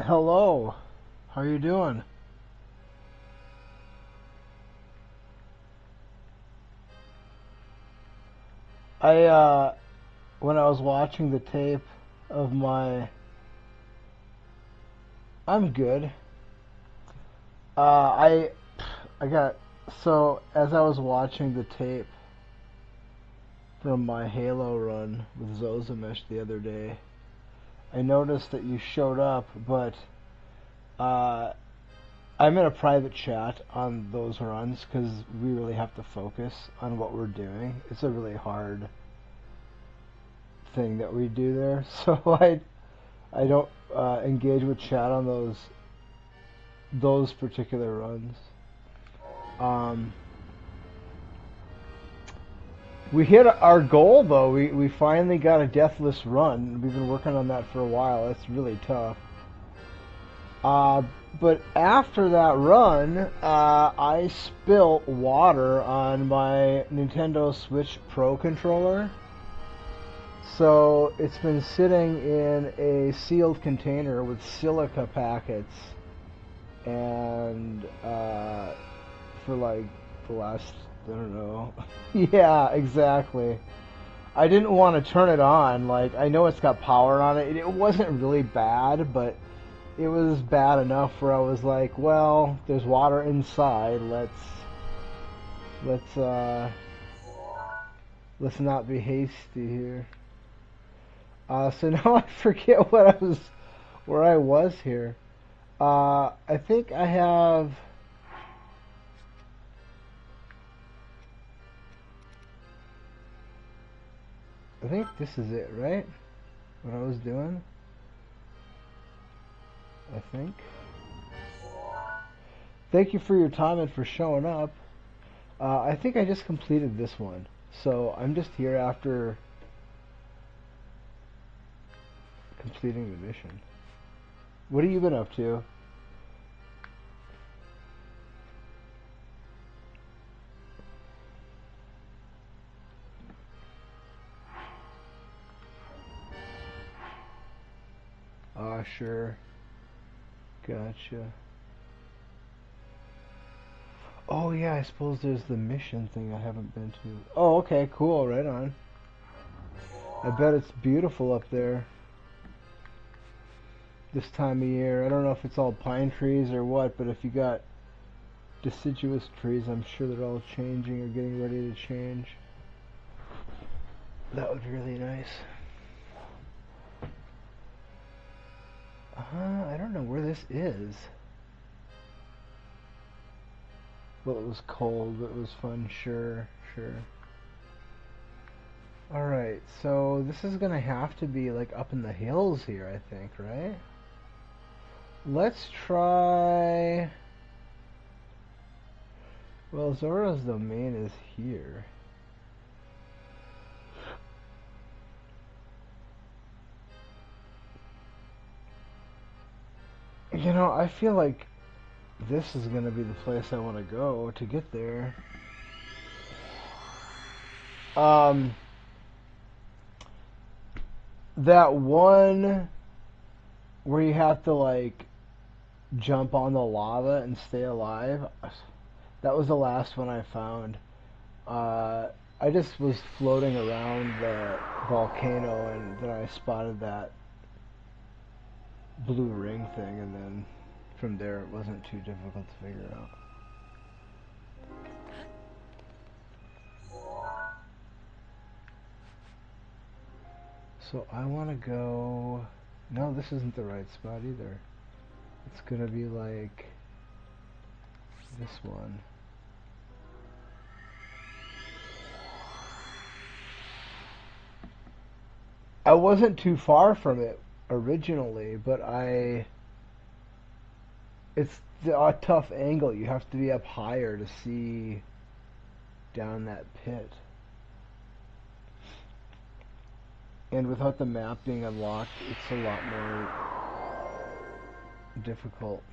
Hello. How you doing? I when I was watching the tape of my I'm good. I got so as I was watching the tape from my Halo run with Zozamish the other day, I noticed that you showed up, but uh I'm in a private chat on those runs because we really have to focus on what we're doing. It's a really hard thing that we do there, so I don't engage with chat on those particular runs. Um, we hit our goal though. We finally got a deathless run. We've been working on that for a while. It's really tough. Uh, but after that run, I spilt water on my Nintendo Switch Pro controller. So it's been sitting in a sealed container with silica packets, and for like the last, I don't know. Yeah, exactly. I didn't want to turn it on. Like, I know it's got power on it. It wasn't really bad, but it was bad enough where I was like, well, there's water inside. Let's uh let's not be hasty here. So now I forget where I was here. I think I have. I think this is it, right? What I was doing? I think. Thank you for your time and for showing up. I think I just completed this one. So I'm just here after completing the mission. What have you been up to? Sure. Gotcha. Oh yeah, I suppose there's the mission thing I haven't been to. Oh, okay, cool, right on. I bet it's beautiful up there this time of year. I don't know if it's all pine trees or what, but if you got deciduous trees, I'm sure they're all changing or getting ready to change. That would be really nice. I don't know where this is. Well, it was cold, but it was fun, sure, sure. Alright, so this is gonna have to be like up in the hills here, I think, right? Let's try... Well, Zora's domain is here. You know, I feel like this is gonna be the place I want to go to get there. Um, that one where you have to like jump on the lava and stay alive. That was the last one I found. Uh, I just was floating around the volcano and then I spotted that blue ring thing, and then from there it wasn't too difficult to figure out. So I want to go... No, this isn't the right spot either. It's gonna be like this one. I wasn't too far from it originally, but it's a tough angle. You have to be up higher to see down that pit. And without the map being unlocked, it's a lot more difficult.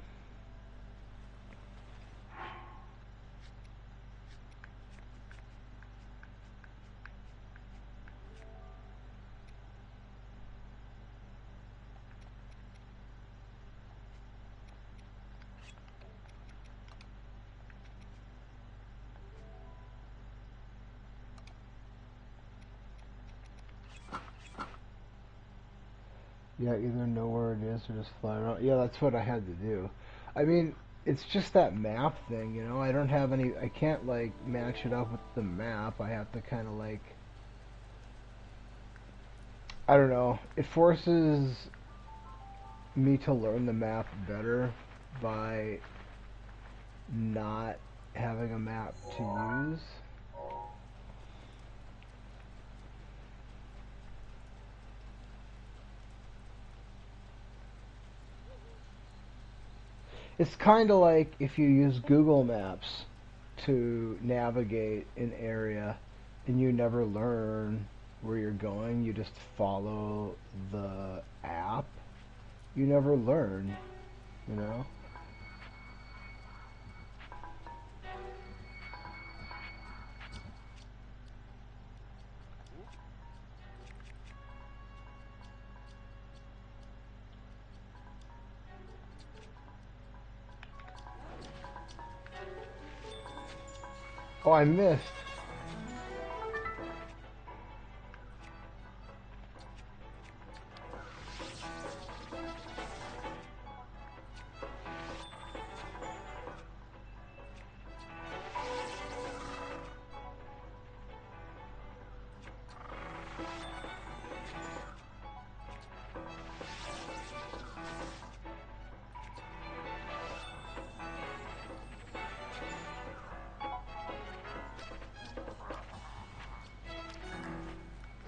Yeah, either know where it is or just fly around. Yeah, that's what I had to do. I mean, it's just that map thing, you know? I don't have any, I can't like match it up with the map. I have to kind of like, I don't know. It forces me to learn the map better by not having a map to use. It's kind of like if you use Google Maps to navigate an area and you never learn where you're going, you just follow the app, you never learn, you know? Oh, I missed.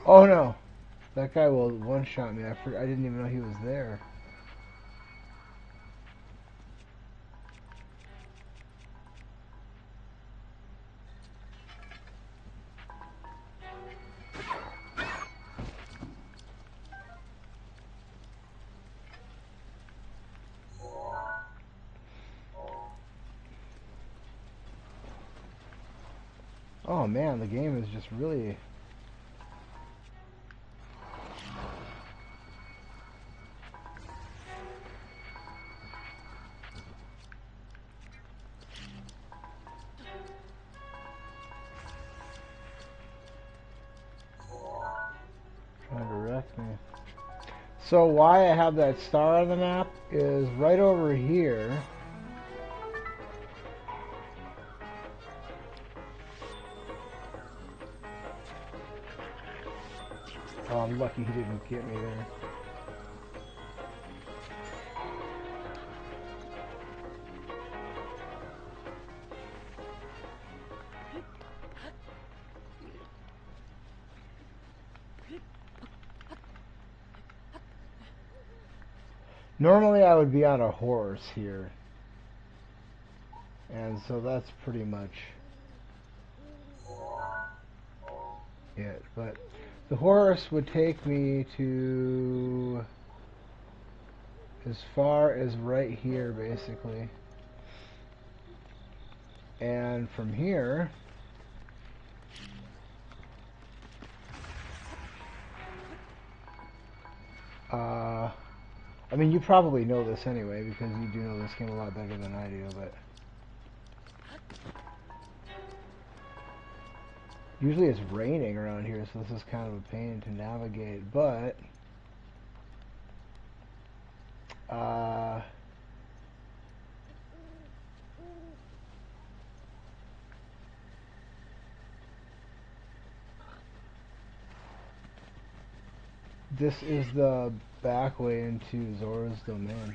Oh no, that guy will one-shot me. I didn't even know he was there. Oh man, the game is just really... trying to wreck me. So why I have that star on the map is right over here. Oh, I'm lucky he didn't get me there. Normally I would be on a horse here, and so that's pretty much it. But the horse would take me to as far as right here, basically. And from here, I mean, you probably know this anyway, because you do know this game a lot better than I do, but usually it's raining around here, so this is kind of a pain to navigate, but uh, this is the back way into Zora's domain.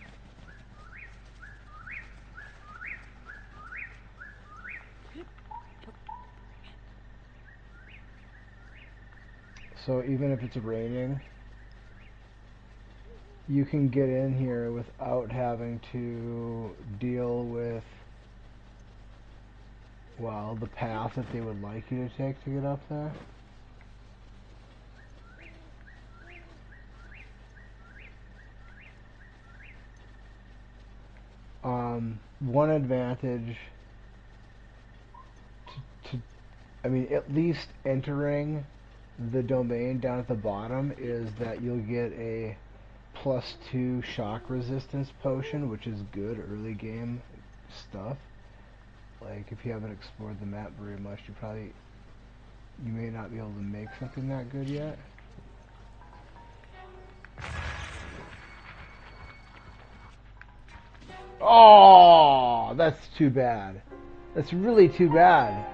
So even if it's raining, you can get in here without having to deal with, well, the path that they would like you to take to get up there. One advantage to, I mean, at least entering the domain down at the bottom is that you'll get a +2 shock resistance potion, which is good early game stuff. Like, if you haven't explored the map very much, you may not be able to make something that good yet. Oh, that's too bad. That's really too bad.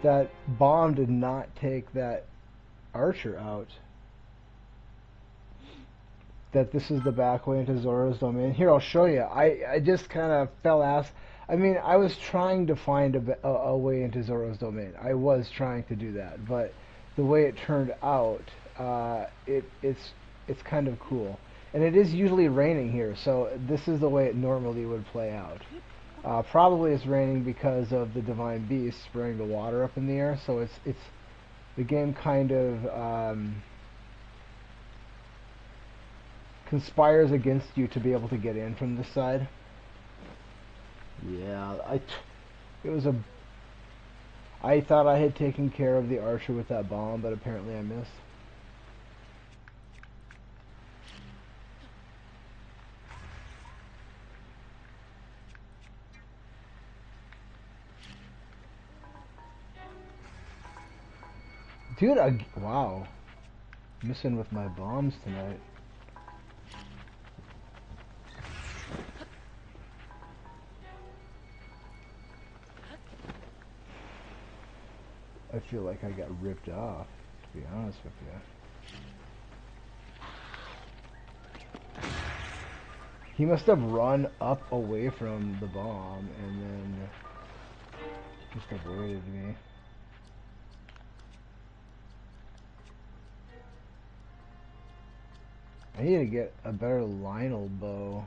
That bomb did not take that archer out. That this is the back way into Zoro's domain. Here, I'll show you. I just kind of fell ass. I mean, I was trying to find a way into Zoro's domain. I was trying to do that, but the way it turned out, it's kind of cool. And it is usually raining here, so this is the way it normally would play out. Probably it's raining because of the Divine Beast spraying the water up in the air, so it's the game kind of conspires against you to be able to get in from this side. Yeah, it was a. I thought I had taken care of the archer with that bomb, but apparently I missed. Dude, wow. Missing with my bombs tonight. I feel like I got ripped off, to be honest with you. He must have run up away from the bomb and then just avoided me. I need to get a better Lionel bow.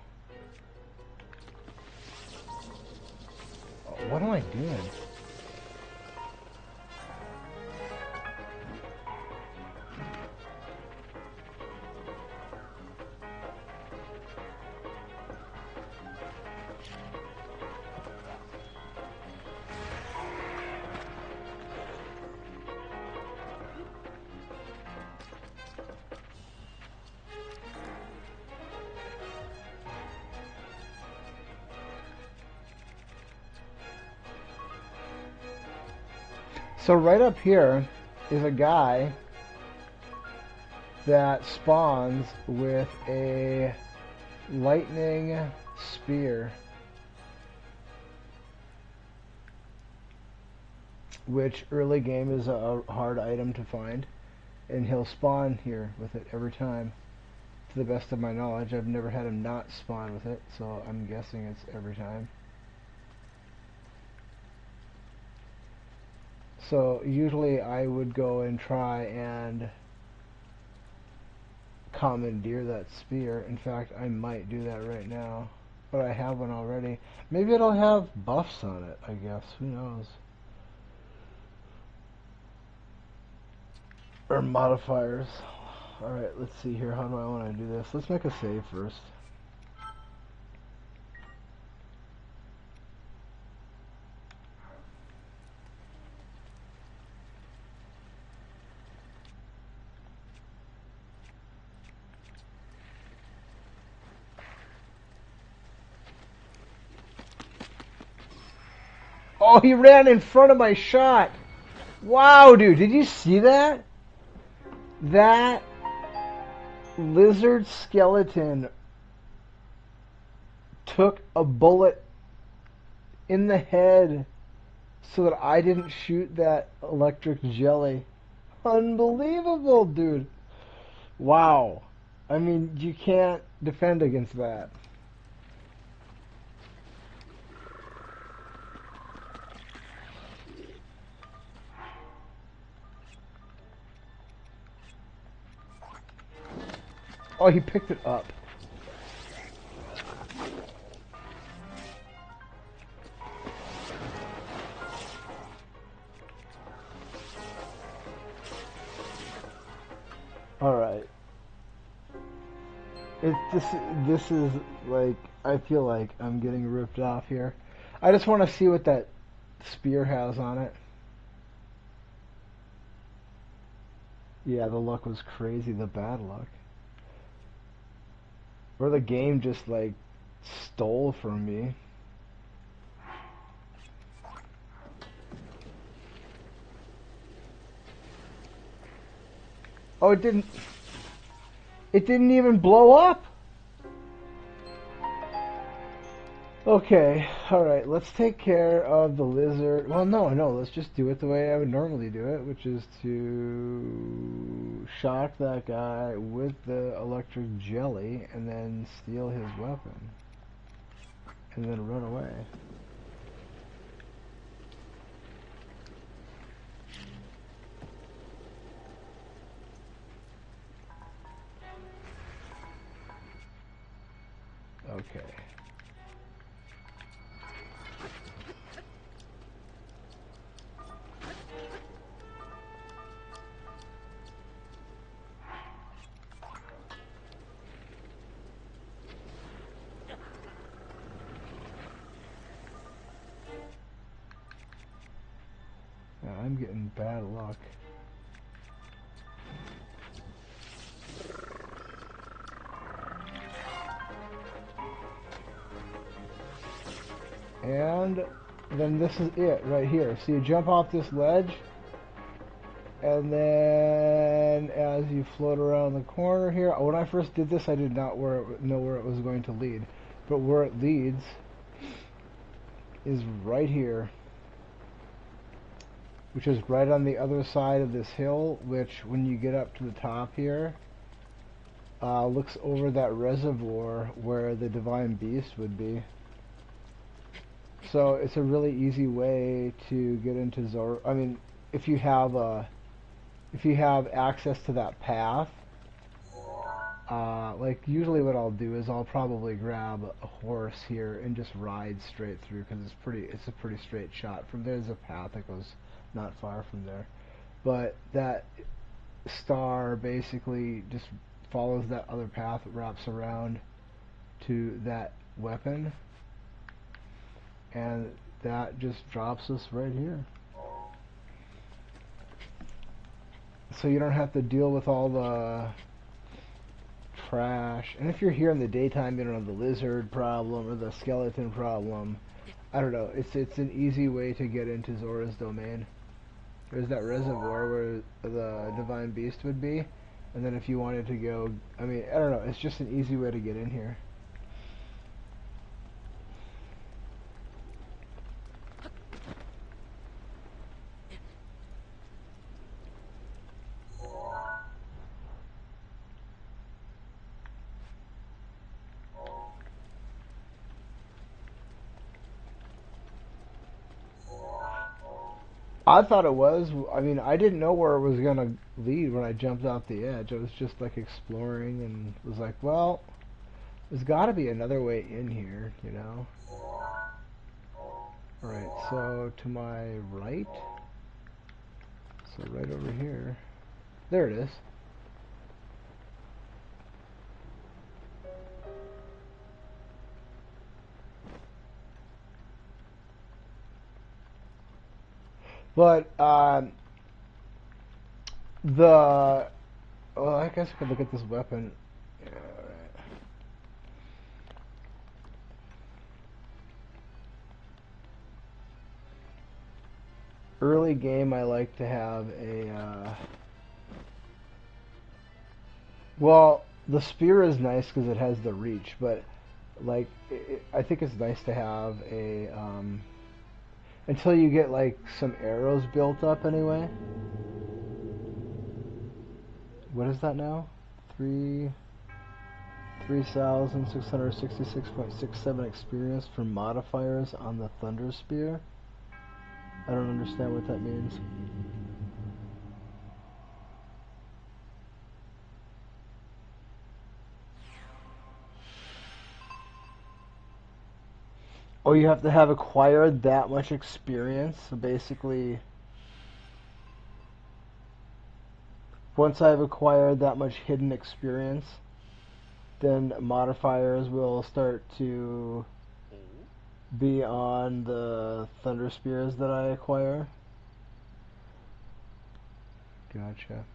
Oh, what am I doing? So right up here is a guy that spawns with a lightning spear, which early game is a hard item to find, and he'll spawn here with it every time. To the best of my knowledge, I've never had him not spawn with it, so I'm guessing it's every time. So usually I would go and try and commandeer that spear. In fact, I might do that right now. But I have one already. Maybe it'll have buffs on it, I guess. Who knows? Or modifiers. Alright, let's see here. How do I want to do this? Let's make a save first. Oh, he ran in front of my shot. Wow, dude, did you see that? That lizard skeleton took a bullet in the head so that I didn't shoot that electric jelly. Unbelievable, dude. Wow. I mean, you can't defend against that. Oh, he picked it up. Alright. This is like, I feel like I'm getting ripped off here. I just want to see what that spear has on it. Yeah, the luck was crazy, the bad luck. Or the game just like stole from me. Oh, it didn't even blow up. Oh, Okay, alright, let's take care of the lizard. Well, no, let's just do it the way I would normally do it, which is to shock that guy with the electric jelly and then steal his weapon. And then run away. Okay. Now I'm getting bad luck. And then this is it right here. So you jump off this ledge, and then as you float around the corner here, when I first did this I did not know where it was going to lead, but where it leads is right here, which is right on the other side of this hill, which when you get up to the top here, looks over that reservoir where the divine beast would be. So it's a really easy way to get into Zor. I mean, if you have access to that path, like usually what I'll do is I'll probably grab a horse here and just ride straight through, because it's a pretty straight shot. From there's a path that goes not far from there, but that star basically just follows that other path, wraps around to that weapon, and that just drops us right here. So you don't have to deal with all the trash. And if you're here in the daytime, you don't have the lizard problem or the skeleton problem. I don't know. It's an easy way to get into Zora's domain. There's that reservoir where the divine beast would be, and then if you wanted to go, I mean, I don't know. It's just an easy way to get in here. I thought it was. I mean, I didn't know where it was gonna lead when I jumped off the edge. I was just like exploring and was like, well, there's got to be another way in here, you know? Alright, so to my right. So right over here. There it is. But, well, I guess I could look at this weapon. Yeah, right. Early game, I like to have a, well, the spear is nice because it has the reach, but, like, I think it's nice to have a, until you get, like, some arrows built up anyway. What is that now? 3,666.67 experience for modifiers on the Thunder Spear. I don't understand what that means. Oh, you have to have acquired that much experience. So basically, once I've acquired that much hidden experience, then modifiers will start to be on the Thunder Spears that I acquire. Gotcha.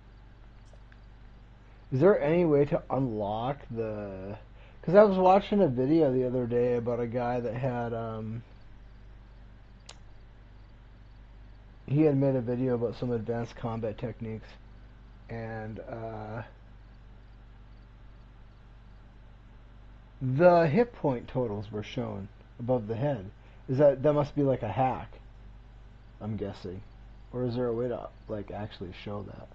Is there any way to unlock the... Because I was watching a video the other day about a guy that had, he had made a video about some advanced combat techniques, and, the hit point totals were shown. above the head. That must be like a hack, I'm guessing. Or is there a way to like actually show that?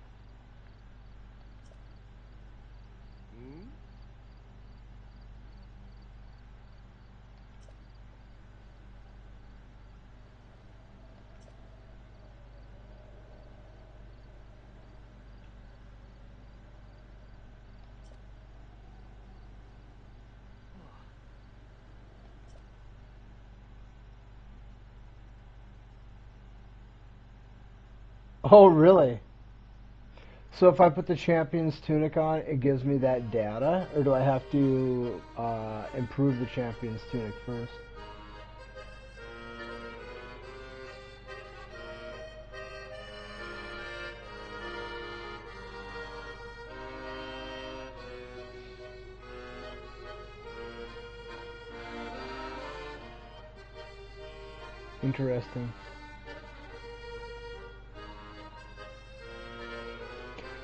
Oh, really? So if I put the champion's tunic on, it gives me that data, or do I have to improve the champion's tunic first? Interesting.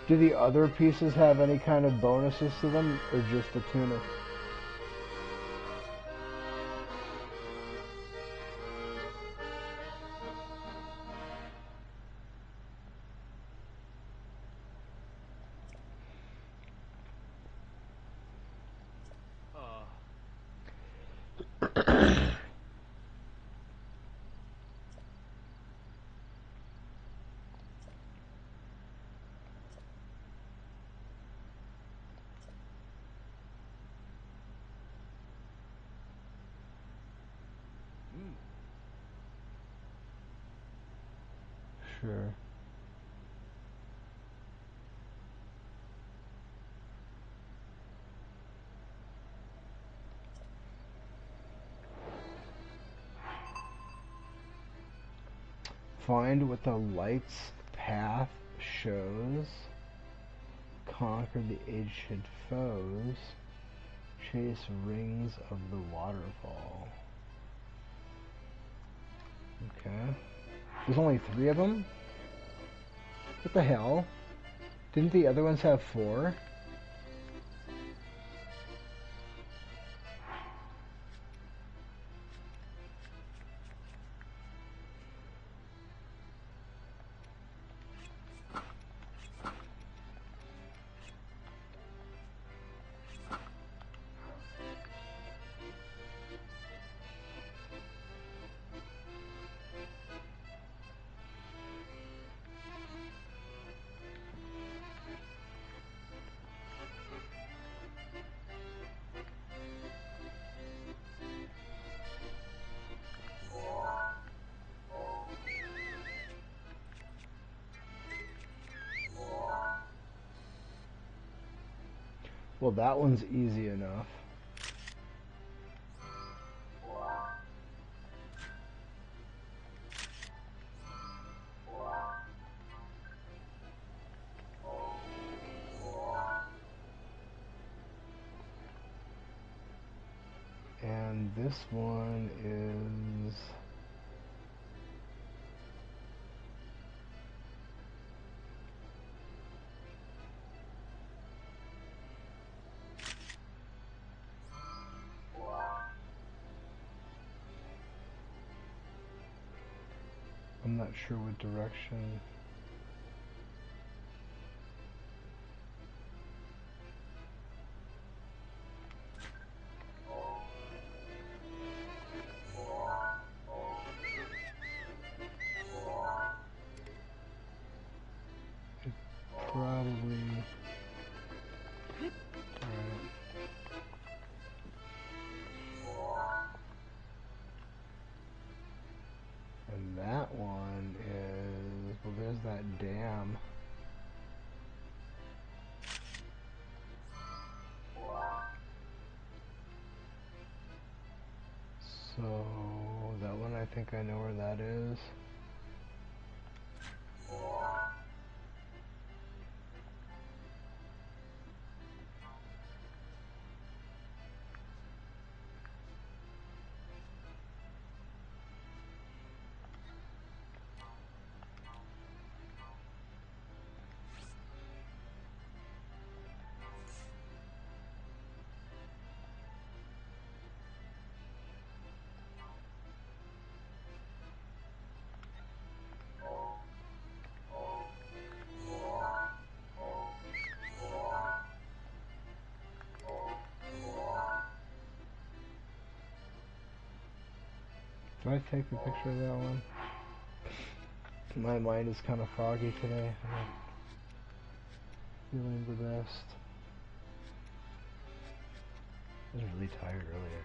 Do the other pieces have any kind of bonuses to them, or just the tunic? Sure. Find what the light's path shows. Conquer the ancient foes. Chase rings of the waterfall. Okay. There's only 3 of them? What the hell? Didn't the other ones have 4? Well, that one's easy enough. And this one is... I'm not sure what direction. It probably... Alright. And that one is... Well, there's that dam. So... That one, I think I know where that is. Should I take a picture of that one? My mind is kind of foggy today. I'm not feeling the best. I was really tired earlier.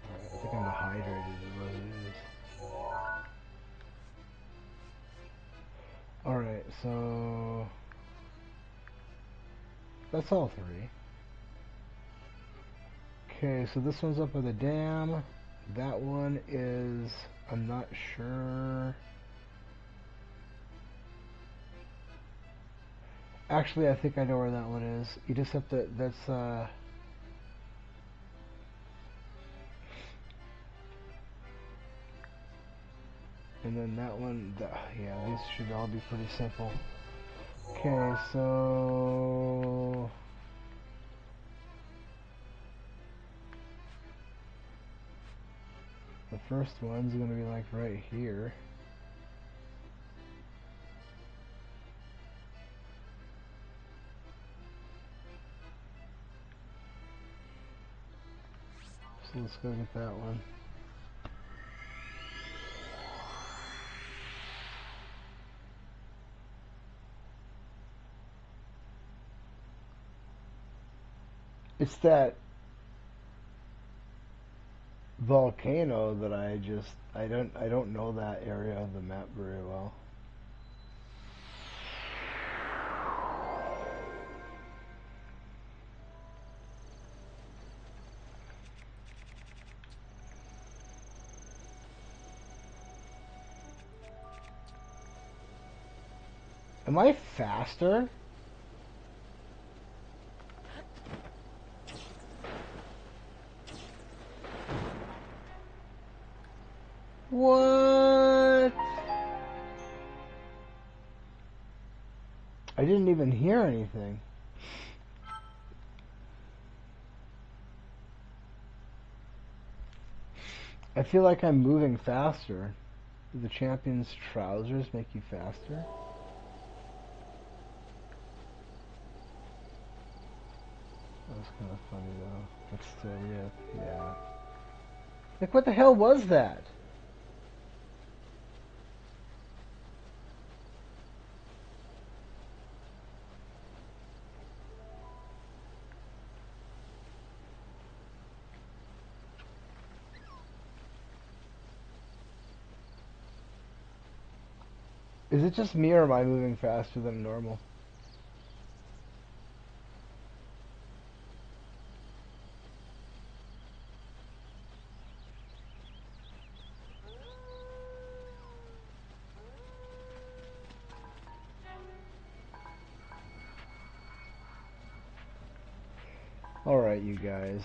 Alright, I think I'm dehydrated is what it is. Alright, so that's all three. Okay, so this one's up by the dam. That one is, I'm not sure. Actually, I think I know where that one is. You just have to, that's, and then that one, yeah, these should all be pretty simple. Okay, so the first one's gonna be like right here. So let's go get that one. It's that volcano that I don't know that area of the map very well. Am I faster? What? I didn't even hear anything. I feel like I'm moving faster. Do the champion's trousers make you faster? That was kind of funny though. That's still it, yeah. Like, what the hell was that? Is it just me or am I moving faster than normal? Alright, you guys.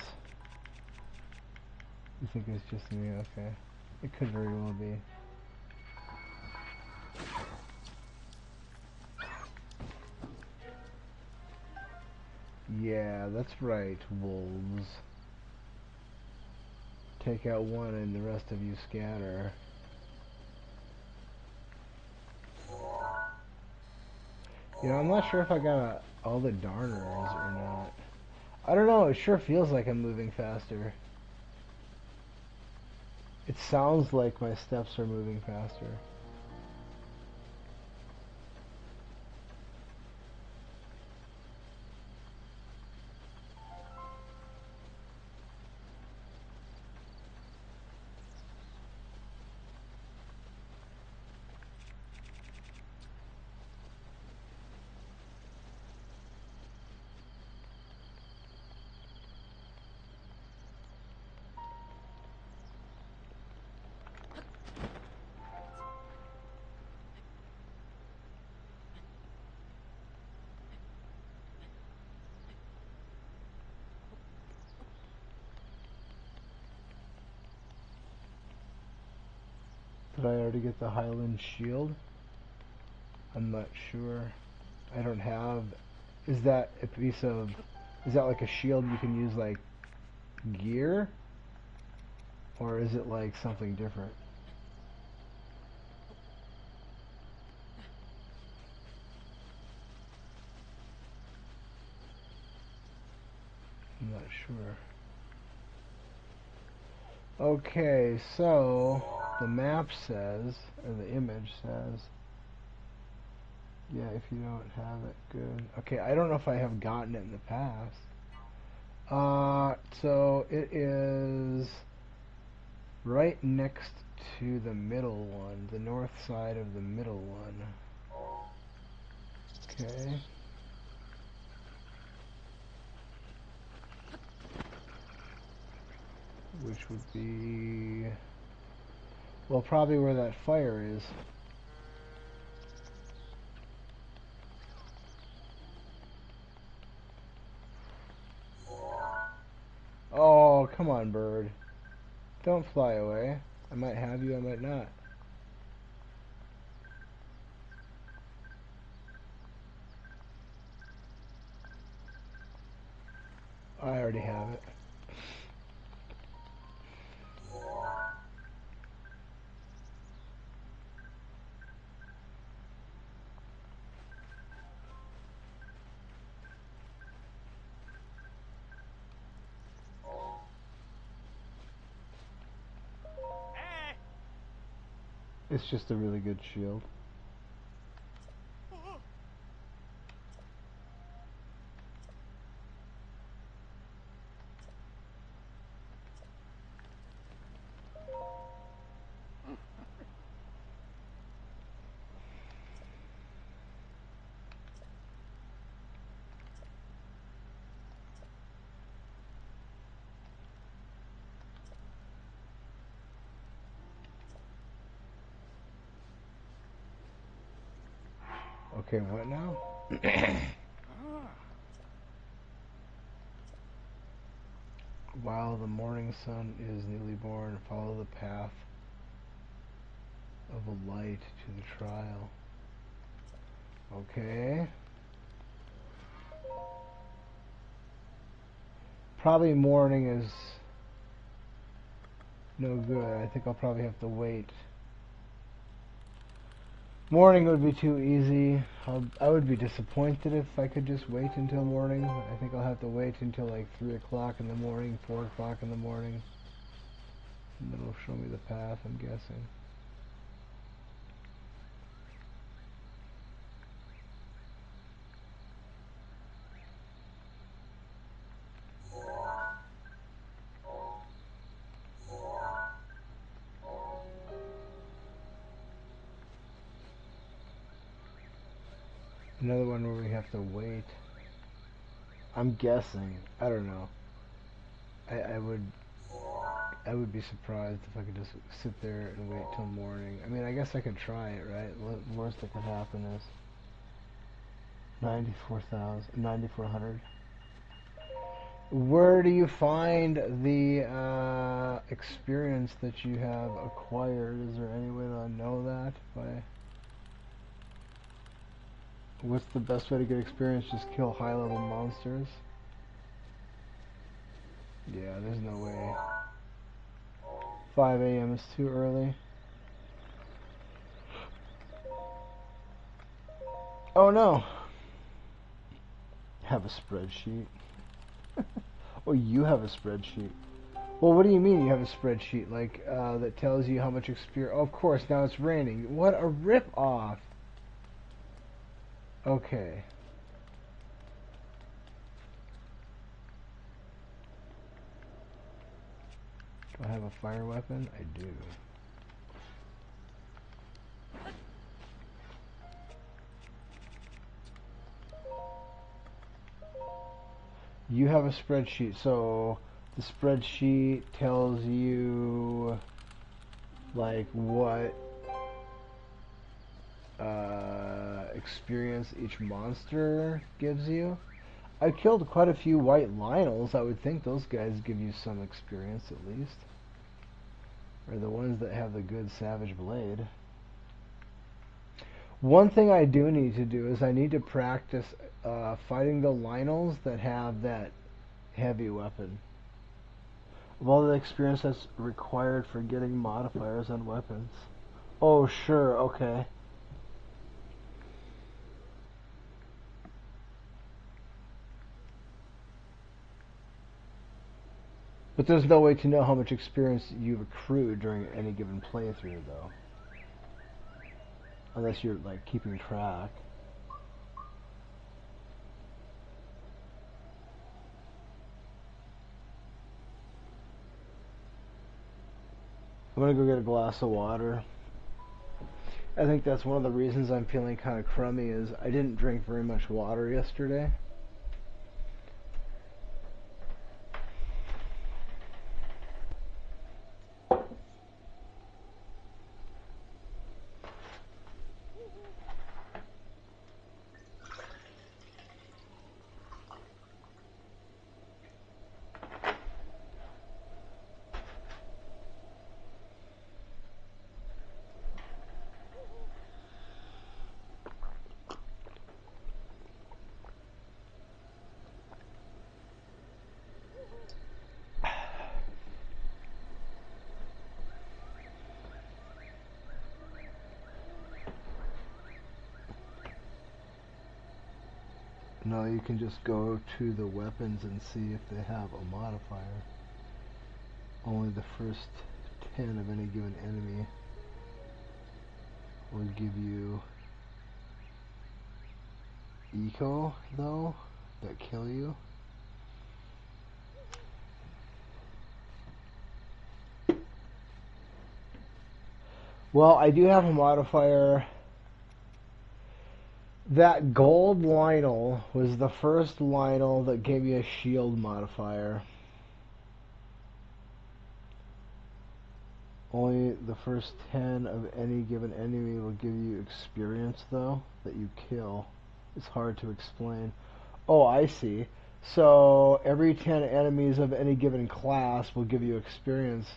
You think it's just me? Okay. It could very well be. Yeah, that's right, wolves. Take out one and the rest of you scatter. You know, I'm not sure if I got all the darners or not. I don't know, it sure feels like I'm moving faster. It sounds like my steps are moving faster. Did I already get the Highland Shield? I'm not sure. I don't have... Is that a piece of... Is that like a shield you can use like gear? Or is it like something different? I'm not sure. Okay, so the map says, or the image says, yeah, if you don't have it, good. Okay, I don't know if I have gotten it in the past. So it is right next to the middle one, the north side of the middle one. Okay. Which would be, well, probably where that fire is. Oh, come on, bird. Don't fly away. I might have you, I might not. I already have it. It's just a really good shield. Okay, what now? While the morning sun is newly born, follow the path of a light to the trial. Okay. Probably morning is no good. I think I'll probably have to wait. Morning would be too easy. I would be disappointed if I could just wait until morning. I think I'll have to wait until like 3 o'clock in the morning, 4 o'clock in the morning. And it'll show me the path, I'm guessing. Another one where we have to wait. I'm guessing. I don't know. I would be surprised if I could just sit there and wait till morning. I mean, I guess I could try it, right? Worst that could happen is 9,400. Where do you find the experience that you have acquired? Is there any way to know that? What's the best way to get experience? Just kill high-level monsters? Yeah, there's no way. 5 a.m. is too early. Oh no! Have a spreadsheet. Oh, you have a spreadsheet. Well, what do you mean you have a spreadsheet? Like, that tells you how much experience... Oh, of course, now it's raining. What a rip-off! Okay. Do I have a fire weapon? I do. You have a spreadsheet, so the spreadsheet tells you like what experience each monster gives you. I killed quite a few white Lionels. I would think those guys give you some experience at least. Or the ones that have the good Savage Blade. One thing I do need to do is I need to practice fighting the Lionels that have that heavy weapon. Of all the experience that's required for getting modifiers on weapons. Oh, sure, okay. But there's no way to know how much experience you've accrued during any given playthrough, though. Unless you're, like, keeping track. I'm gonna go get a glass of water. I think that's one of the reasons I'm feeling kind of crummy is I didn't drink very much water yesterday. No, you can just go to the weapons and see if they have a modifier. Only the first 10 of any given enemy will give you eco, though, that kill you. Well, I do have a modifier. That gold Lionel was the first Lionel that gave me a shield modifier. Only the first 10 of any given enemy will give you experience, though, that you kill. It's hard to explain. Oh, I see. So every 10 enemies of any given class will give you experience,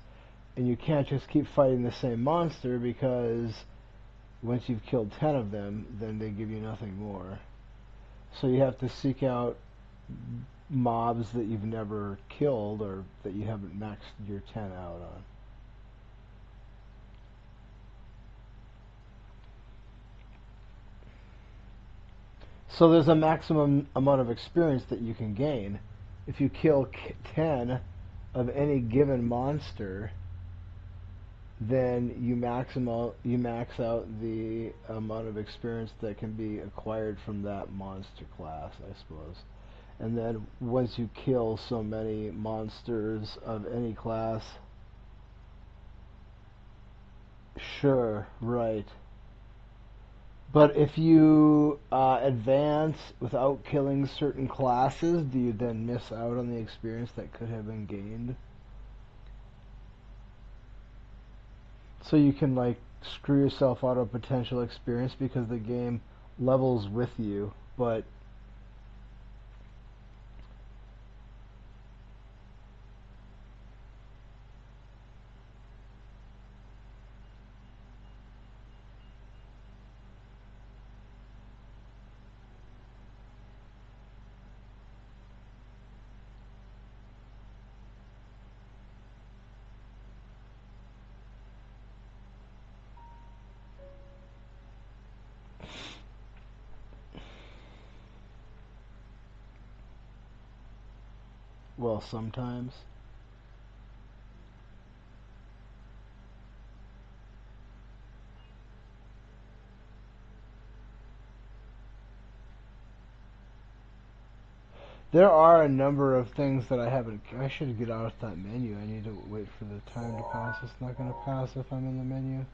and you can't just keep fighting the same monster because once you've killed 10 of them, then they give you nothing more. So you have to seek out mobs that you've never killed or that you haven't maxed your 10 out on. So there's a maximum amount of experience that you can gain. If you kill 10 of any given monster, then you max out the amount of experience that can be acquired from that monster class, I suppose. And then once you kill so many monsters of any class, sure, right. But if you advance without killing certain classes, do you then miss out on the experience that could have been gained? So you can like screw yourself out of potential experience because the game levels with you, but well, sometimes. There are a number of things that I haven't. I should get out of that menu. I need to wait for the time to pass. It's not going to pass if I'm in the menu.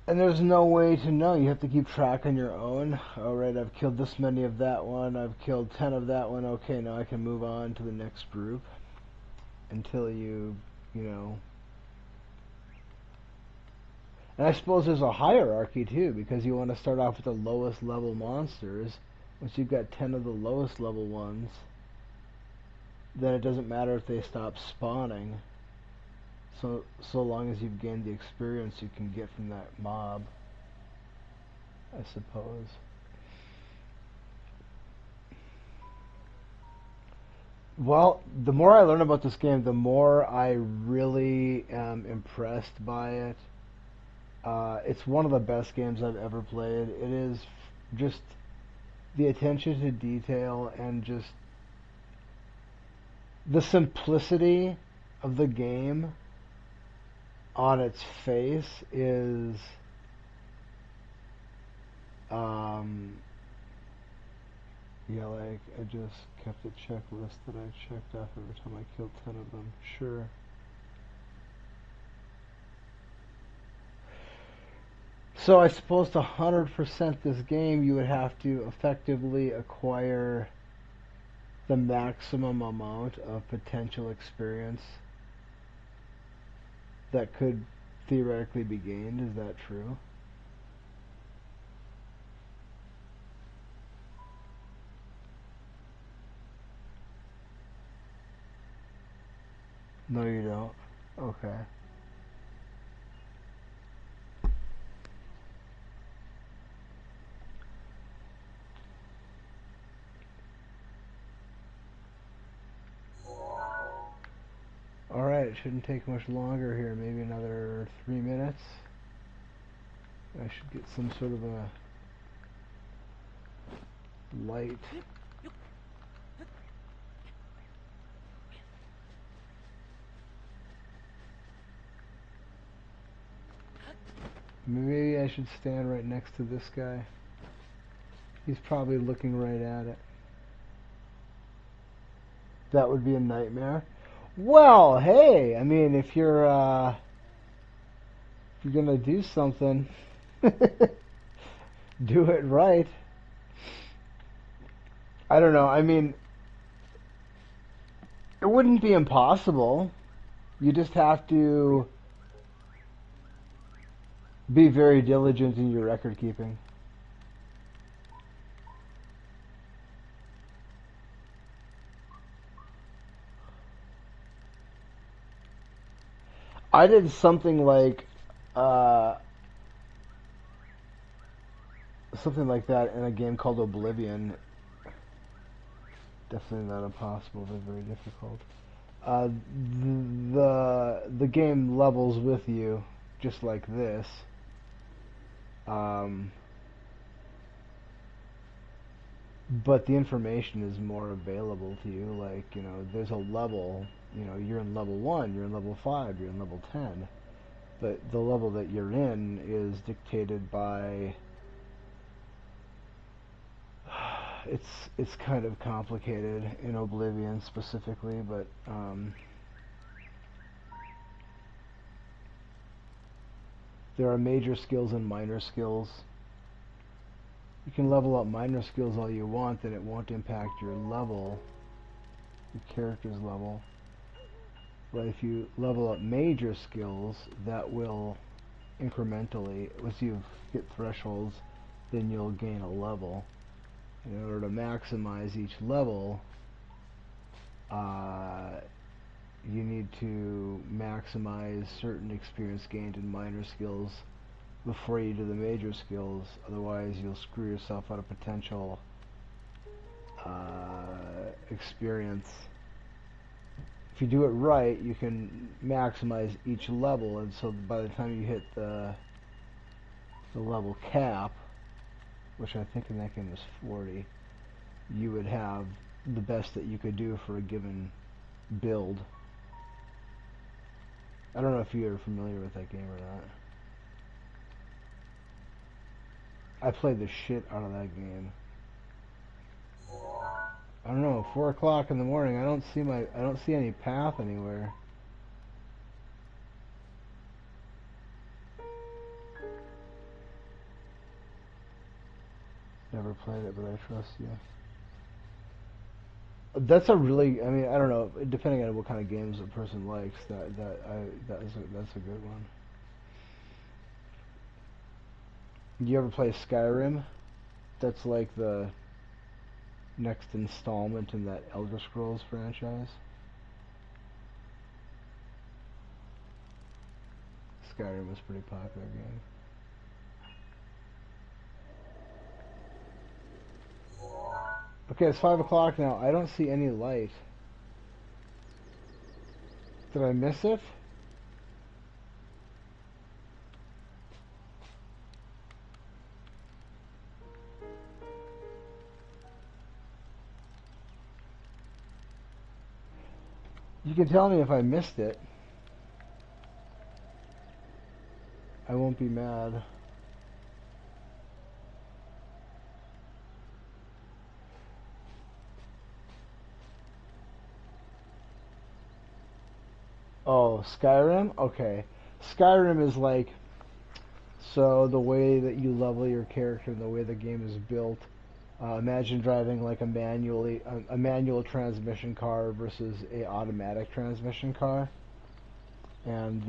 And there's no way to know. You have to keep track on your own. Alright, I've killed this many of that one. I've killed 10 of that one. Okay, now I can move on to the next group. Until you know. And I suppose there's a hierarchy too, because you want to start off with the lowest level monsters. Once you've got 10 of the lowest level ones, then it doesn't matter if they stop spawning. So long as you've gained the experience you can get from that mob, I suppose. Well, the more I learn about this game, the more I really am impressed by it. It's one of the best games I've ever played. It is just the attention to detail and just the simplicity of the game on its face is um, yeah, like I just kept a checklist that I checked off every time I killed 10 of them. Sure. So I suppose to 100% this game, you would have to effectively acquire the maximum amount of potential experience that could theoretically be gained. Is that true? No, you don't. Okay. Alright, it shouldn't take much longer here. Maybe another 3 minutes. I should get some sort of a light. Maybe I should stand right next to this guy. He's probably looking right at it. That would be a nightmare. Well, hey, I mean, if you're gonna do something, do it right. I don't know. I mean, it wouldn't be impossible. You just have to be very diligent in your record keeping. I did uh, something like that in a game called Oblivion. Definitely not impossible, but very difficult. Uh, the game levels with you, just like this. Um, but the information is more available to you. Like, there's a level. You're in level 1, you're in level 5, you're in level 10. But the level that you're in is dictated by it's kind of complicated in Oblivion specifically, but there are major skills and minor skills. You can level up minor skills all you want, then it won't impact your level, your character's level. But if you level up major skills, that will incrementally, once you hit thresholds, then you'll gain a level. In order to maximize each level, uh, you need to maximize certain experience gained in minor skills before you do the major skills. Otherwise, you'll screw yourself out of potential experience. If you do it right, you can maximize each level, and so by the time you hit the level cap, which I think in that game was 40, you would have the best that you could do for a given build. I don't know if you're familiar with that game or not. I played the shit out of that game. I don't know, 4 o'clock in the morning, I don't see any path anywhere. Never played it, but I trust you. That's a really, I mean, I don't know, depending on what kind of games a person likes, that's a good one. You ever play Skyrim? That's like the next installment in that Elder Scrolls franchise. Skyrim was a pretty popular game. Okay, it's 5 o'clock now. I don't see any light. Did I miss it? You can tell me if I missed it. I won't be mad. Oh, Skyrim? Okay. Skyrim is like, so the way that you level your character and the way the game is built. Imagine driving like a manual transmission car versus a automatic transmission car, and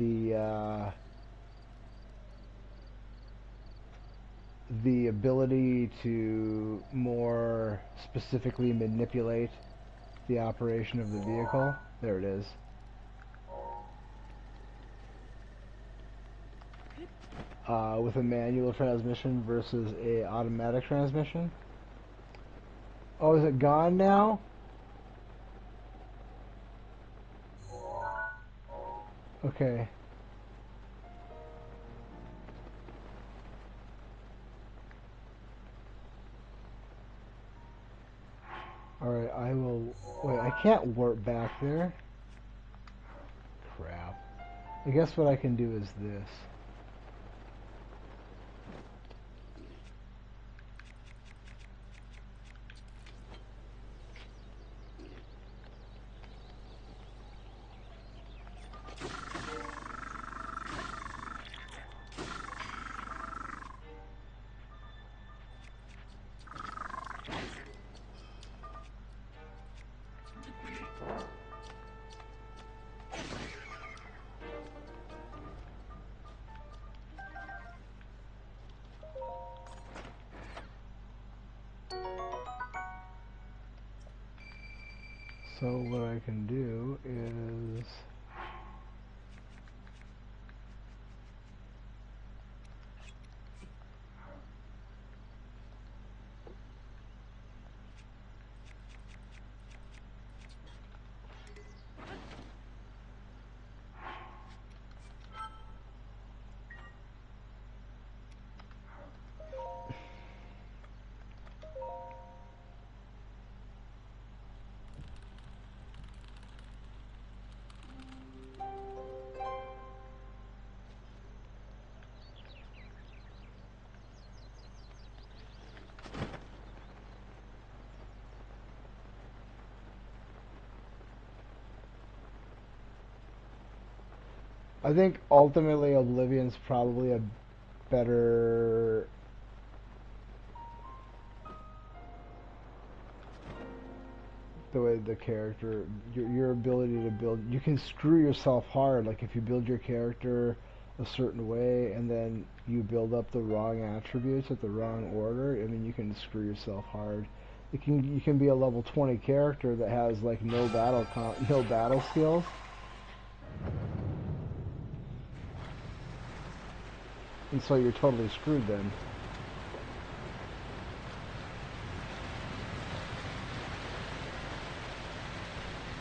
the ability to more specifically manipulate the operation of the vehicle. There it is. With a manual transmission versus a automatic transmission. Oh, is it gone now? Okay. Alright, I will... Wait, I can't warp back there. Crap. I guess what I can do is this. So what I can do is... I think ultimately Oblivion's probably a better... the way the character, your ability to build, you can screw yourself hard. Like if you build your character a certain way and then you build up the wrong attributes at the wrong order, I mean you can screw yourself hard. You can be a level 20 character that has like no battle skills. And so you're totally screwed then.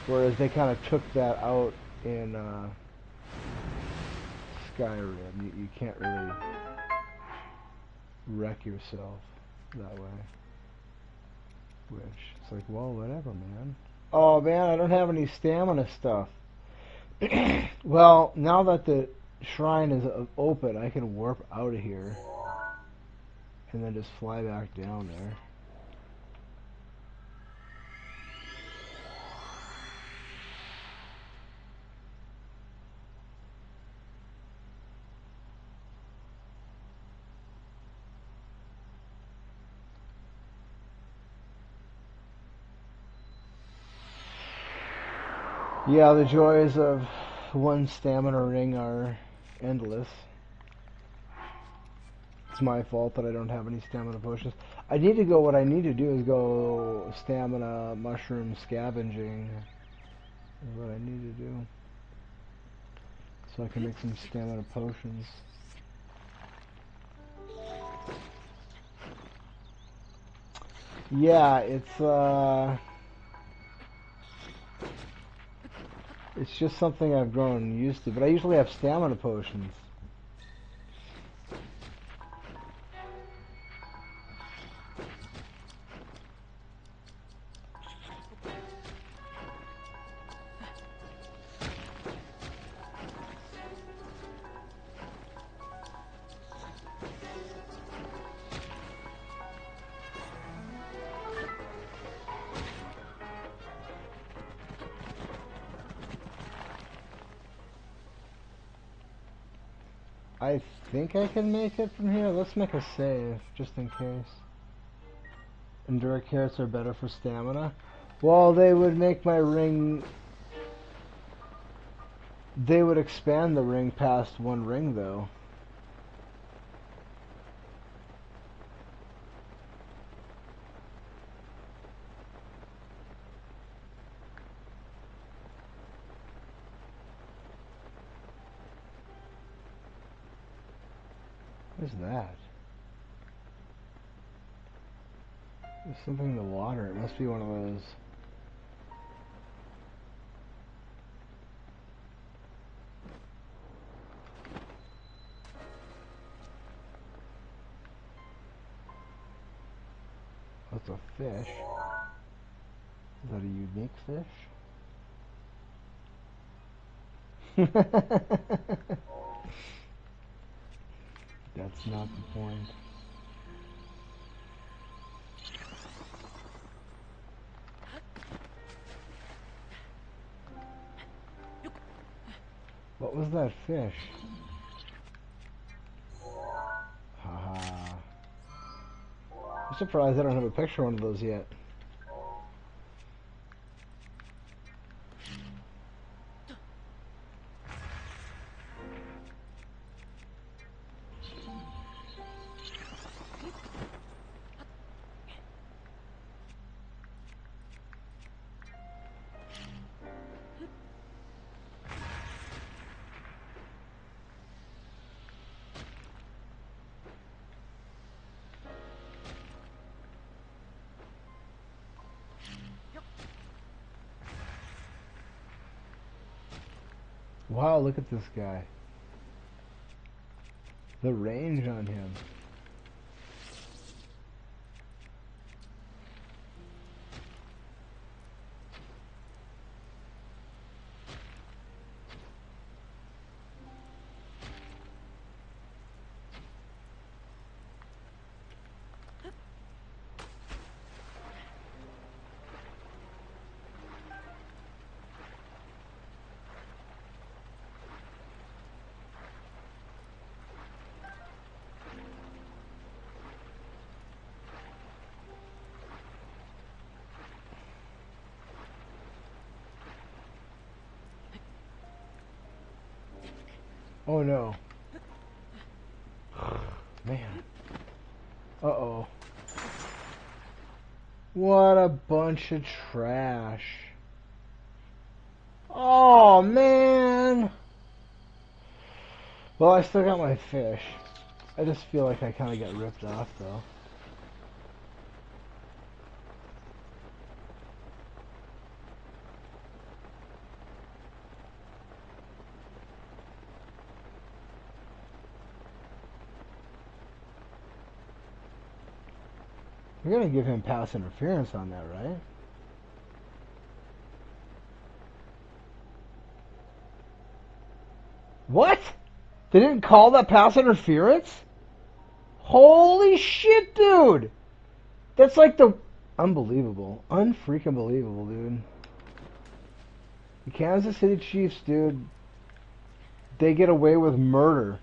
Whereas they kind of took that out in Skyrim. You can't really wreck yourself that way. Which, it's like, well, whatever, man. Oh, man, I don't have any stamina stuff. Well, now that the shrine is open, I can warp out of here. And then just fly back down there. Yeah, the joys of one stamina ring are endless. It's my fault that I don't have any stamina potions. I need to go, what I need to do is go stamina mushroom scavenging. Is what I need to do. So I can make some stamina potions. Yeah, it's It's just something I've grown used to, but I usually have stamina potions. I think I can make it from here. Let's make a save, just in case. Endurance carrots are better for stamina. Well, they would make my ring... They would expand the ring past one ring, though. What is that? There's something in the water. It must be one of those. That's a fish. Is that a unique fish? That's not the point. What was that fish? Haha. I'm surprised I don't have a picture of one of those yet. Wow, look at this guy. The range on him. Oh no. Man. Uh-oh. What a bunch of trash. Oh man. Well, I still got my fish. I just feel like I kind of got ripped off though. You're gonna give him pass interference on that, right? What? They didn't call that pass interference? Holy shit, dude! That's like the... Unbelievable. Unfreaking believable, dude. The Kansas City Chiefs, dude, they get away with murder.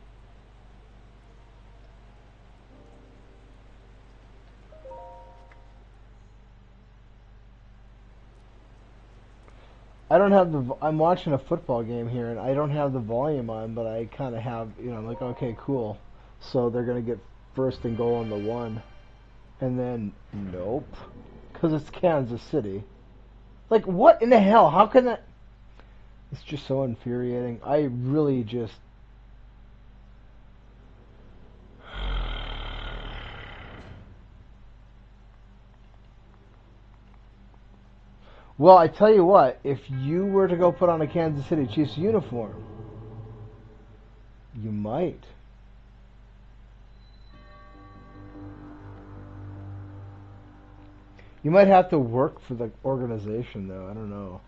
I don't have the... I'm watching a football game here, and I don't have the volume on, but I kind of have... You know, I'm like, okay, cool. So they're going to get first and goal on the one. And then, nope. Because it's Kansas City. Like, what in the hell? How can that... It's just so infuriating. I really just... Well, I tell you what, if you were to go put on a Kansas City Chiefs uniform, you might. You might have to work for the organization, though. I don't know.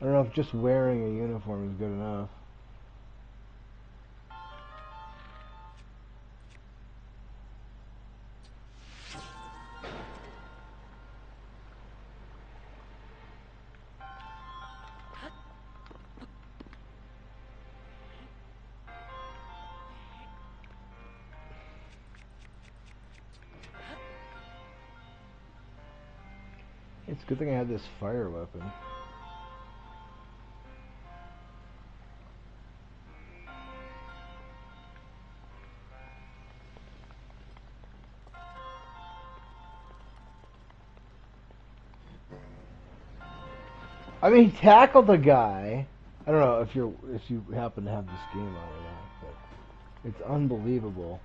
I don't know if just wearing a uniform is good enough. It's a good thing I had this fire weapon. I mean, he tackled the guy. I don't know if you happen to have this game on or not, but it's unbelievable.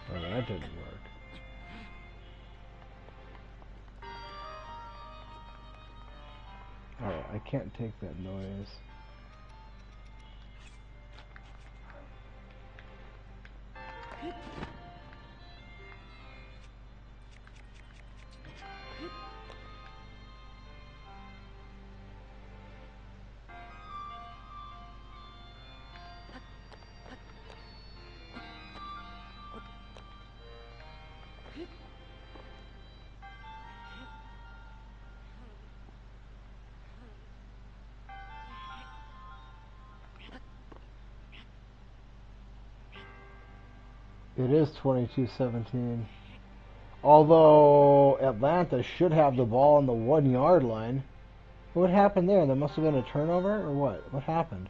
Oh, that didn't work. Alright, I can't take that noise. It is 22-17. Although Atlanta should have the ball on the 1-yard line. What happened there? There must have been a turnover or what? What happened?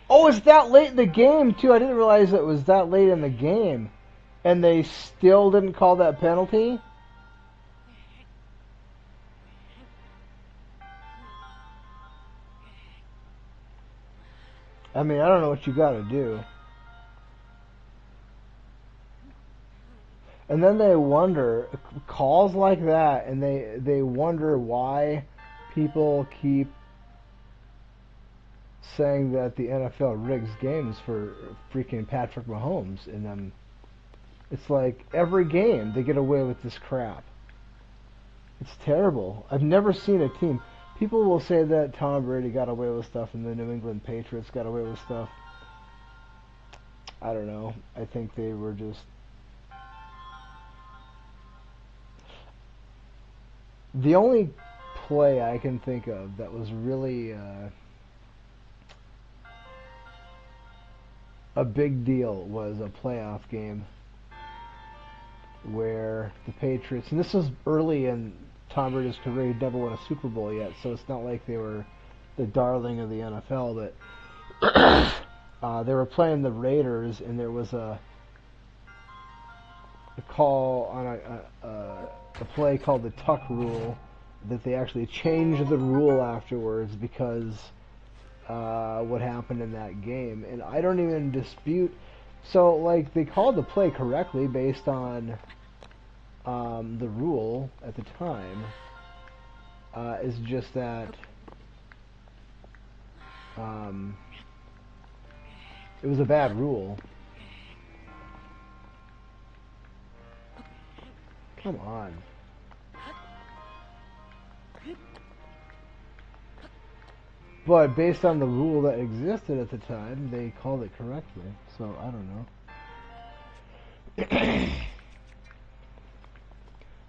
Oh, it's that late in the game too. I didn't realize it was that late in the game. And they still didn't call that penalty? I mean, I don't know what you got to do. And then they wonder, calls like that, and they wonder why people keep saying that the NFL rigs games for freaking Patrick Mahomes. And it's like every game they get away with this crap. It's terrible. I've never seen a team. People will say that Tom Brady got away with stuff and the New England Patriots got away with stuff. I don't know. I think they were just... The only play I can think of that was really a big deal was a playoff game where the Patriots, and this was early in Tom Brady's career, he'd never won a Super Bowl yet, so it's not like they were the darling of the NFL, but they were playing the Raiders, and there was a call on a play called the Tuck rule that they actually changed the rule afterwards because what happened in that game. And I don't even dispute. So, like, they called the play correctly based on the rule at the time. It's just that it was a bad rule. Come on. But based on the rule that existed at the time, they called it correctly. So, I don't know.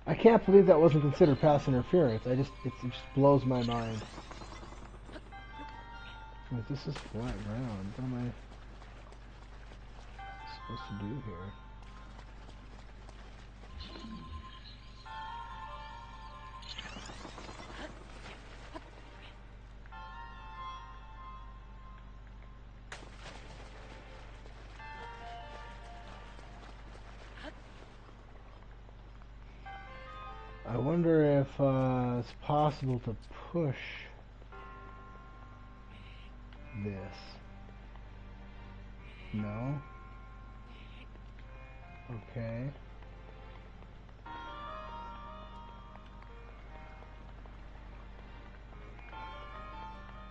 I can't believe that wasn't considered pass interference. It just blows my mind. Wait, this is flat ground. What am I supposed to do here? I wonder if it's possible to push this. No? Okay.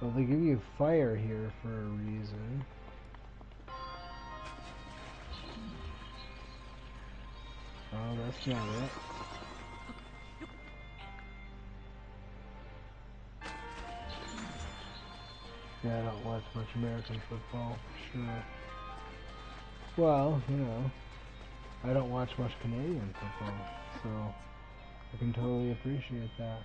Well, they give you fire here for a reason. Oh, that's not it. Yeah, I don't watch much American football, sure. Well, you know, I don't watch much Canadian football, so I can totally appreciate that.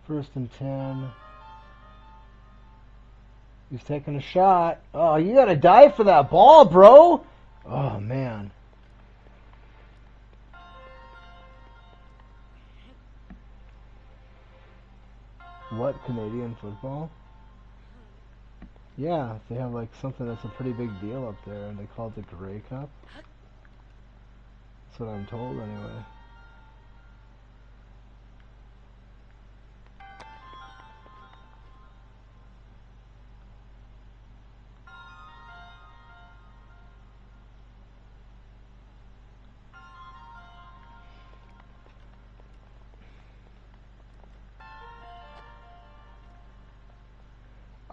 First and 10. He's taking a shot. Oh, you gotta dive for that ball, bro! Oh, man. What, Canadian football? Yeah, they have like something that's a pretty big deal up there, and they call it the Grey Cup. That's what I'm told, anyway.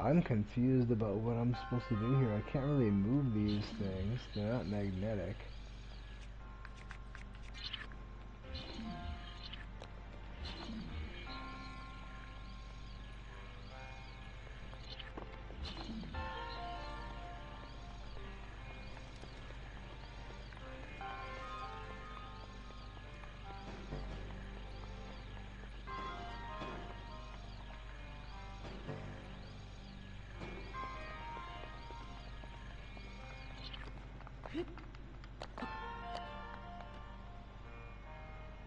I'm confused about what I'm supposed to do here. I can't really move these things. They're not magnetic.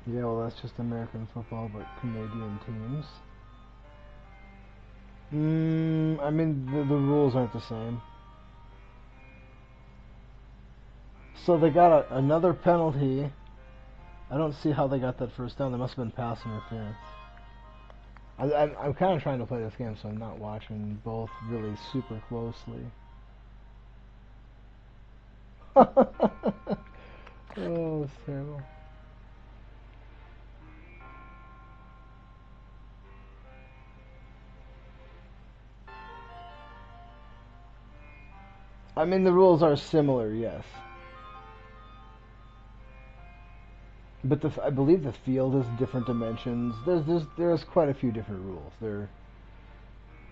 Yeah, well, that's just American football, but Canadian teams. I mean, the rules aren't the same. So they got another penalty. I don't see how they got that first down. There must have been pass interference. I'm kind of trying to play this game, so I'm not watching both really super closely. Oh, it's terrible. I mean, the rules are similar, yes. But I believe the field is different dimensions. There's quite a few different rules.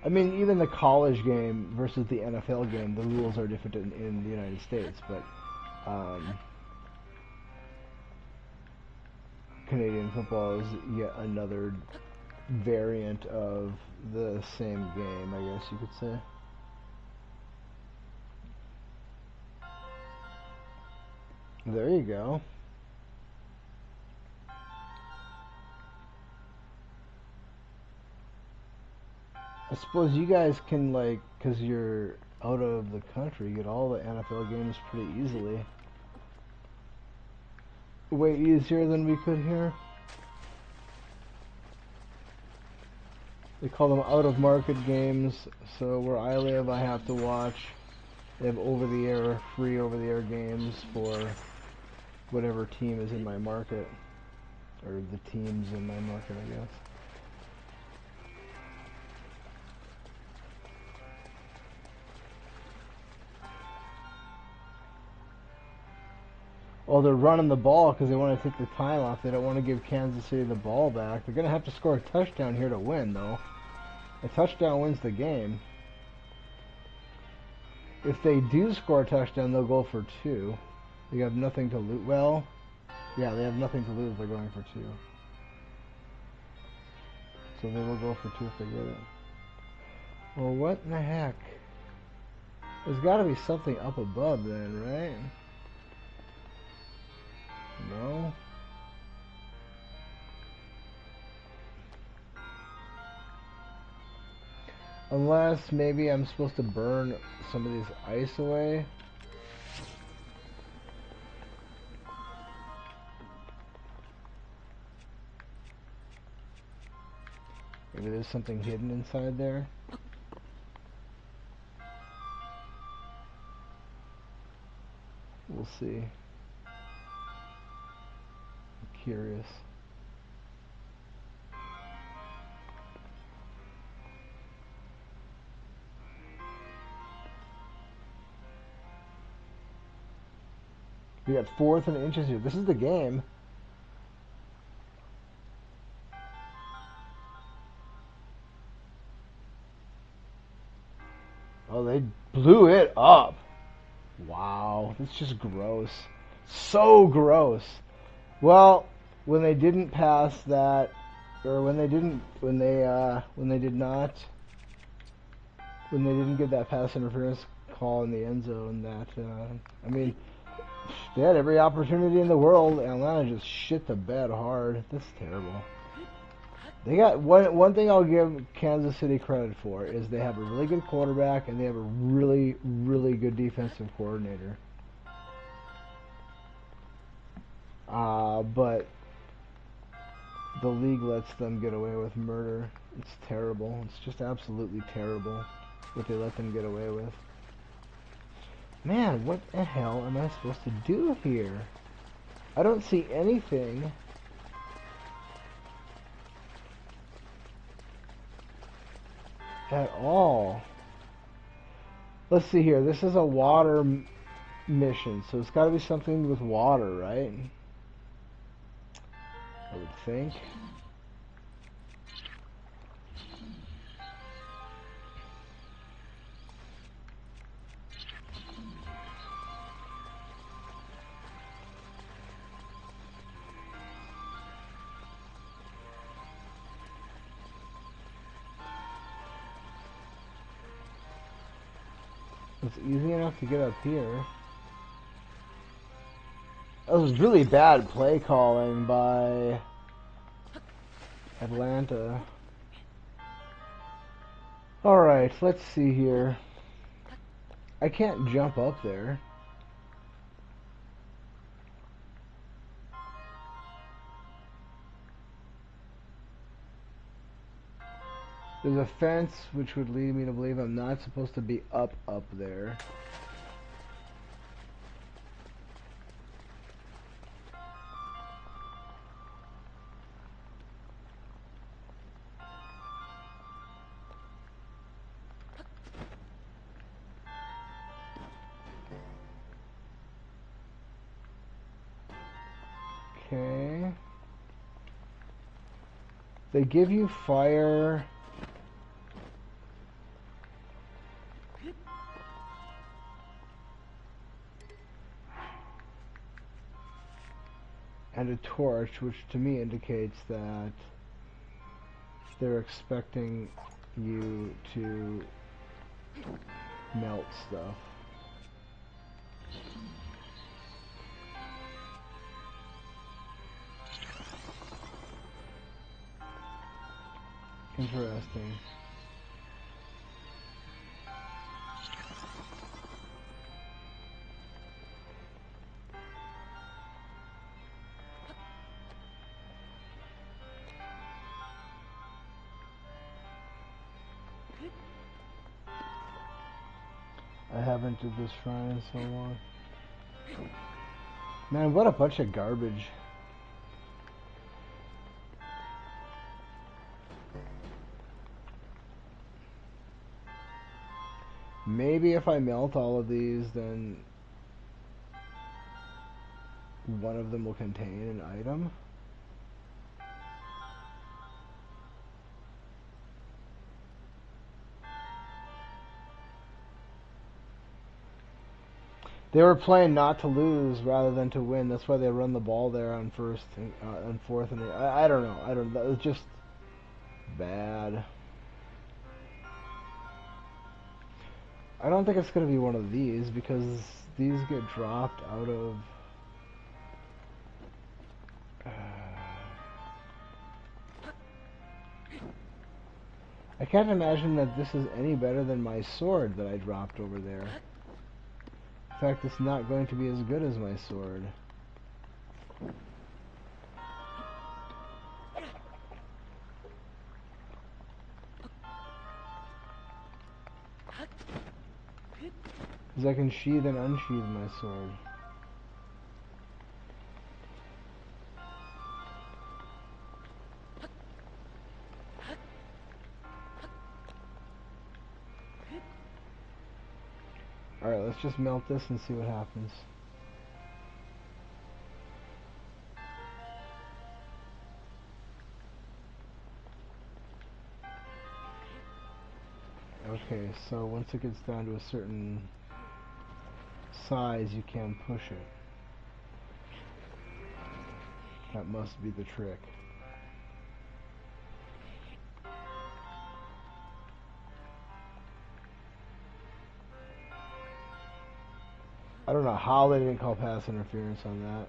I mean, even the college game versus the NFL game, the rules are different in the United States, but Canadian football is yet another variant of the same game, I guess you could say. There you go. I suppose you guys can, like, because you're out of the country, get all the NFL games pretty easily. Way easier than we could here. They call them out-of-market games, so where I live I have to watch. They have over-the-air, free over-the-air games for whatever team is in my market. Or the teams in my market, I guess. Well, they're running the ball because they want to take the time off. They don't want to give Kansas City the ball back. They're going to have to score a touchdown here to win, though. A touchdown wins the game. If they do score a touchdown, they'll go for 2. They have nothing to lose. Well, yeah, they have nothing to lose. They're going for 2. So they will go for 2 if they get it. Well, what in the heck? There's got to be something up above then, right? No? Unless maybe I'm supposed to burn some of these ice away. Maybe there's something hidden inside there. We'll see. I'm curious. We got 4th and inches here. This is the game. Oh, they blew it up. Wow, that's just gross. So gross. Well, when they didn't pass that, or when they didn't get that pass interference call in the end zone, I mean, they had every opportunity in the world. Atlanta just shit the bed hard. That's terrible. They got one thing I'll give Kansas City credit for is they have a really good quarterback and they have a really, really good defensive coordinator. But the league lets them get away with murder. It's terrible. It's just absolutely terrible what they let them get away with. Man, what the hell am I supposed to do here? I don't see anything. At all. Let's see here. This is a water mission, so it's got to be something with water, right? I would think. It's easy enough to get up here. That was really bad play calling by Atlanta. Alright, let's see here. I can't jump up there. There's a fence which would lead me to believe I'm not supposed to be up there. Okay. They give you fire. And a torch, which to me indicates that they're expecting you to melt stuff. Interesting. I haven't did this shrine in so long. Man, what a bunch of garbage. Maybe if I melt all of these, then one of them will contain an item. They were playing not to lose rather than to win. That's why they run the ball there on first and fourth. And I don't know. I don't. That was just bad. I don't think it's gonna be one of these because these get dropped out of. I can't imagine that this is any better than my sword that I dropped over there. In fact, it's not going to be as good as my sword. Because I can sheathe and unsheathe my sword. Alright, let's just melt this and see what happens. Okay, so once it gets down to a certain size, you can push it. That must be the trick. I don't know how they didn't call pass interference on that.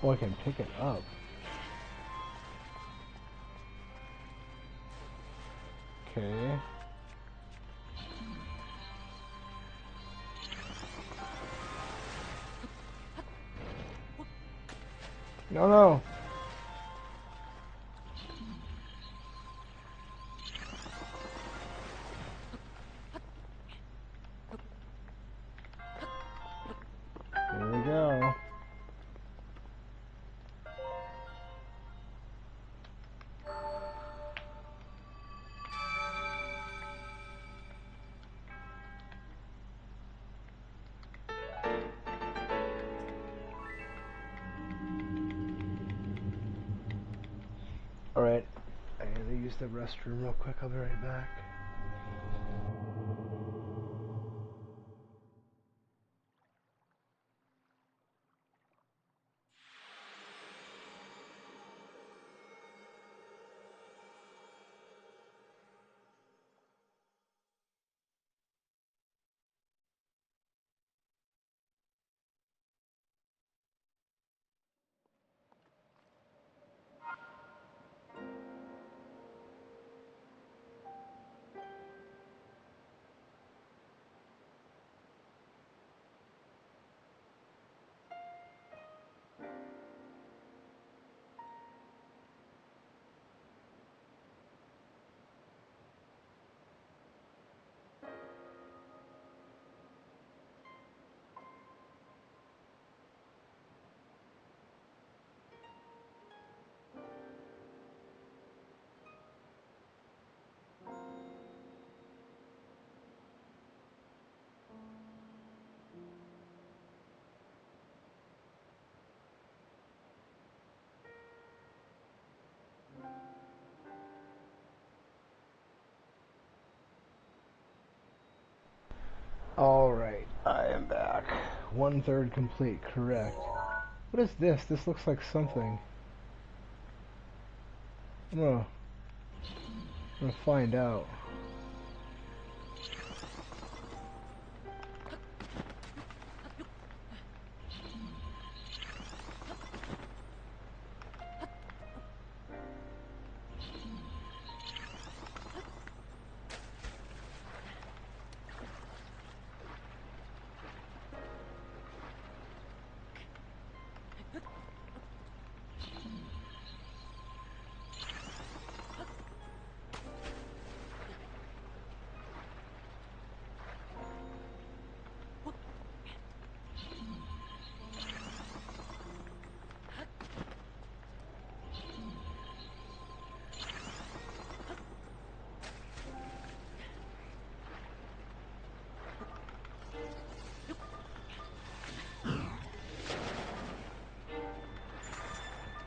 Oh, I can pick it up. Okay. No, no. There we go. Alright. I gotta use the restroom real quick. I'll be right back. Alright, I am back. 1/3 complete, correct. What is this? This looks like something. I'm gonna find out.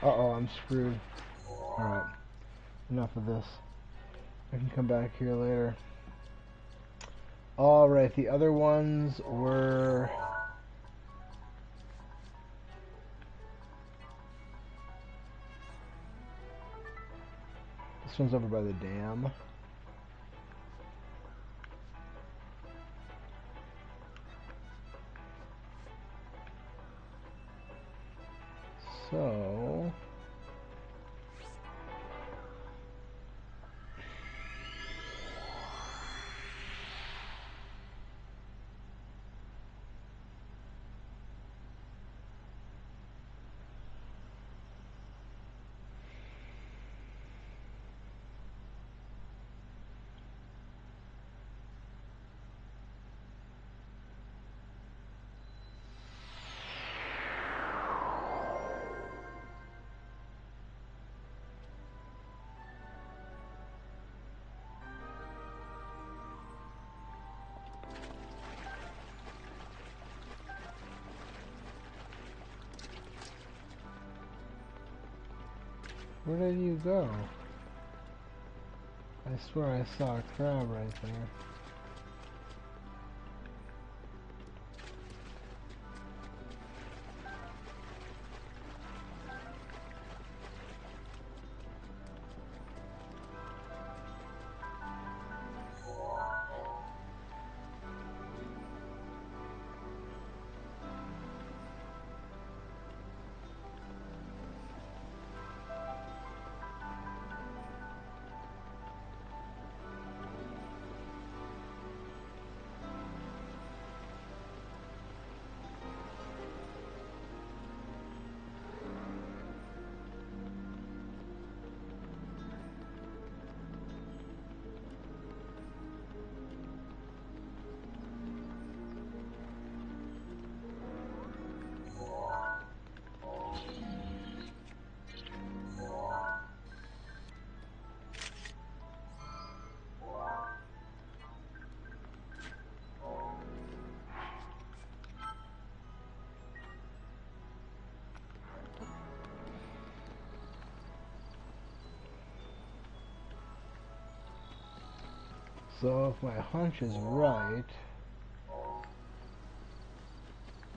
Uh-oh, I'm screwed. Alright, enough of this. I can come back here later. Alright, the other ones were... This one's over by the dam. So... Where did you go? I swear I saw a crab right there. So if my hunch is right,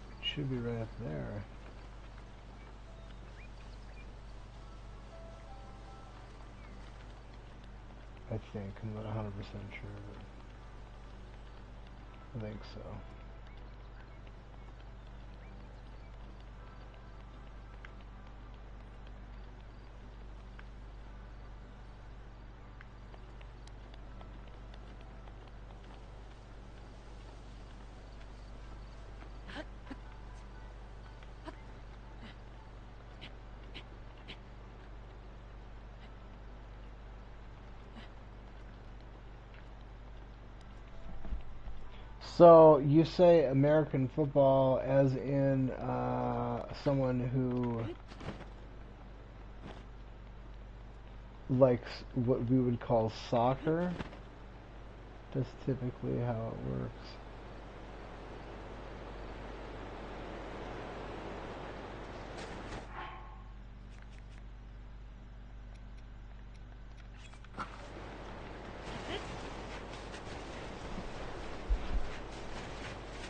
it should be right up there. I think. I'm not 100% sure, but I think so. So you say American football as in someone who likes what we would call soccer? That's typically how it works.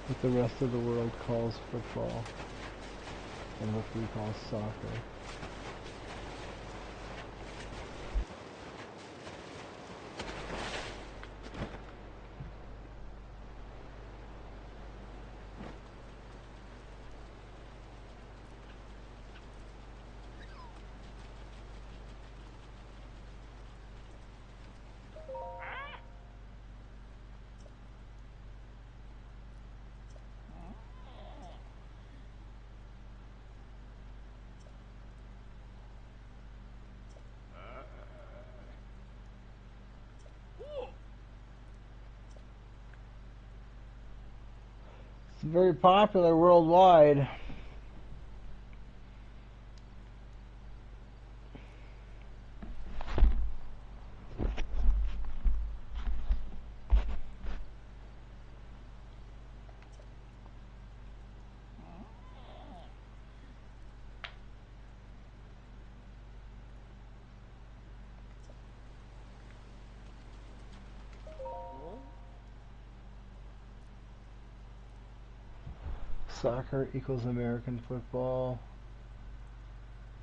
What the rest of the world calls football and what we call soccer. It's very popular worldwide. Soccer equals American football.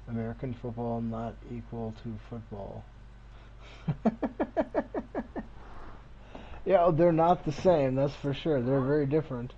American football not equal to football. Yeah, they're not the same, that's for sure. They're very different.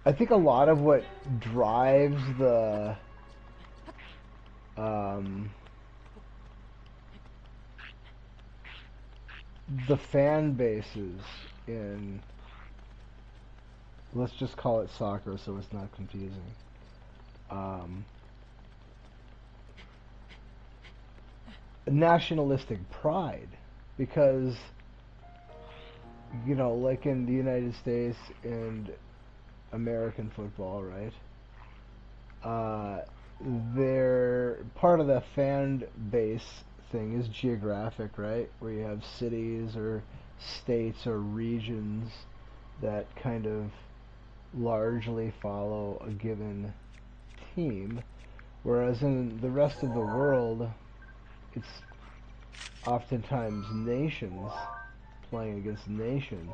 I think a lot of what drives um, the fan bases in, let's just call it soccer so it's not confusing. Um, Nationalistic pride, because like in the United States and American football, right? Uh, they're part of the fan base thing is geographic, right? Where you have cities or states or regions that kind of largely follow a given team, whereas in the rest of the world, it's oftentimes nations playing against nations.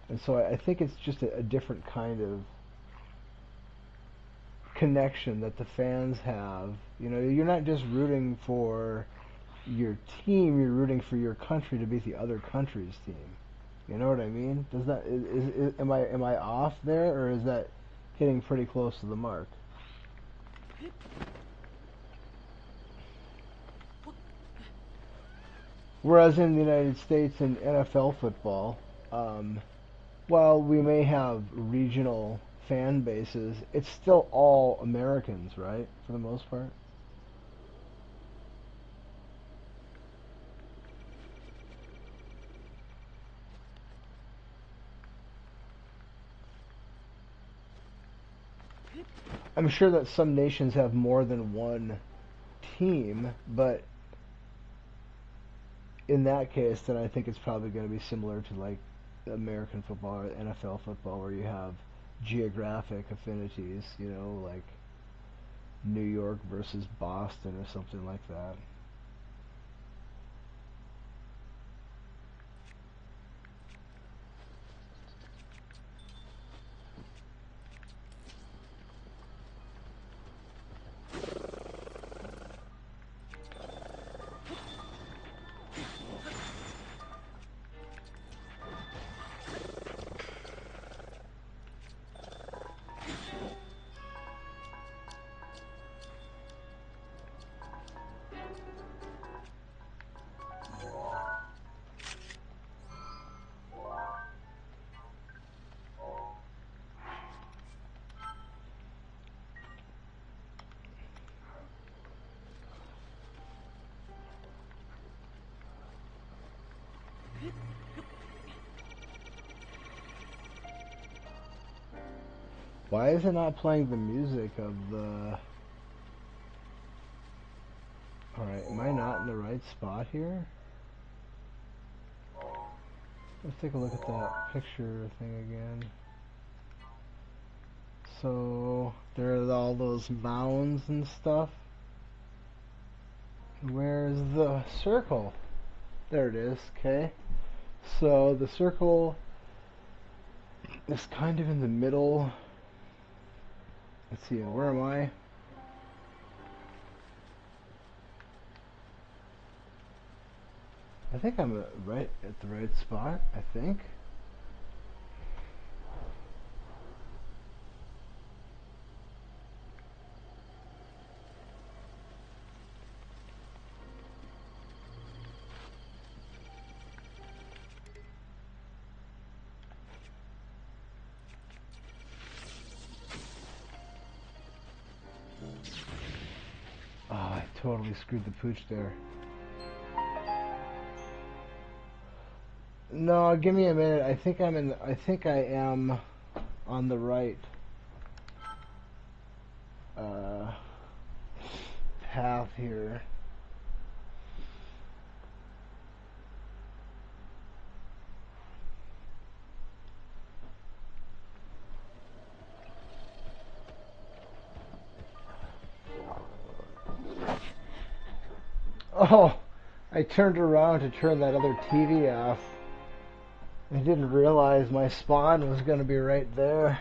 And so I think it's just a different kind of connection that the fans have. You're not just rooting for your team, you're rooting for your country to beat the other country's team. You know what I mean? Does that am I off there, or is that hitting pretty close to the mark? Whereas in the United States and NFL football, um, while we may have regional fan bases, it's still all Americans, right? For the most part. I'm sure that some nations have more than one team, but in that case, then I think it's probably going to be similar to like American football or NFL football, where you have geographic affinities, like New York versus Boston or something like that. Why is it not playing the music of the... Alright, am I not in the right spot here? Let's take a look at that picture thing again. So, there are all those mounds and stuff. Where's the circle? There it is, okay. So, the circle is kind of in the middle. Let's see, where am I? I think I'm right at the right spot, I think. Oh, I totally screwed the pooch there. No, give me a minute. I think I'm in. I think I am on the right uh, path here. Oh, I turned around to turn that other TV off. I didn't realize my spawn was going to be right there.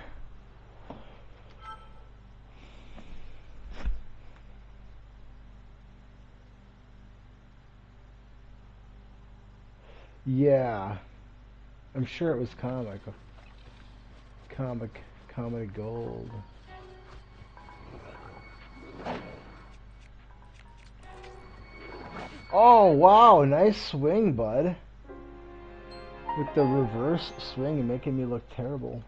Yeah, I'm sure it was comedy gold. Oh wow, nice swing, bud. With the reverse swing and making me look terrible.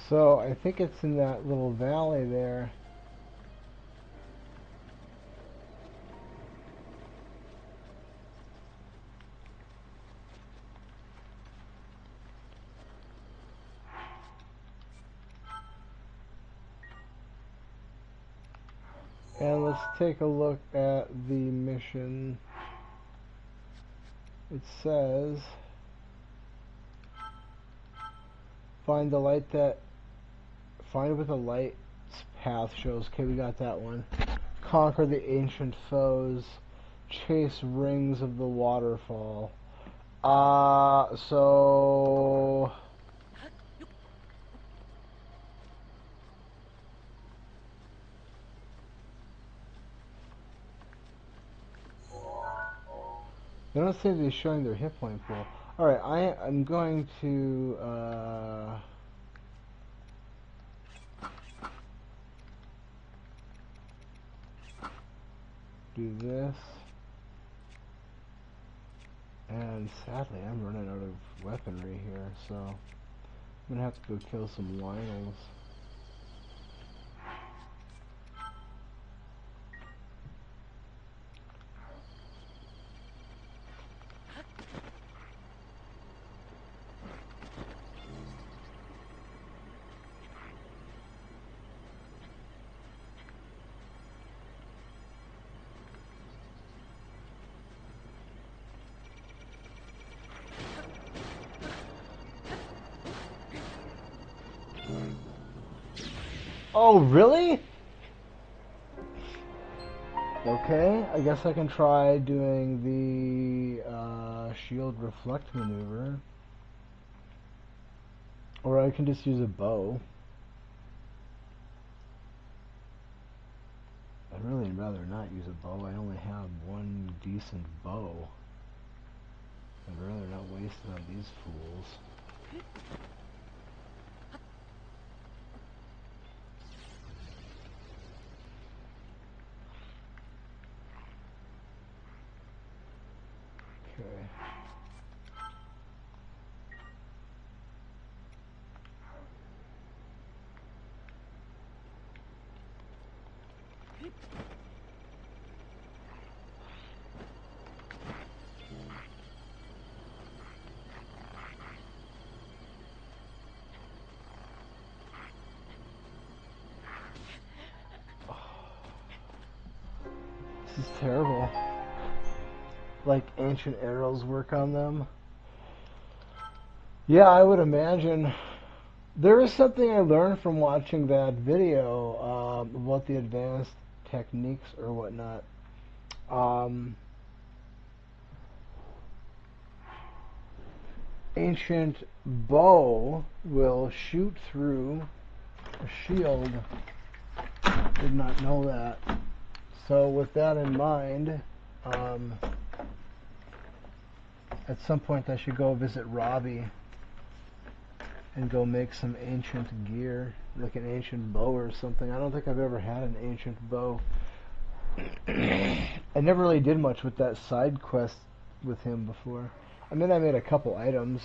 So I think it's in that little valley there. And let's take a look at the mission. It says, find the light that, find what the light's path shows. Okay, we got that one. Conquer the ancient foes. Chase rings of the waterfall. So they don't seem to be showing their hit point pool. Alright, I'm going to do this. And sadly, I'm running out of weaponry here, so I'm gonna have to go kill some Lionels. Oh, really? Okay, I guess I can try doing the shield reflect maneuver. Or I can just use a bow. I'd really rather not use a bow. I only have one decent bow. I'd rather not waste it on these fools. Okay. This is terrible. Like ancient arrows work on them. Yeah, I would imagine. There is something I learned from watching that video about the advanced techniques or whatnot. ancient bow will shoot through a shield. Did not know that. So with that in mind, at some point I should go visit Robbie and go make some ancient gear, like an ancient bow or something. I don't think I've ever had an ancient bow. I never really did much with that side quest with him before. I mean, I made a couple items,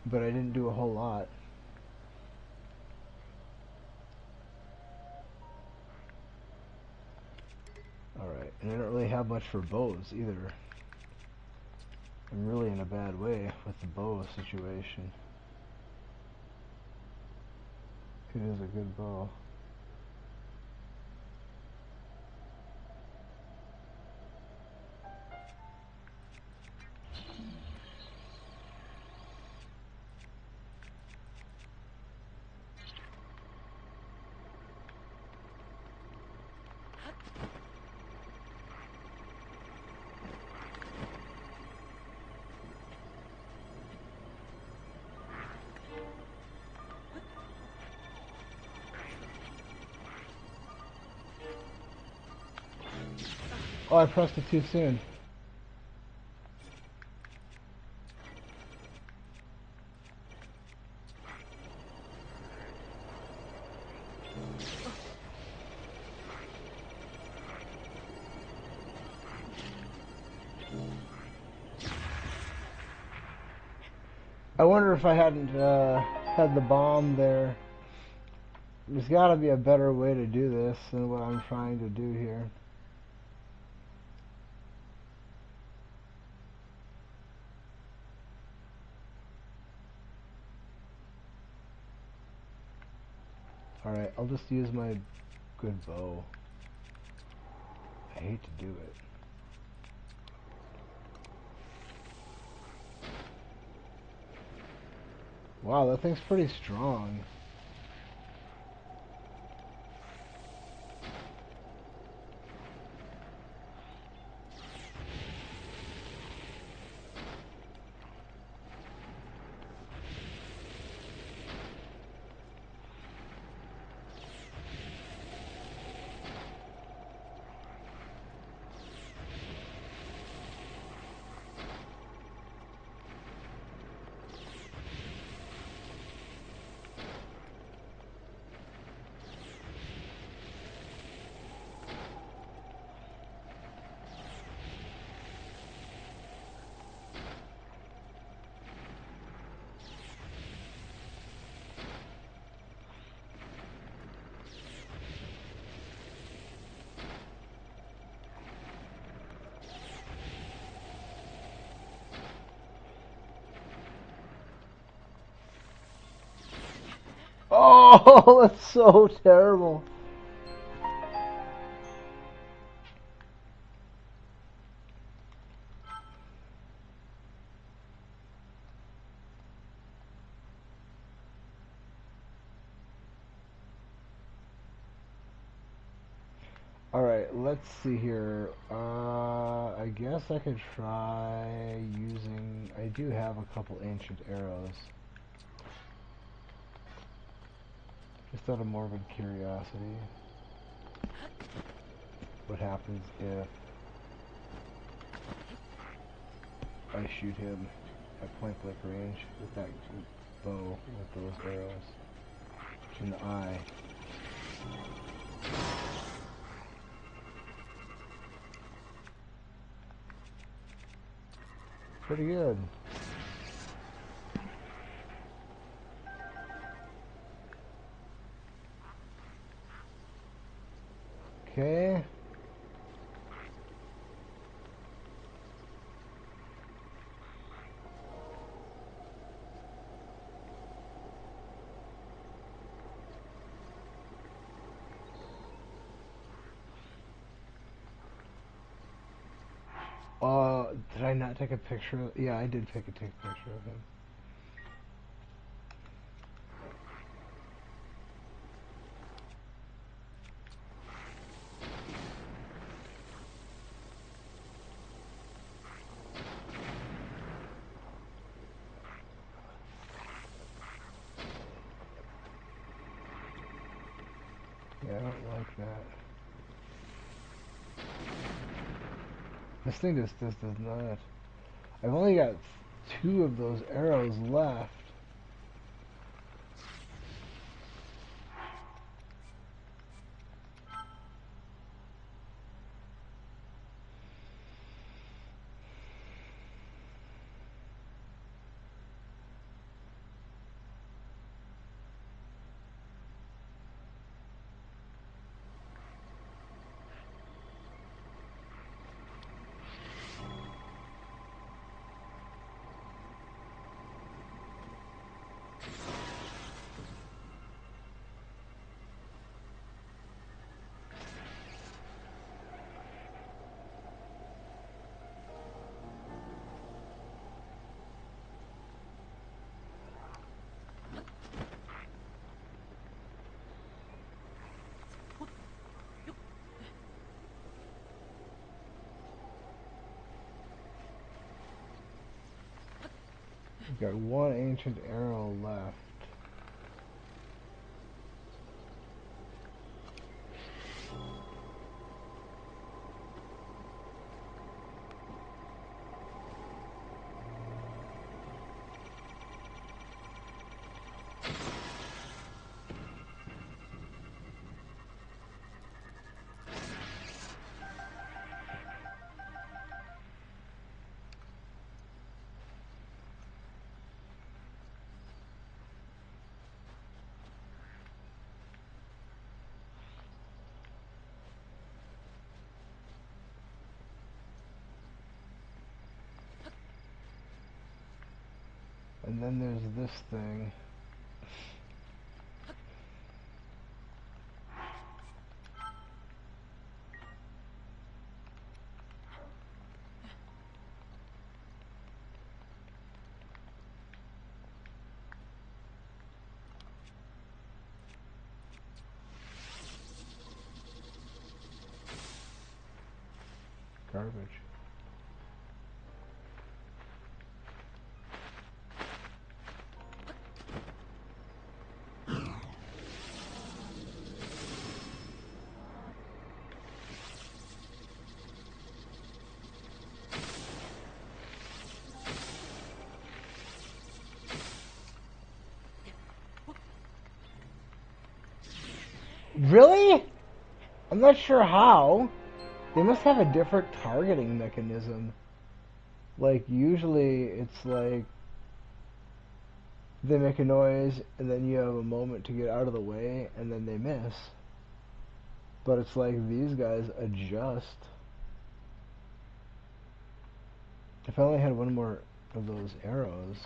but I didn't do a whole lot. Alright, and I don't really have much for bows either. I'm really in a bad way with the bow situation. It is a good bow. Oh, I pressed it too soon. I wonder if I hadn't had the bomb there. There's got to be a better way to do this than what I'm trying to do here. Alright, I'll just use my good bow. I hate to do it. Wow, that thing's pretty strong. Oh, that's so terrible. Alright, let's see here. I guess I could try using... I do have a couple ancient arrows. Just out of morbid curiosity. What happens if I shoot him at point blank range with that bow with those arrows in the eye? Pretty good. Okay. Did I not take a picture? Yeah, I did take a picture of him. Yeah, I don't like that. This thing just does not. I've only got 2 of those arrows left. We've got 1 ancient arrow left. And then there's this thing. Garbage. Really? I'm not sure how. They must have a different targeting mechanism. Like, usually it's like they make a noise and then you have a moment to get out of the way and then they miss. But it's like these guys adjust. If I only had 1 more of those arrows.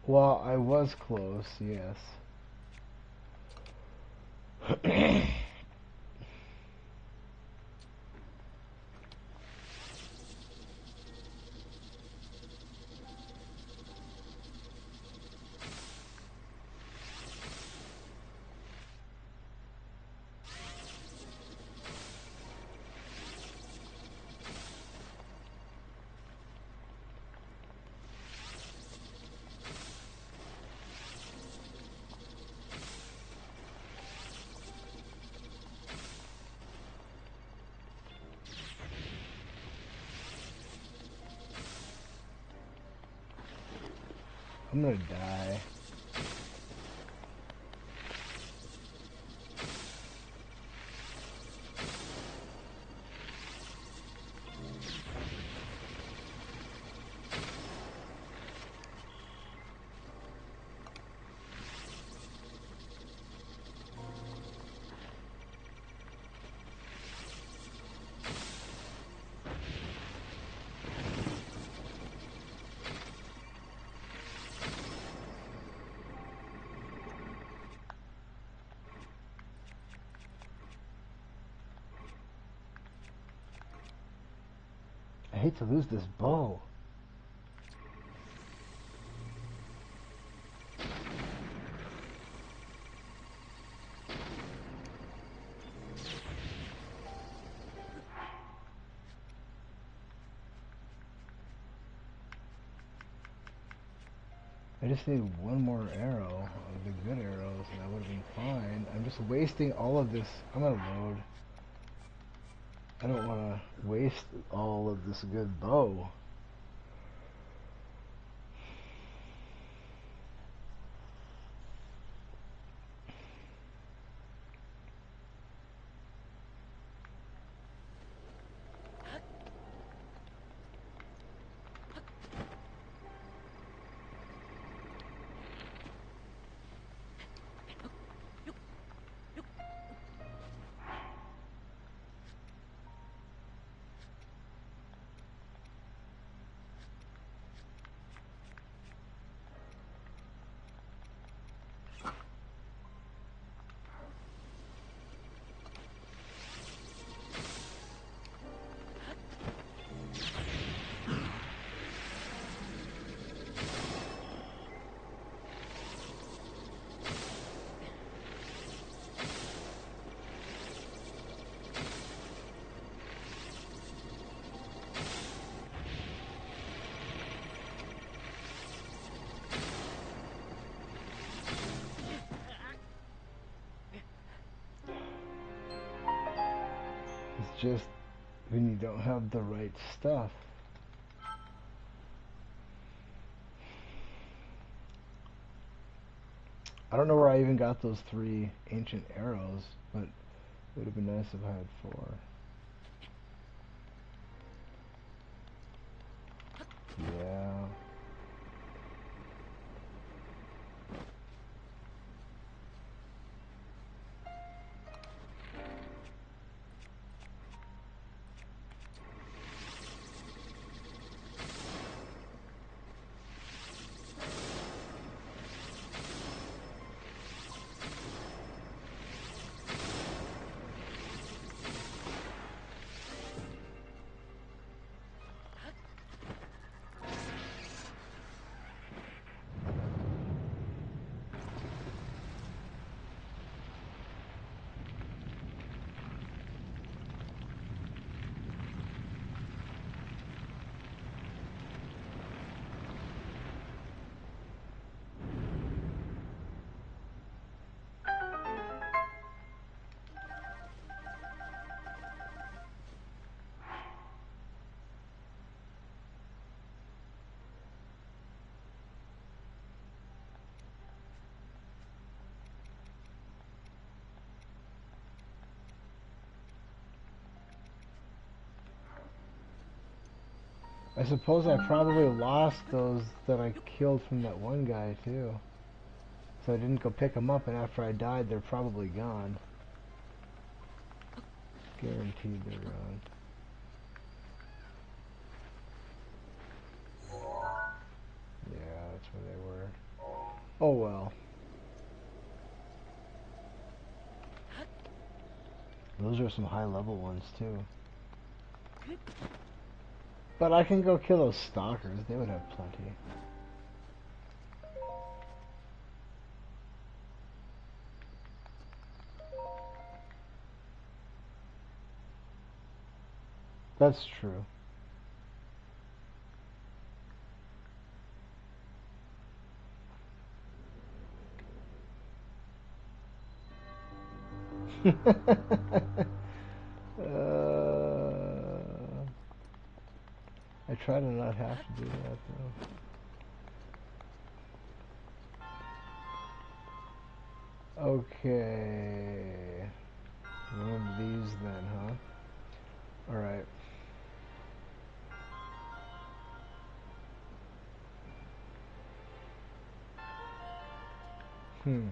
Well, I was close, yes. I'm gonna die. hate to lose this bow. I just need one more arrow of the good arrows and I would have been fine. I'm just wasting all of this. I'm gonna load. I don't want to waste all of this good bow. It's just when you don't have the right stuff. I don't know where I even got those 3 ancient arrows, but it would have been nice if I had 4. Yeah. I suppose I probably lost those that I killed from that one guy too. So I didn't go pick them up, and after I died, they're probably gone. Guaranteed they're gone. Yeah, that's where they were. Oh well. Those are some high level ones too. But I can go kill those stalkers. They would have plenty. That's true. I try to not have to do that though. Okay. One of these then, huh? Alright. Hmm.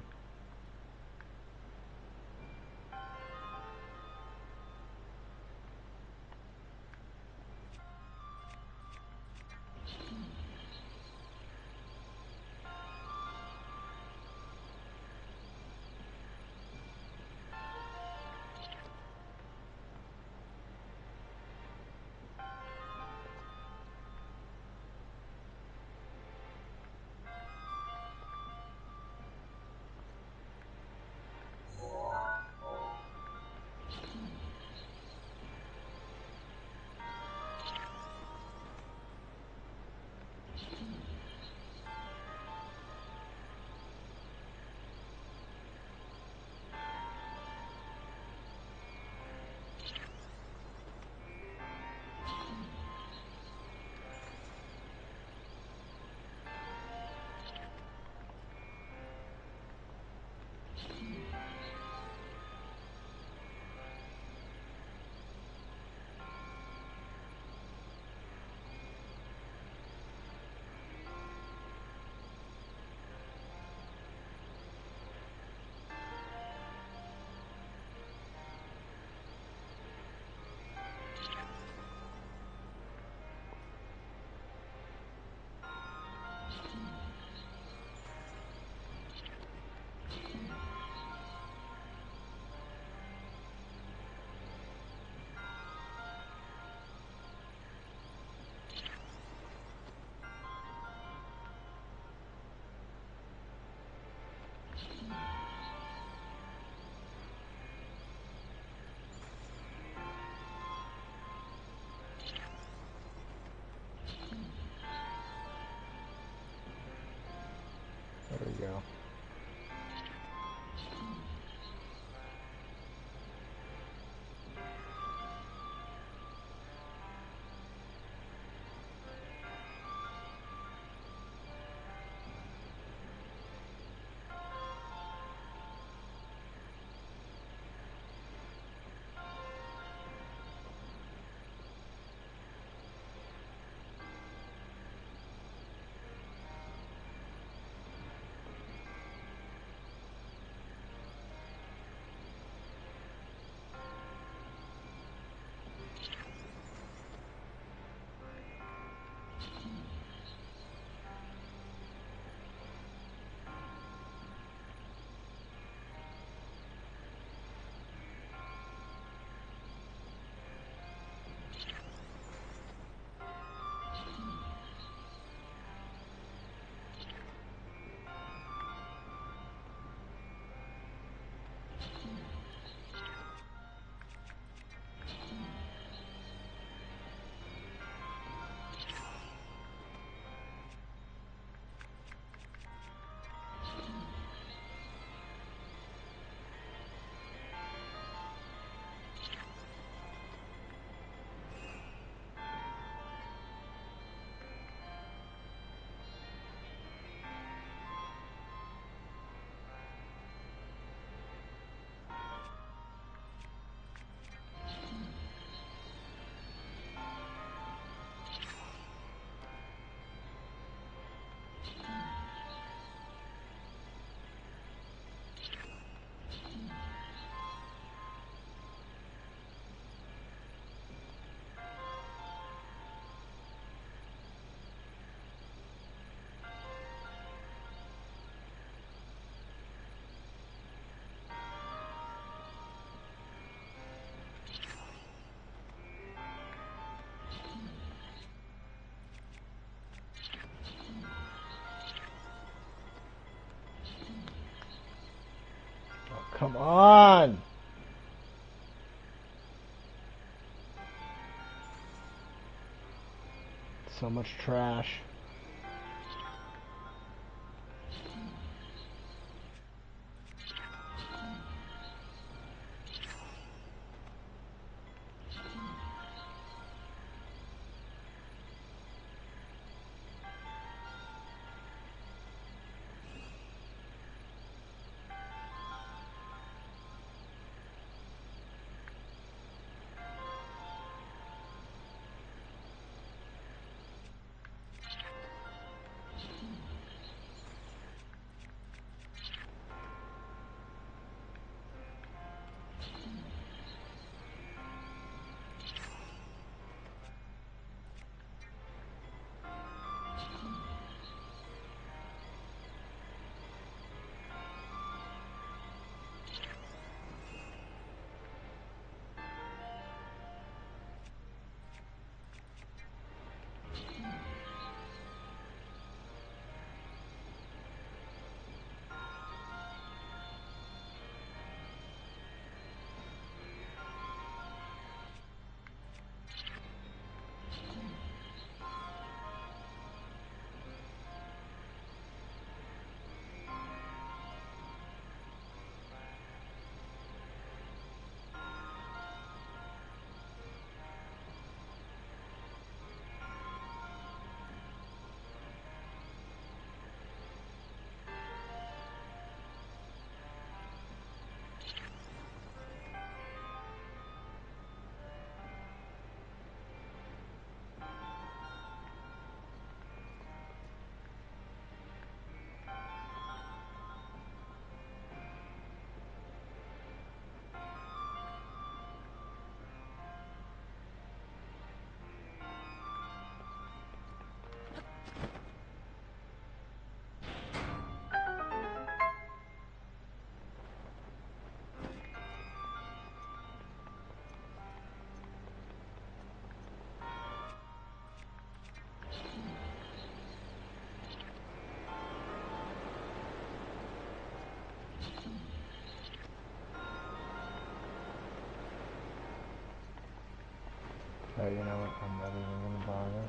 There we go. Oh, come on! So much trash. Oh, you know what? I'm not even gonna bother.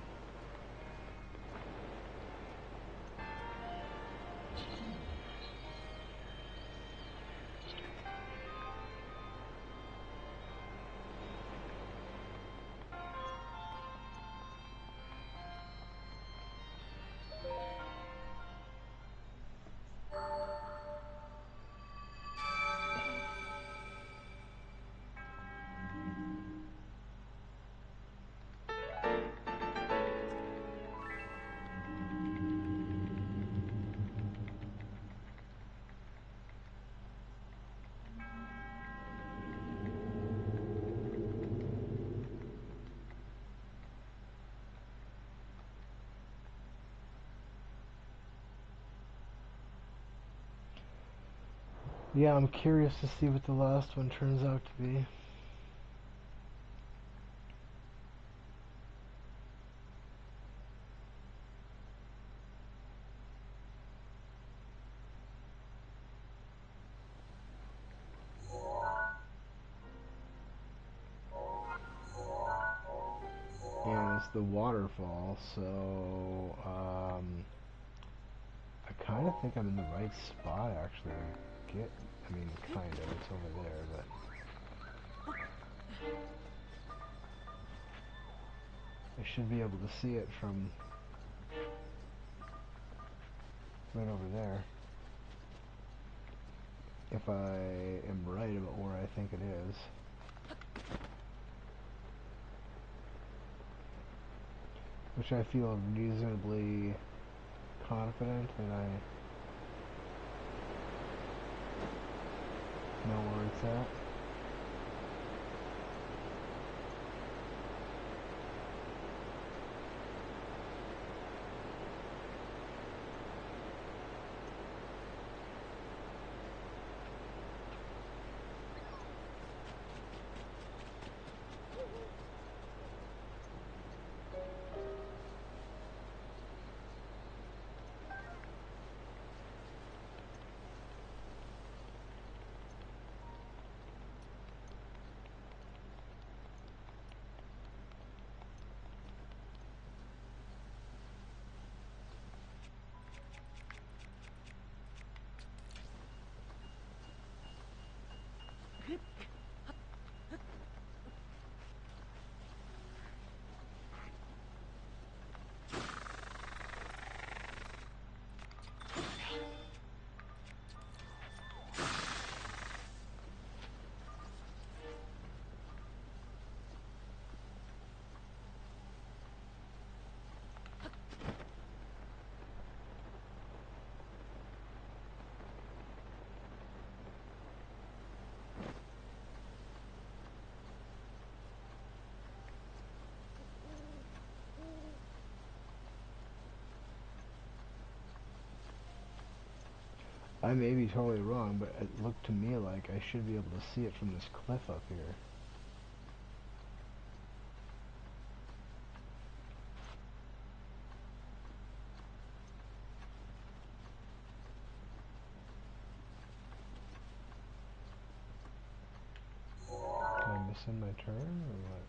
Yeah, I'm curious to see what the last one turns out to be. And it's the waterfall, so I kind of think I'm in the right spot actually to get. I mean, kind of. It's over there, but I should be able to see it from right over there. If I am right about where I think it is. Which I feel reasonably confident that I know where it's at. I may be totally wrong, but it looked to me like I should be able to see it from this cliff up here. Am I missing my turn, or what?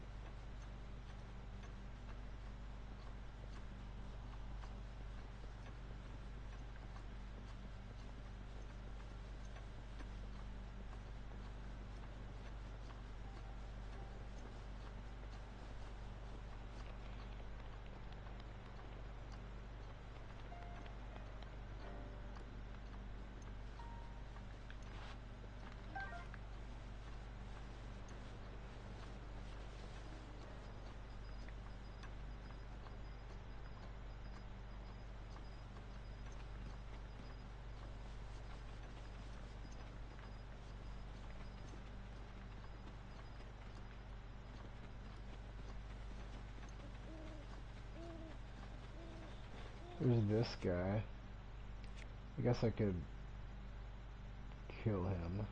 There's this guy. I guess I could kill him.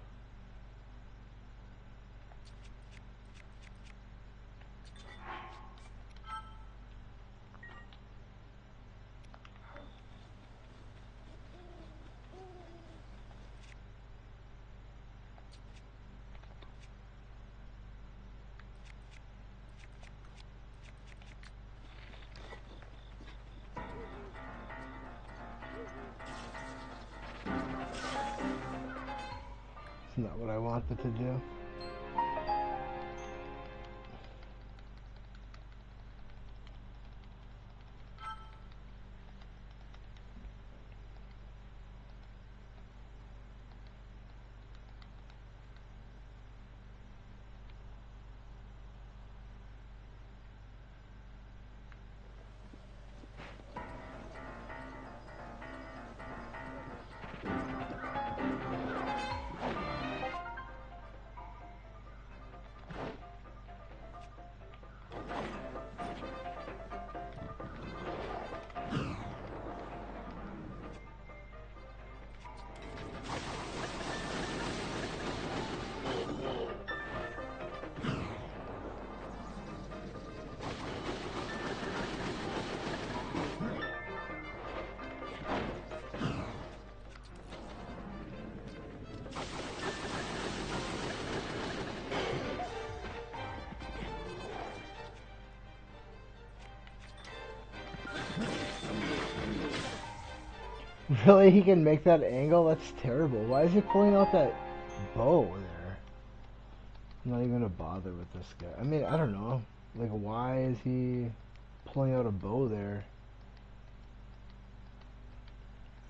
what I want it to do. Really? He can make that angle? That's terrible. Why is he pulling out that bow there? I'm not even gonna bother with this guy. I mean, I don't know. Like, why is he pulling out a bow there?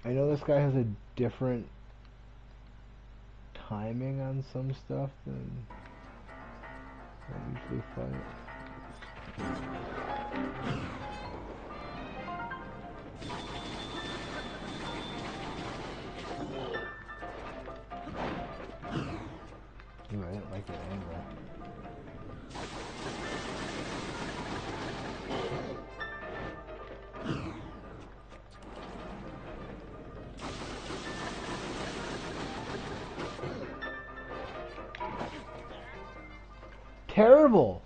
I know this guy has a different timing on some stuff than I usually fight. Ooh, I didn't like that angle. Terrible!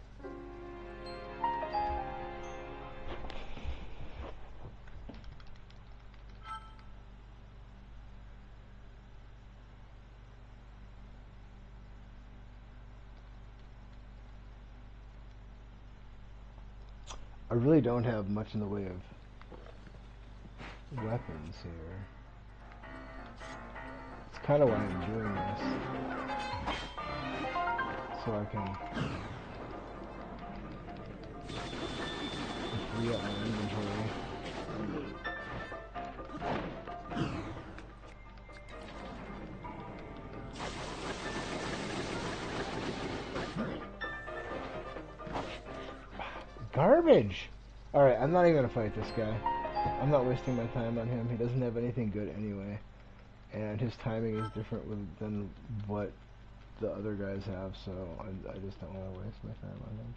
I really don't have much in the way of weapons here. It's kind of why I'm doing this. So I can free up my inventory. Garbage! Alright, I'm not even gonna fight this guy. I'm not wasting my time on him. He doesn't have anything good anyway. And his timing is different than what the other guys have, so I just don't want to waste my time on him.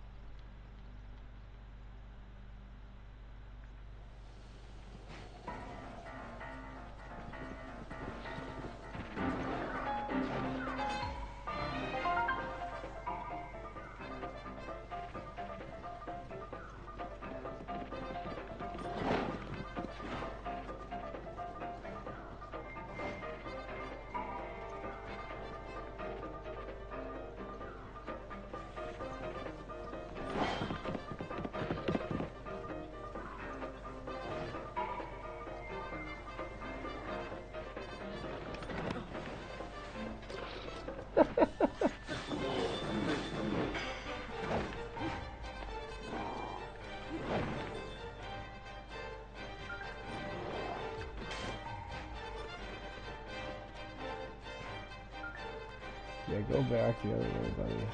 Yeah, go back the other way, buddy.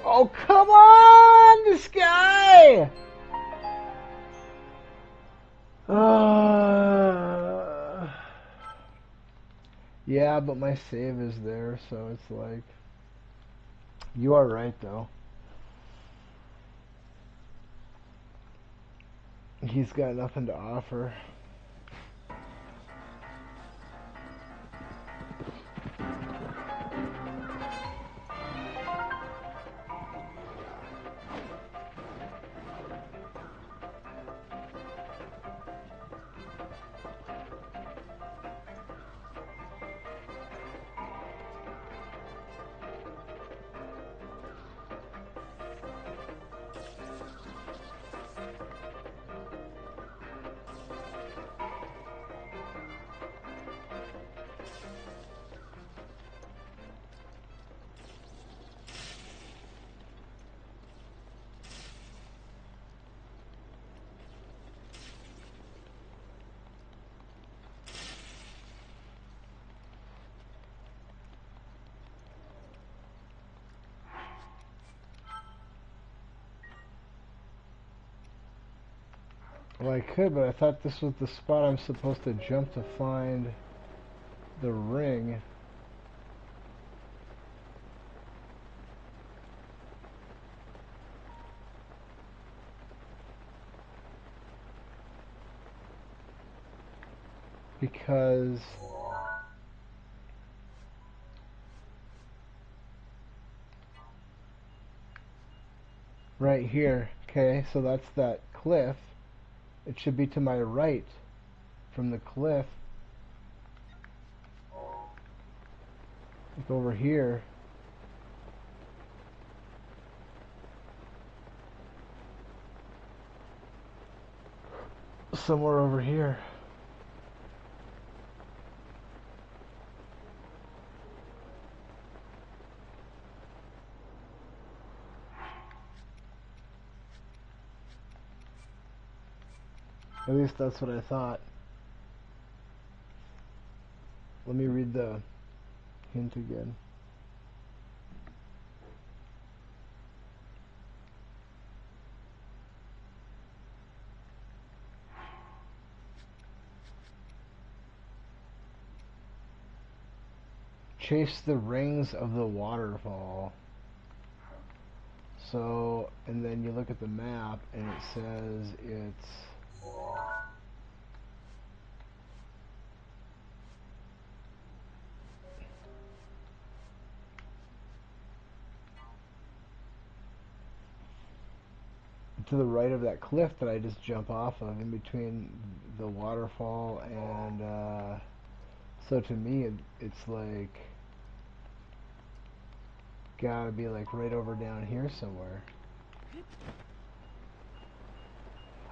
Oh, come on! This guy! Yeah, but my save is there, so it's like... You are right, though. He's got nothing to offer. Well, I could, but I thought this was the spot I'm supposed to jump to find the ring. Because right here, okay, so that's that cliff. It should be to my right from the cliff. Like over here. Somewhere over here. At least that's what I thought. Let me read the hint again. Chase the rings of the waterfall. So, and then you look at the map and it says it's to the right of that cliff that I just jump off of, in between the waterfall and so to me it's like gotta be like right over down here somewhere.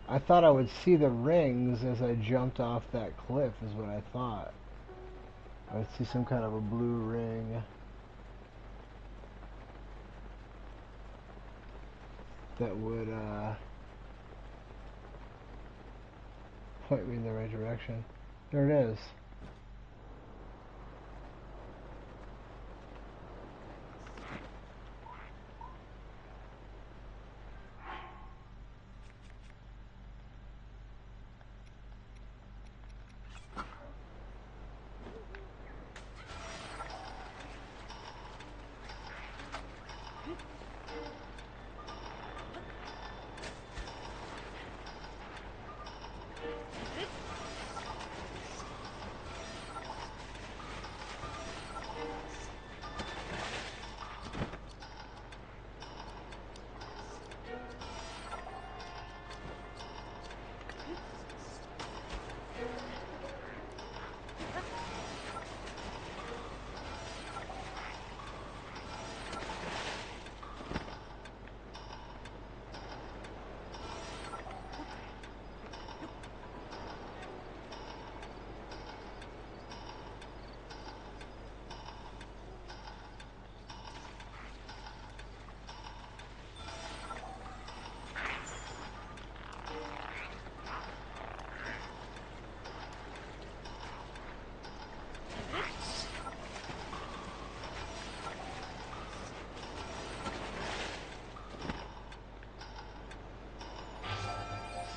I thought I would see the rings as I jumped off that cliff is what I thought. I would see some kind of a blue ring that would point me in the right direction. There it is.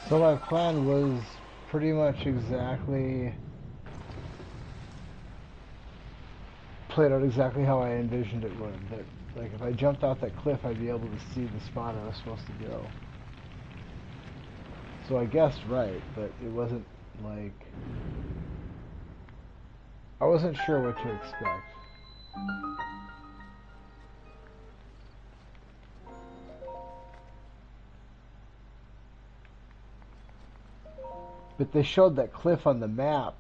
So my plan was pretty much exactly played out exactly how I envisioned it would. That like if I jumped off that cliff, I'd be able to see the spot I was supposed to go. So I guessed right, but it wasn't like I wasn't sure what to expect. But they showed that cliff on the map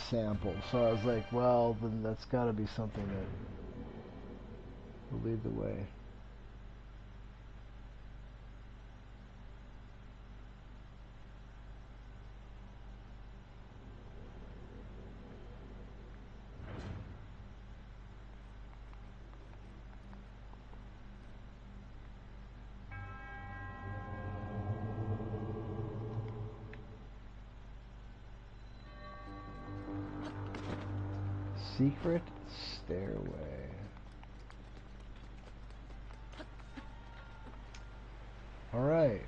sample, so I was like, well, then that's got to be something that will lead the way. Secret stairway. All right.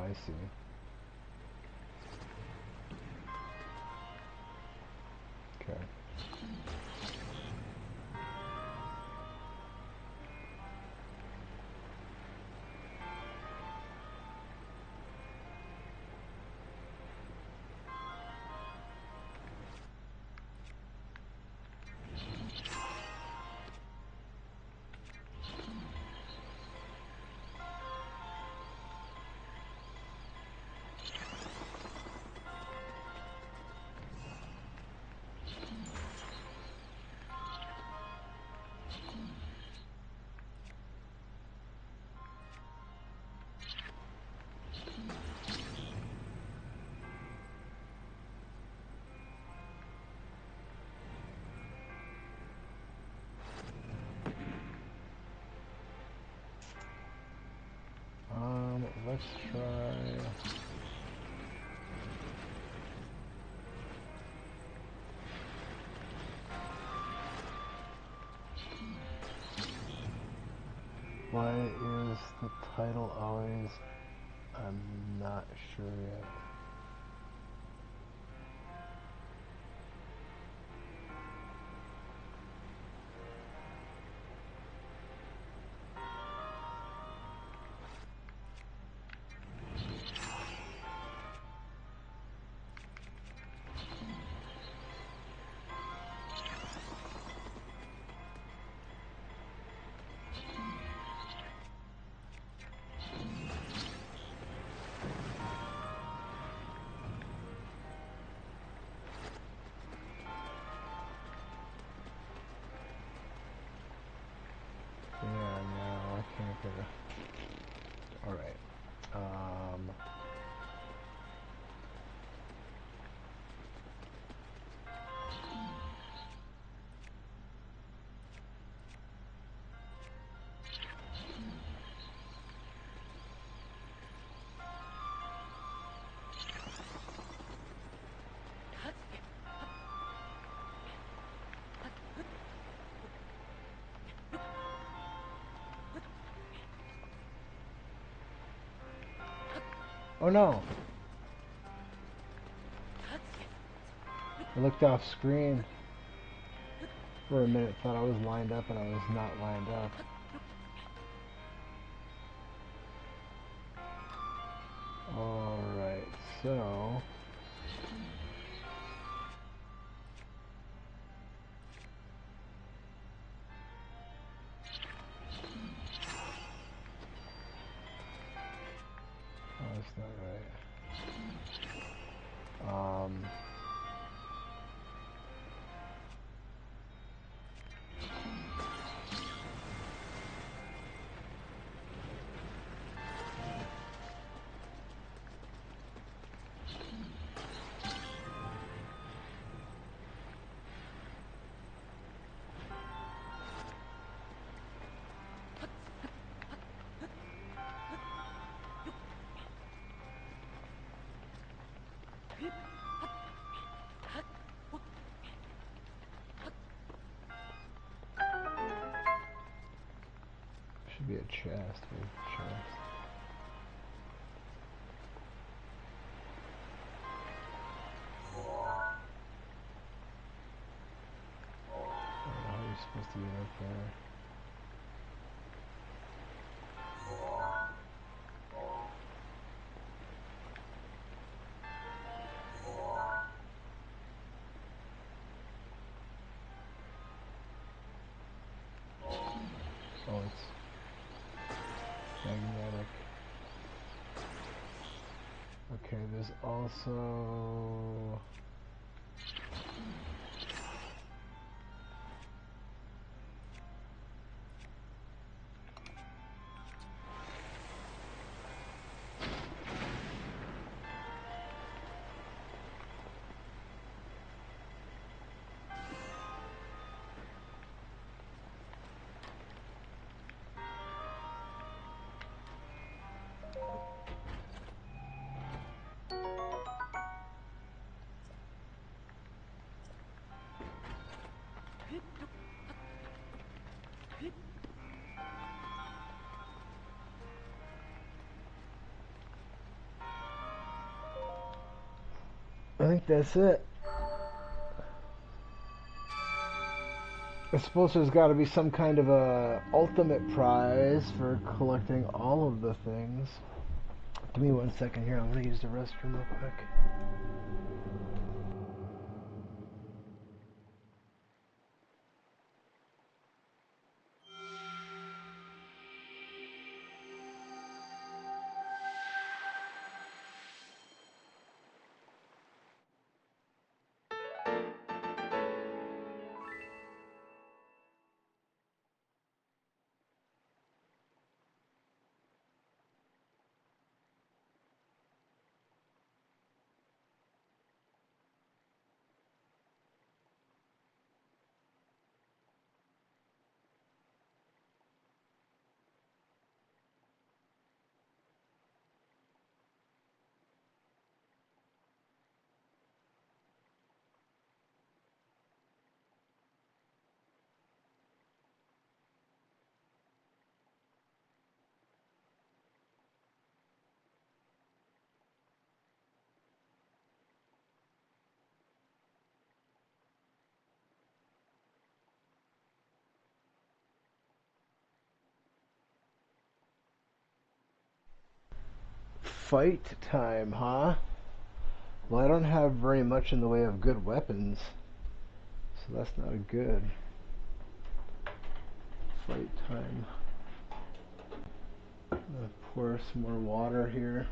I see. Okay. Let's try. Why is the title always? I'm not sure yet. Yeah, no, I can't get it. Alright. Oh no! I looked off screen for a minute, thought I was lined up and I was not lined up. Alright, so... Oh, that's not right. Should be a chest. Where's the chest? I don't know how you're supposed to get up there. Oh, it's magnetic. Okay, there's also... I think that's it. I suppose there's got to be some kind of a ultimate prize for collecting all of the things. Give me 1 second here. I'm gonna use the restroom real quick. Fight time, huh? Well, I don't have very much in the way of good weapons, so that's not good. Fight time. I'm gonna pour some more water here.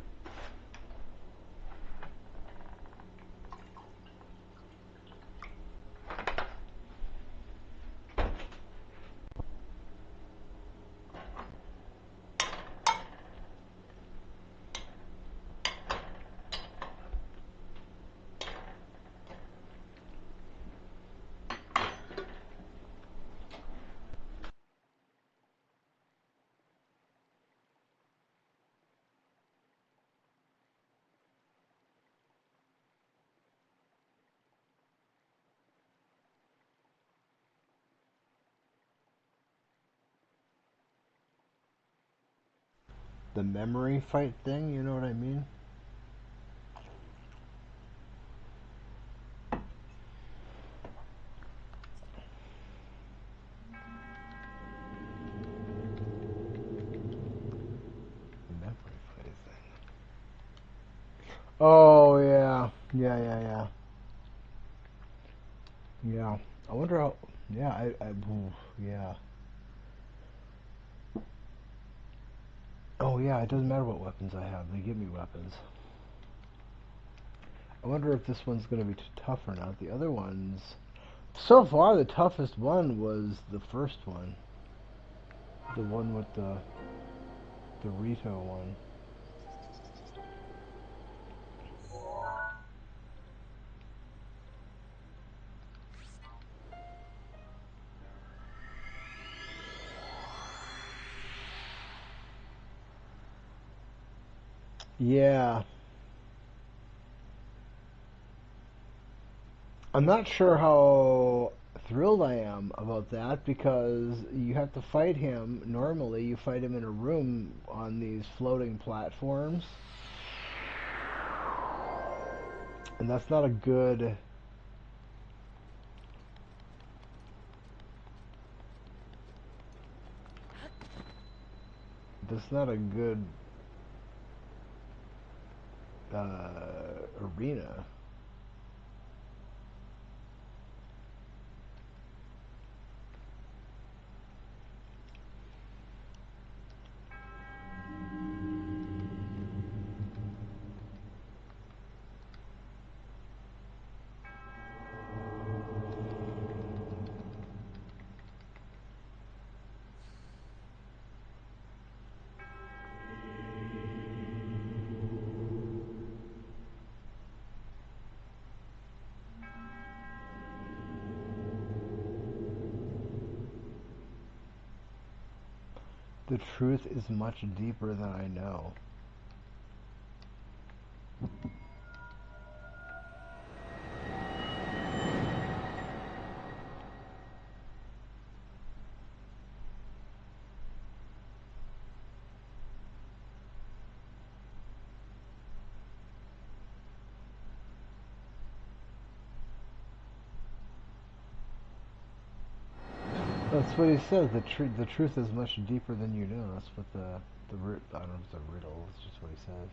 The memory fight thing, you know what I mean? The memory fight thing. Oh, yeah. Yeah. Yeah. I wonder how. Yeah, ooh, yeah. Oh, yeah, it doesn't matter what weapons I have. They give me weapons. I wonder if this one's going to be tough or not. The other ones. So far, the toughest one was the first one. The one with the Rito one. Yeah. I'm not sure how thrilled I am about that because you have to fight him. Normally, you fight him in a room on these floating platforms, and that's not a good. That's not a good arena. The truth is much deeper than I know. That's what he says. The truth is much deeper than you know. That's what the I don't know if it's a riddle. It's just what he says.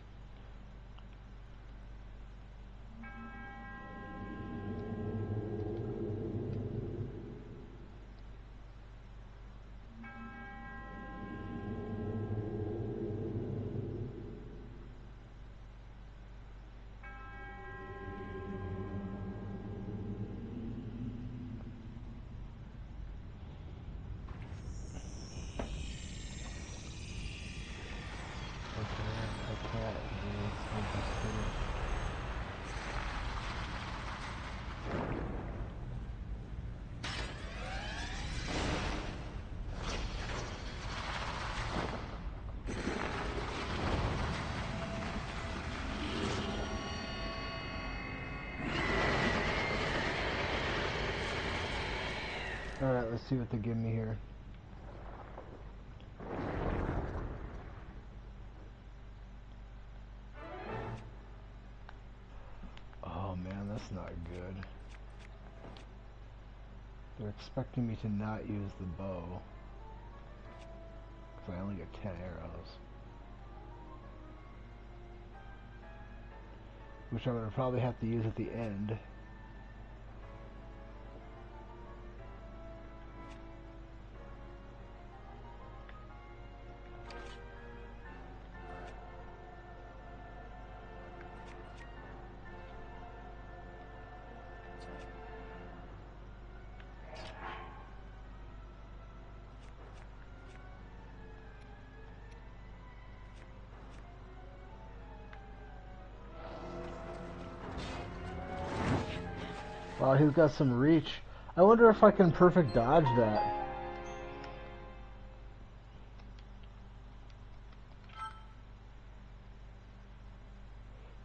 I can't do this. I'm just kidding. Alright, let's see what they give me here. Oh man, that's not good. They're expecting me to not use the bow. Because I only get 10 arrows. Which I'm going to probably have to use at the end. Wow, he's got some reach. I wonder if I can perfect dodge that.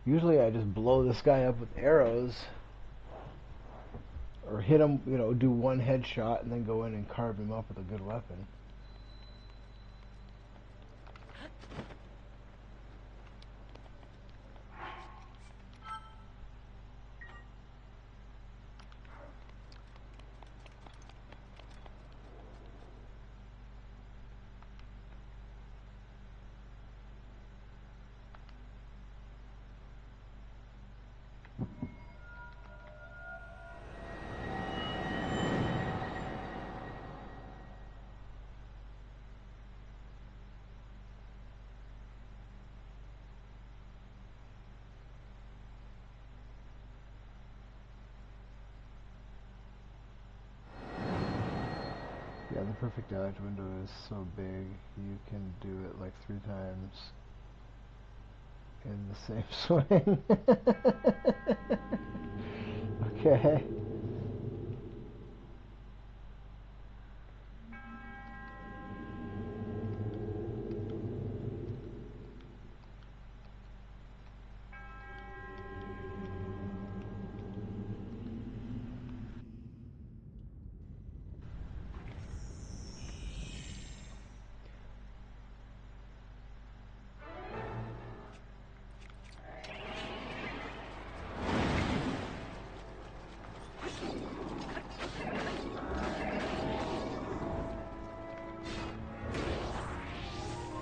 Usually I just blow this guy up with arrows. Or hit him, you know, do one headshot and then go in and carve him up with a good weapon. Yeah, the perfect dodge window is so big, you can do it like 3 times in the same swing. Okay.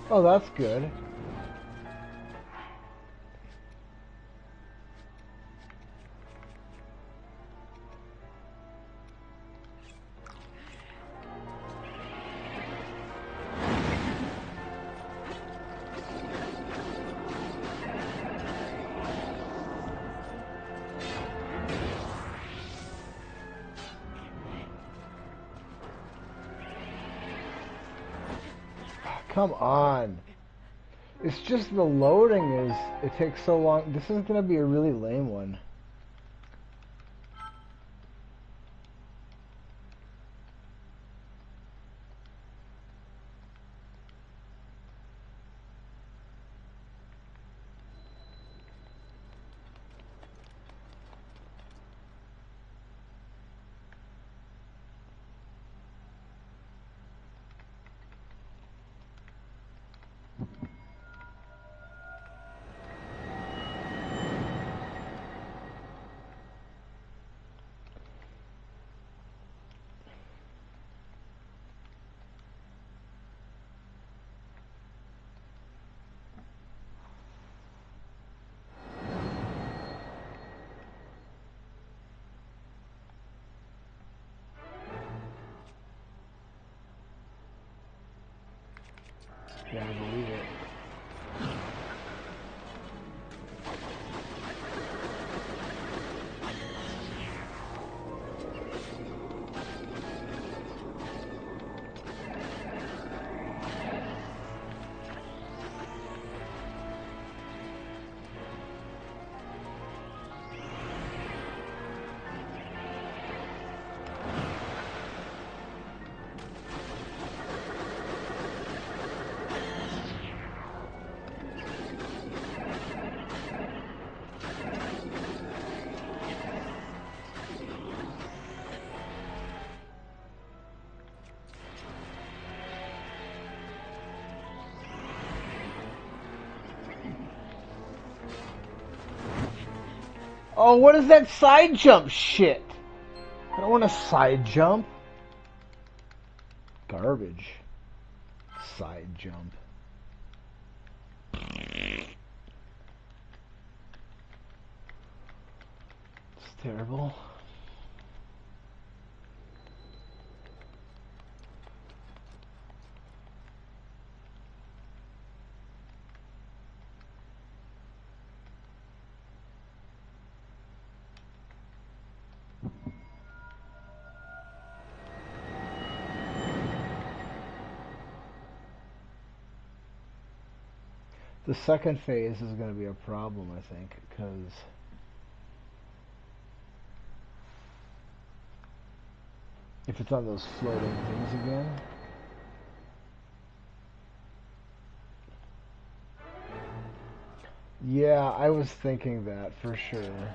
Oh, that's good. Come on. It's just the loading it takes so long. This is going to be a really lame one. Gotta believe it. Oh, what is that side jump shit? I don't want a side jump. Garbage. Side jump. It's terrible. The second phase is going to be a problem, I think, because if it's on those floating things again. Yeah, I was thinking that for sure.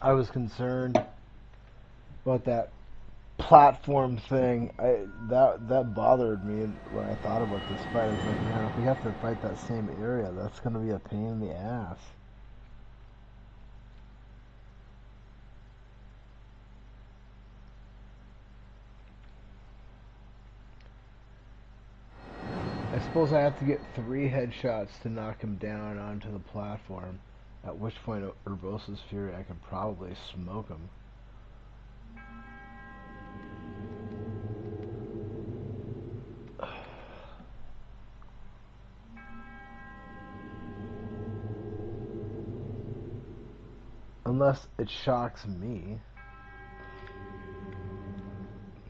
I was concerned about that platform thing. That bothered me when I thought about this fight. I was like, man, if we have to fight that same area, that's going to be a pain in the ass. I suppose I have to get 3 headshots to knock him down onto the platform. At which point, Urbosa's Fury, I can probably smoke him. Unless it shocks me.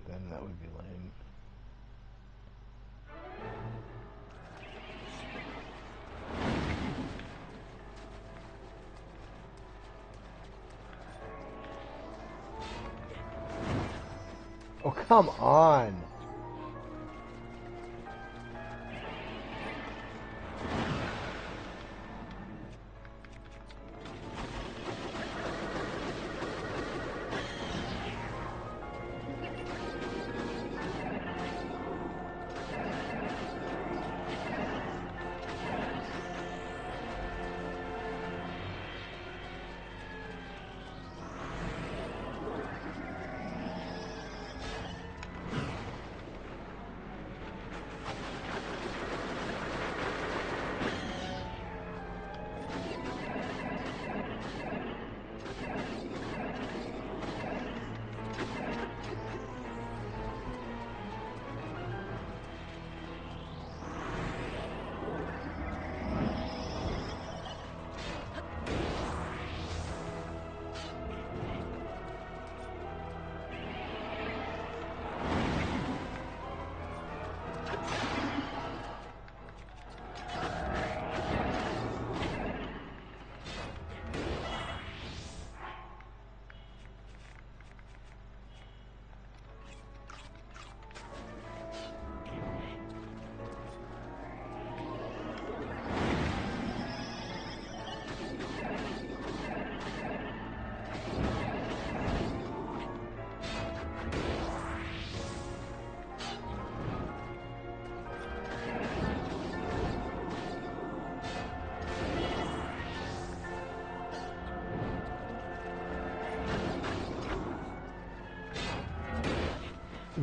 Then that would be lame. Oh, come on!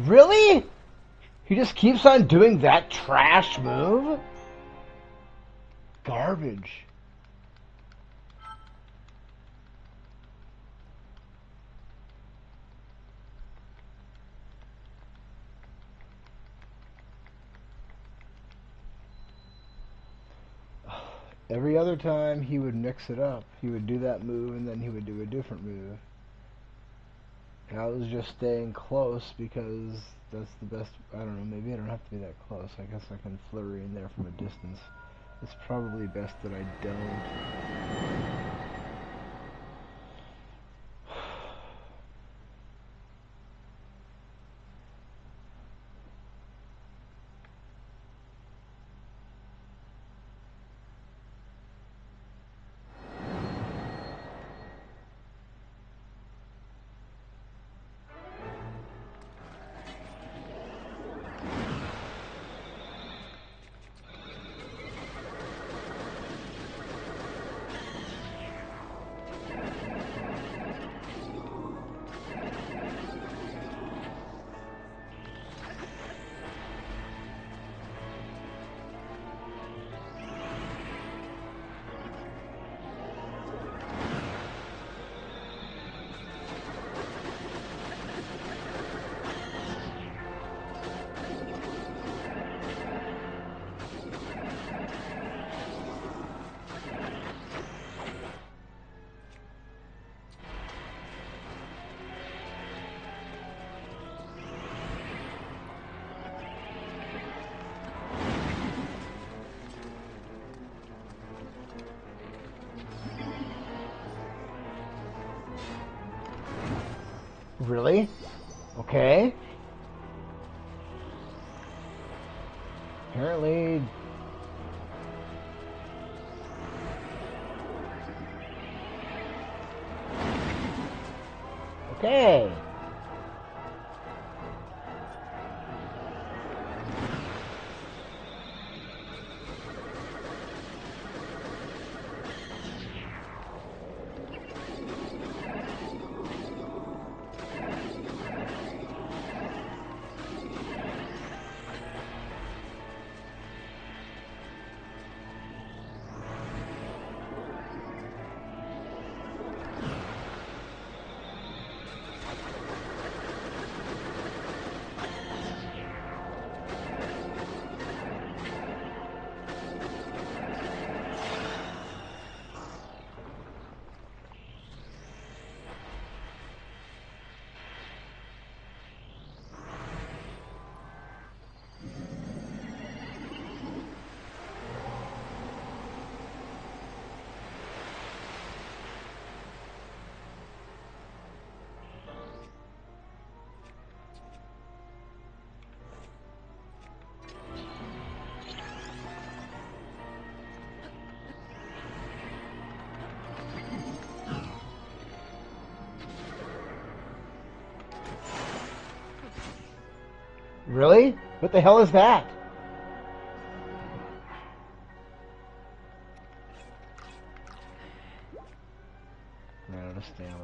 Really? He just keeps on doing that trash move? Garbage. Every other time he would mix it up. He would do that move and then he would do a different move. And I was just staying close because that's the best. I don't know, maybe I don't have to be that close. I guess I can flurry in there from a distance. It's probably best that I don't. Really? Okay. Apparently... Okay. Really? What the hell is that? Ran out of stamina.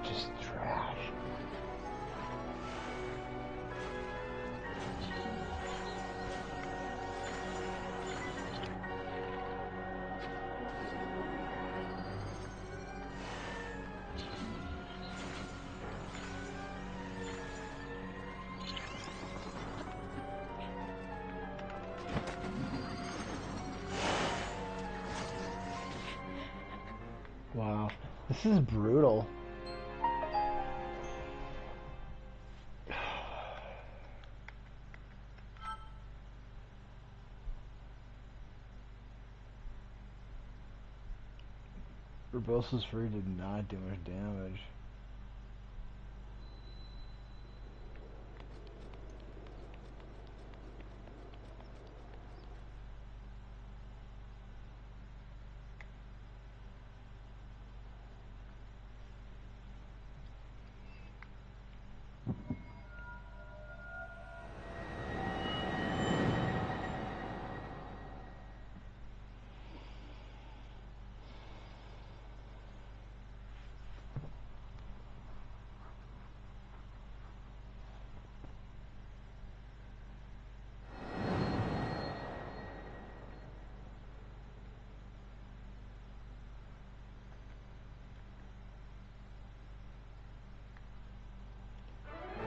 Just trash. Wow, this is brutal. Urbosa's Free did not do much damage.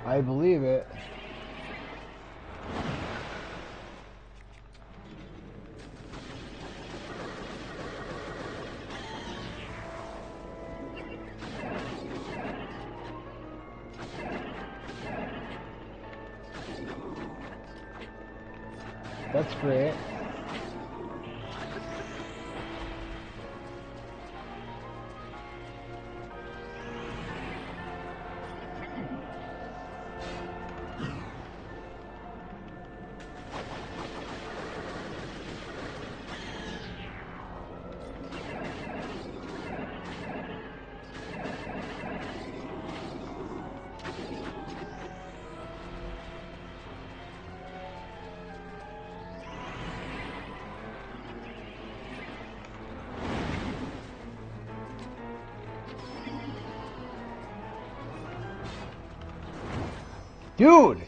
I believe it. That's great. Dude!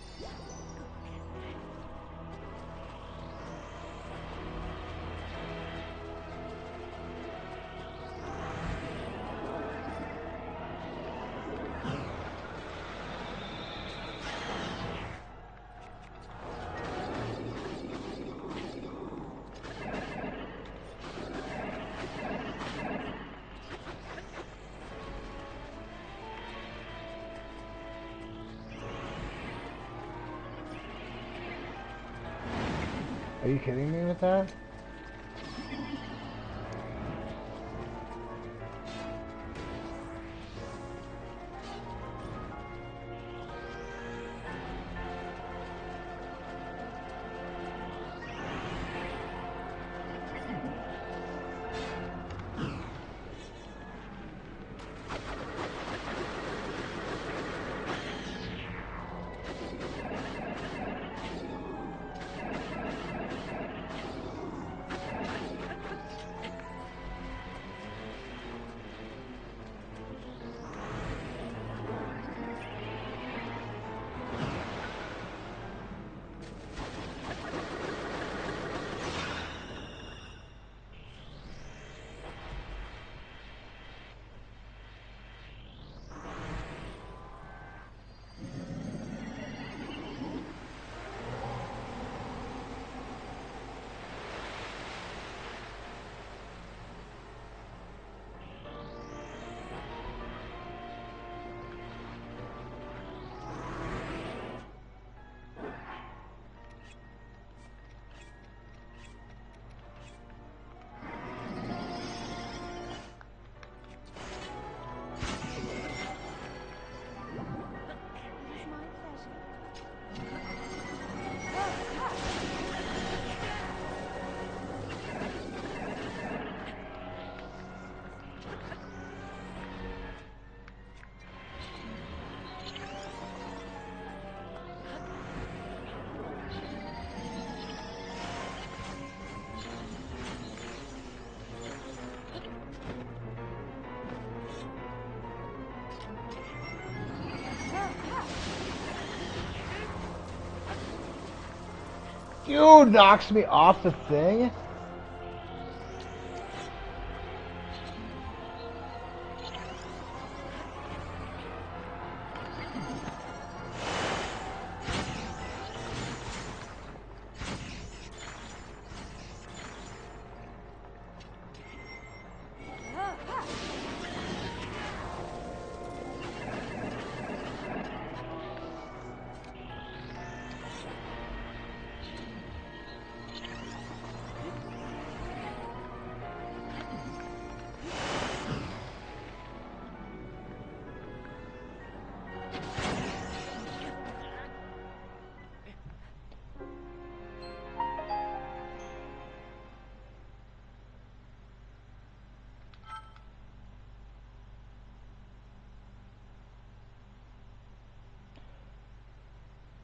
Are you kidding me with that? Dude knocks me off the thing?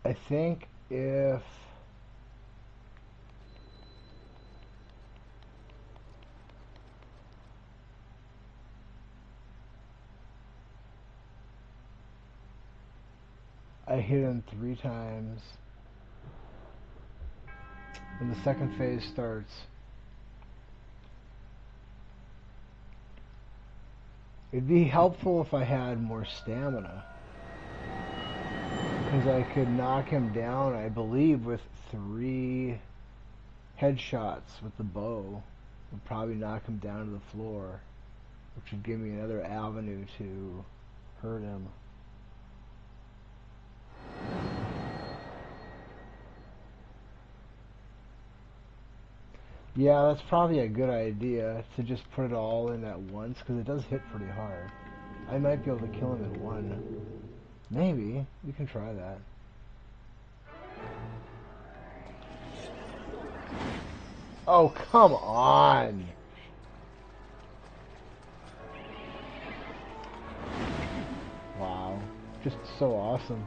I think if I hit him 3 times and the second phase starts, it'd be helpful if I had more stamina. Because I could knock him down, I believe, with 3 headshots with the bow. Would probably knock him down to the floor, which would give me another avenue to hurt him. Yeah, that's probably a good idea, to just put it all in at once, because it does hit pretty hard. I might be able to kill him in one. Maybe. We can try that. Oh, come on! Wow. Just so awesome.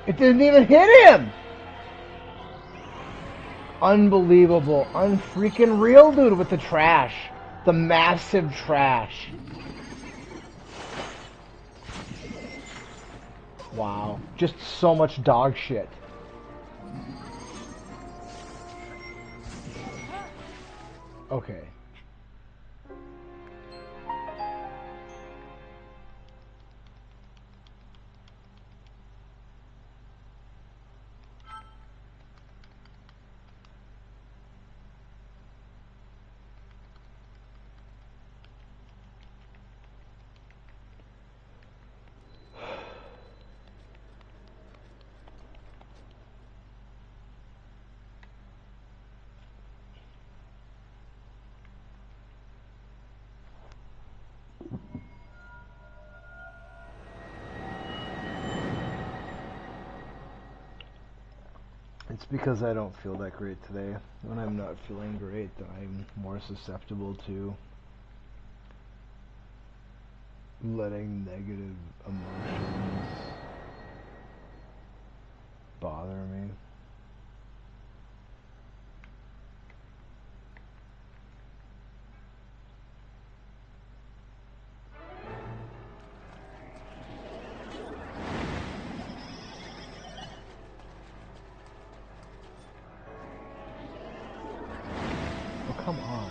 It didn't even hit him! Unbelievable. Unfreaking real, dude, with the trash. The massive trash. Wow. Just so much dog shit. Okay. It's because I don't feel that great today. When I'm not feeling great, then I'm more susceptible to letting negative emotions bother me. Oh, come on.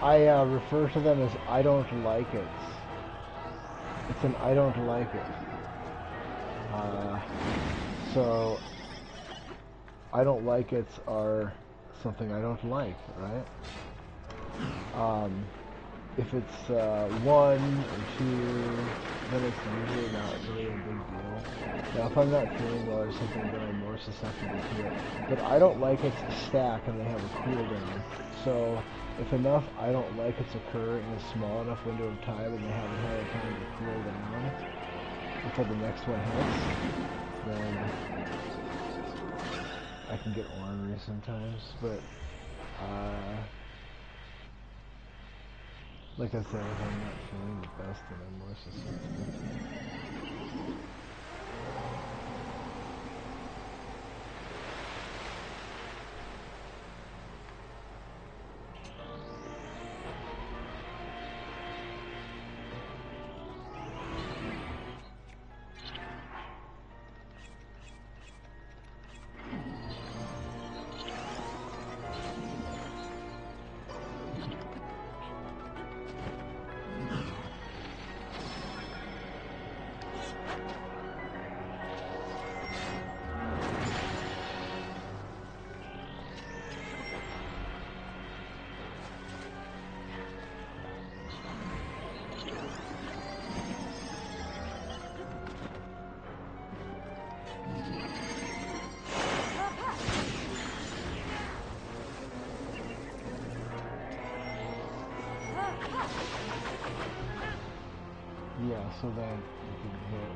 I refer to them as I don't like it. It's an I don't like it. So I don't like it are something I don't like, right? If it's one or two, then it's usually not really a big deal. Now, if I'm not feeling well or something, then I'm more susceptible to it. But I don't like it's a stack and they have a cooldown. So if enough I don't like it's occur in a small enough window of time and they haven't had a time to cool down before the next one hits, then I can get ornery sometimes. But like I said, if I'm not feeling the best, then I'm more susceptible to it. Yeah, so then you can hit.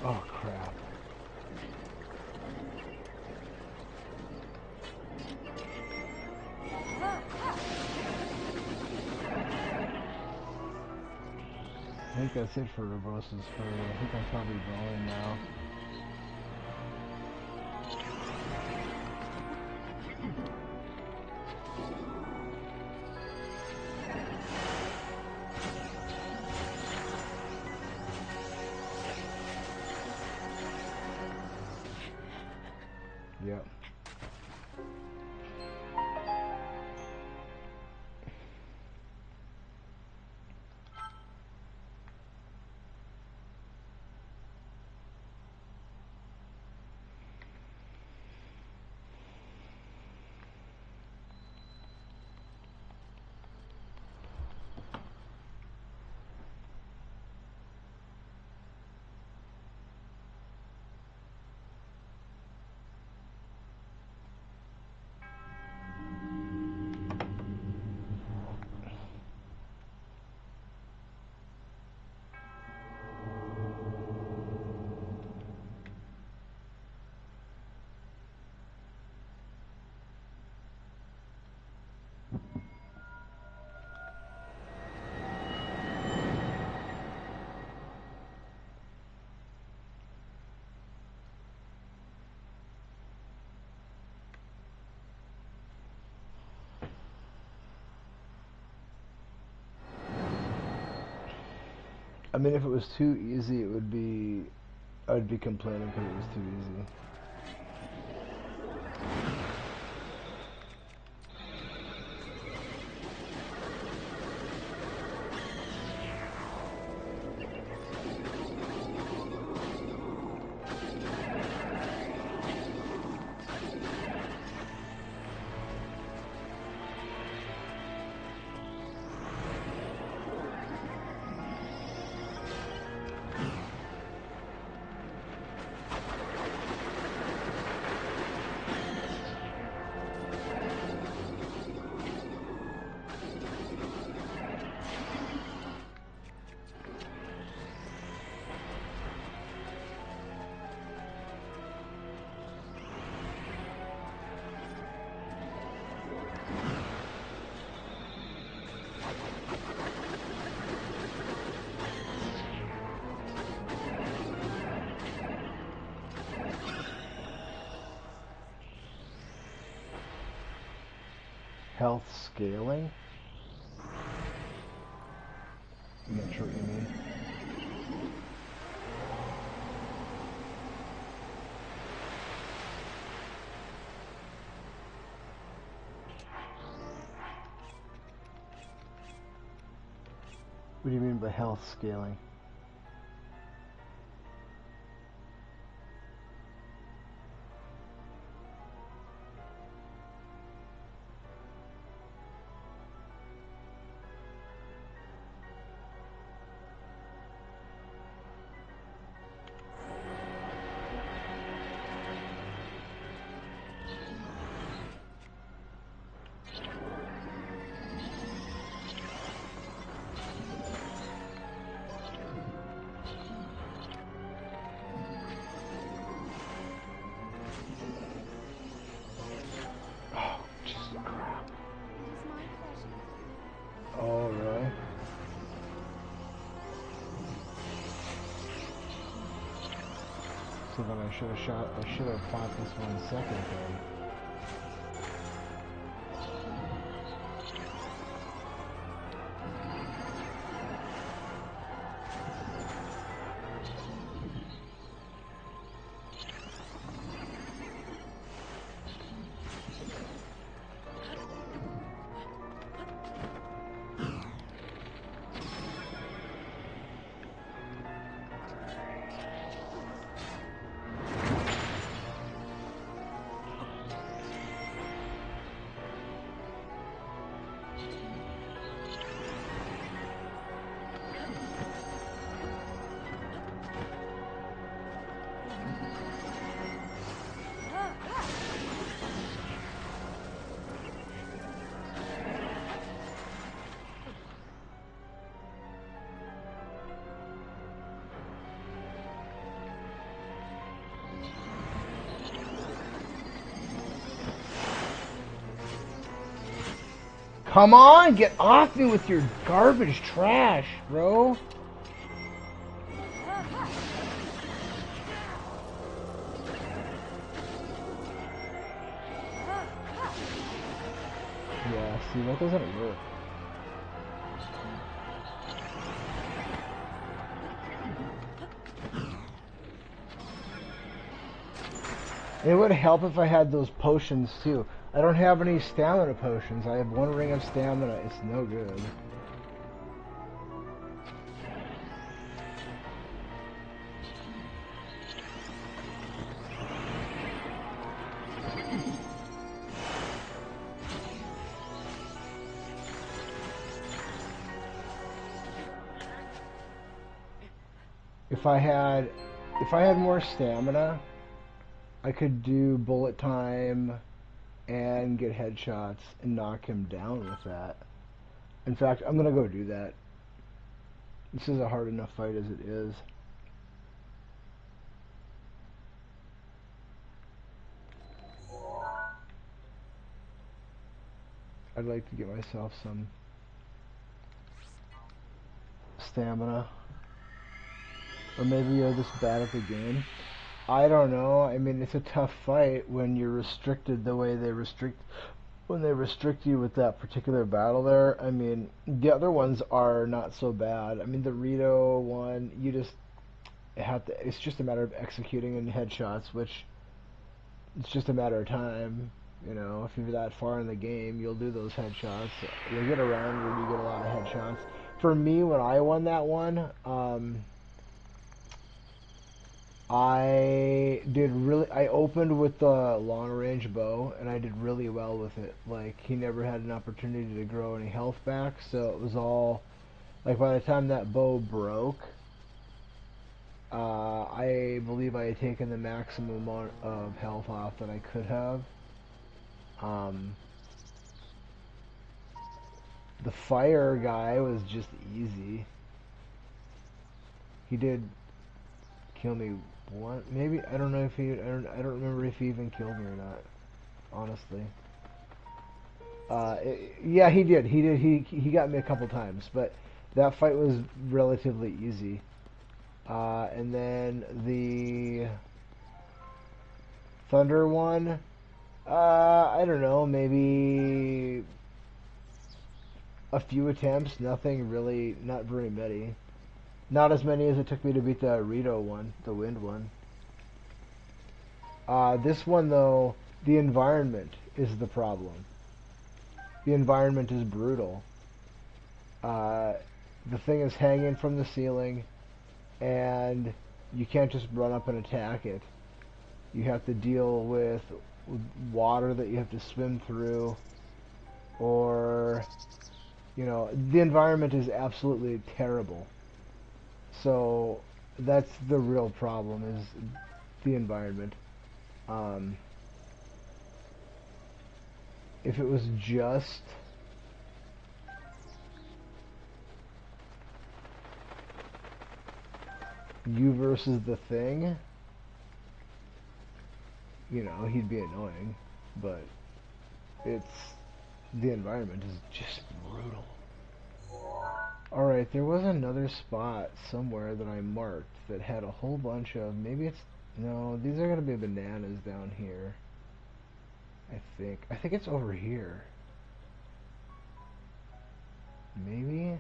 Oh crap. Thank think that's it for Urbosa's furry. I think I'm probably going now. Yep. I mean, if it was too easy, it would be... I'd be complaining because it was too easy. Health scaling? I'm not sure what you mean. What do you mean by health scaling? Oh, really? So then I should have fought this one second then. Come on, get off me with your garbage trash, bro. See, that doesn't work. It would help if I had those potions too. I don't have any stamina potions. I have one ring of stamina. It's no good. If I had more stamina, I could do bullet time and get headshots and knock him down with that. In fact, I'm gonna go do that. This is a hard enough fight as it is. I'd like to get myself some stamina. Or maybe you're this bad at the game. I don't know. I mean, it's a tough fight when you're restricted the way they restrict when they restrict you with that particular battle there. I mean, the other ones are not so bad. I mean, the Rito one, you just have to. It's just a matter of executing in headshots, which it's just a matter of time. You know, if you're that far in the game, you'll do those headshots. You'll get a round where you get a lot of headshots. For me, when I won that one, I opened with the long range bow and I did really well with it. Like, he never had an opportunity to grow any health back, so it was all like by the time that bow broke, I believe I had taken the maximum amount of health off that I could have. Um, the fire guy was just easy. He did kill me one, maybe. I don't know if he. I don't remember if he even killed me or not. Honestly. Yeah, he did. He did. He got me a couple times, but that fight was relatively easy. And then the Thunder one. I don't know. Maybe a few attempts. Nothing really. Not very many. Not as many as it took me to beat the Rito one, the Wind one. This one, though, the environment is the problem. The environment is brutal. Uh, the thing is hanging from the ceiling, and you can't just run up and attack it. You have to deal with water that you have to swim through, or, you know, the environment is absolutely terrible. So that's the real problem, is the environment. Um, if it was just you versus the thing, you know, he'd be annoying, but it's the environment is just brutal. Alright, there was another spot somewhere that I marked that had a whole bunch of, maybe it's, no, these are going to be bananas down here. I think it's over here. Maybe?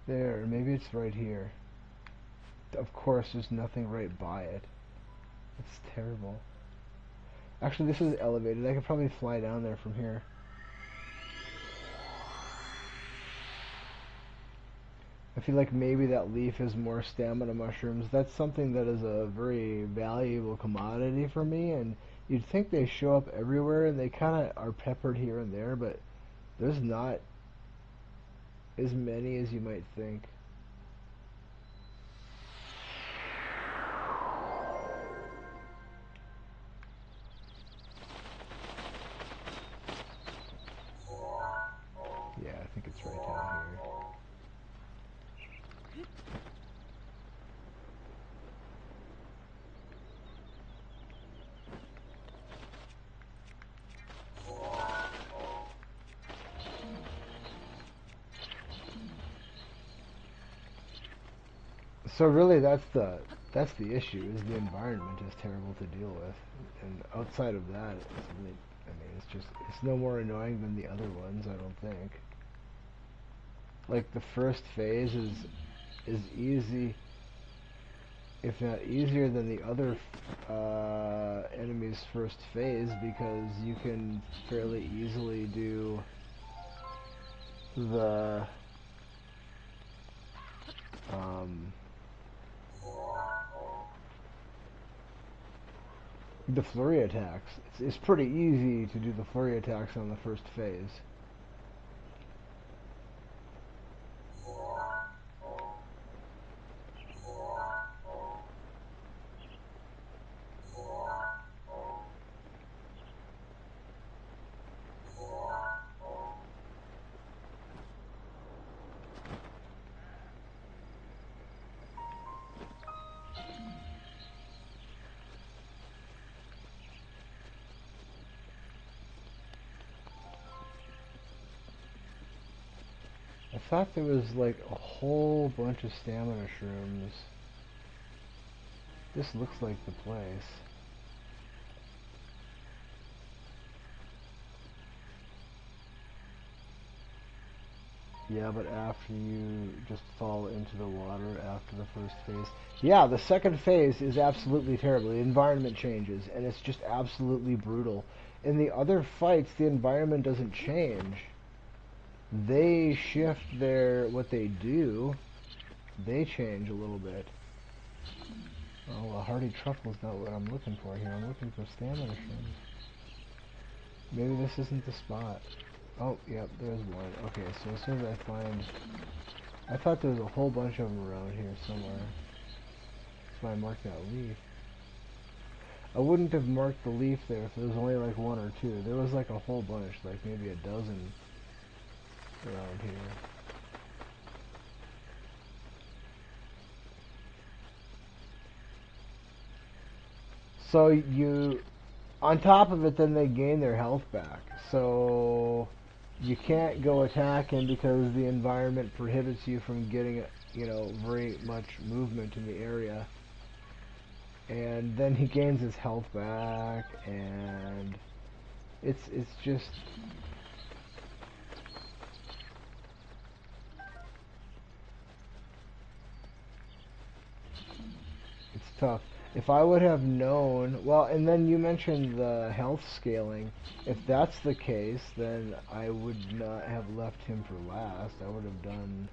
There, maybe it's right here. Of course, there's nothing right by it. It's terrible. Actually, this is elevated. I could probably fly down there from here. I feel like maybe that leaf is more stamina mushrooms. That's something that is a very valuable commodity for me, and you'd think they show up everywhere, and they kind of are peppered here and there, but there's not as many as you might think. Yeah, I think it's right down here. So really, that's the That's the issue, is the environment is terrible to deal with. And outside of that, it's really, I mean, it's no more annoying than the other ones, I don't think. Like, the first phase is easy, if not easier than the other enemy's first phase, because you can fairly easily do the um, the flurry attacks. It's pretty easy to do the flurry attacks on the first phase. I thought there was like a whole bunch of stamina shrooms. This looks like the place. Yeah, but after you just fall into the water after the first phase. Yeah, the second phase is absolutely terrible. The environment changes, and it's just absolutely brutal. In the other fights, the environment doesn't change. They shift what they do. They change a little bit. Oh, a hearty truffle is not what I'm looking for here. I'm looking for stamina shrooms. Maybe this isn't the spot. Oh, yep, there's one. Okay, so as soon as I find... I thought there was a whole bunch of them around here somewhere. That's why I marked that leaf. I wouldn't have marked the leaf there if there was only like one or two. There was like a whole bunch, like maybe a dozen around here. So you... On top of it, then they gain their health back. So you can't go attacking because the environment prohibits you from getting, very much movement in the area. And then he gains his health back, and it's just it's tough. If I would have known, well, and then you mentioned the health scaling. If that's the case, then I would not have left him for last. I would have done,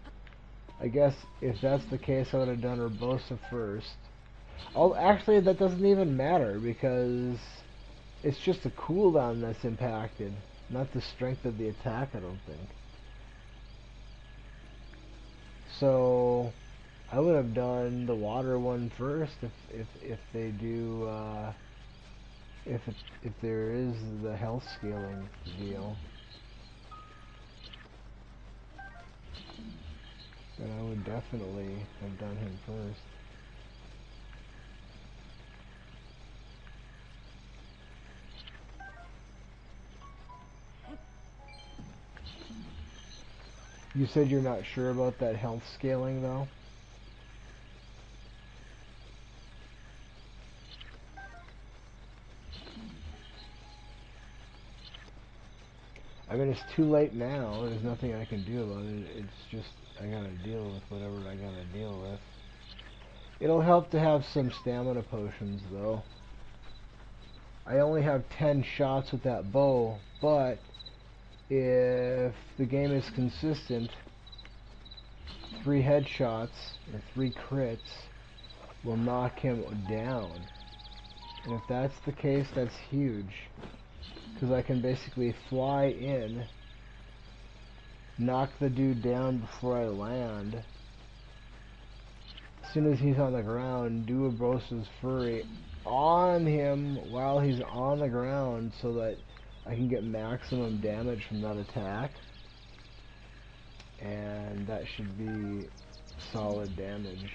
I guess, if that's the case, I would have done Urbosa first. Oh, actually, that doesn't even matter because it's just a cooldown that's impacted, not the strength of the attack, I don't think. So I would have done the water one first if they do if there is the health scaling deal. Then I would definitely have done him first. You said you're not sure about that health scaling though? I mean, it's too late now. There's nothing I can do about it. It's just, I gotta deal with whatever I gotta deal with. It'll help to have some stamina potions, though. I only have 10 shots with that bow, but if the game is consistent, 3 headshots, or 3 crits, will knock him down. And if that's the case, that's huge. Because I can basically fly in, knock the dude down before I land. As soon as he's on the ground, do a Brosa's Fury on him while he's on the ground so that I can get maximum damage from that attack. And that should be solid damage.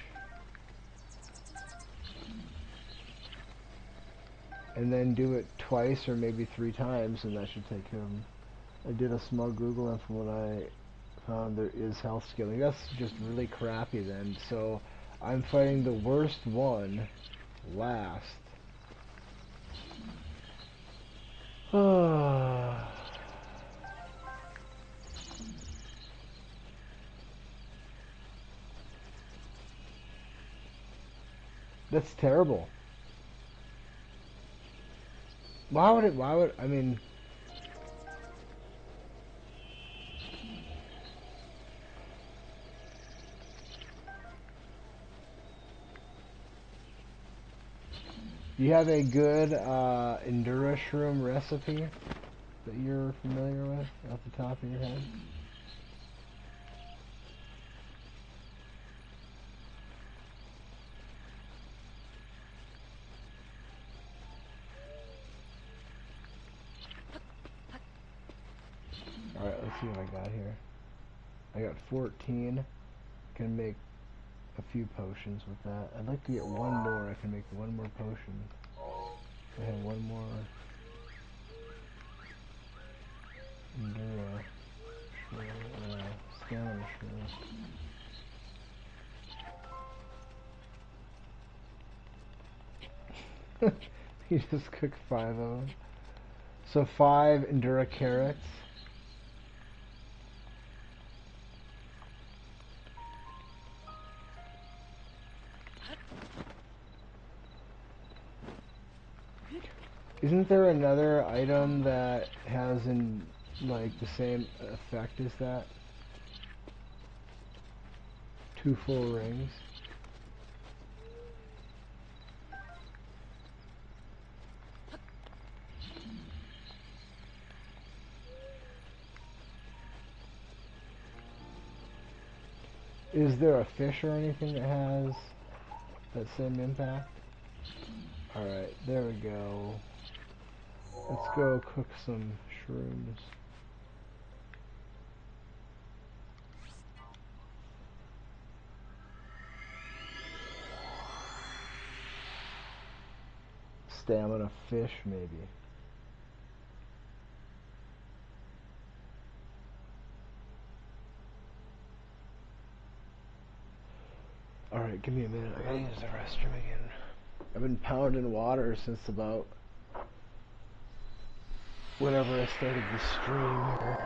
And then do it twice or maybe 3 times, and that should take him. I did a small Google, and from what I found, there is health scaling. That's just really crappy then. So I'm fighting the worst one last. That's terrible. Why would, I mean, do you have a good Endura Shroom recipe that you're familiar with off the top of your head? Alright, let's see what I got here. I got 14. Can make a few potions with that. I'd like to get one more. I can make one more potion. I have one more Endura Stamina Shroom. You just cook 5 of them. So 5 Endura carrots. Isn't there another item that has like the same effect as that? 2 full rings. Is there a fish or anything that has that same impact? Alright, there we go. Let's go cook some shrooms. Stamina fish, maybe. Alright, give me a minute. I gotta use the restroom again. I've been pounding water since about whenever I started the stream here.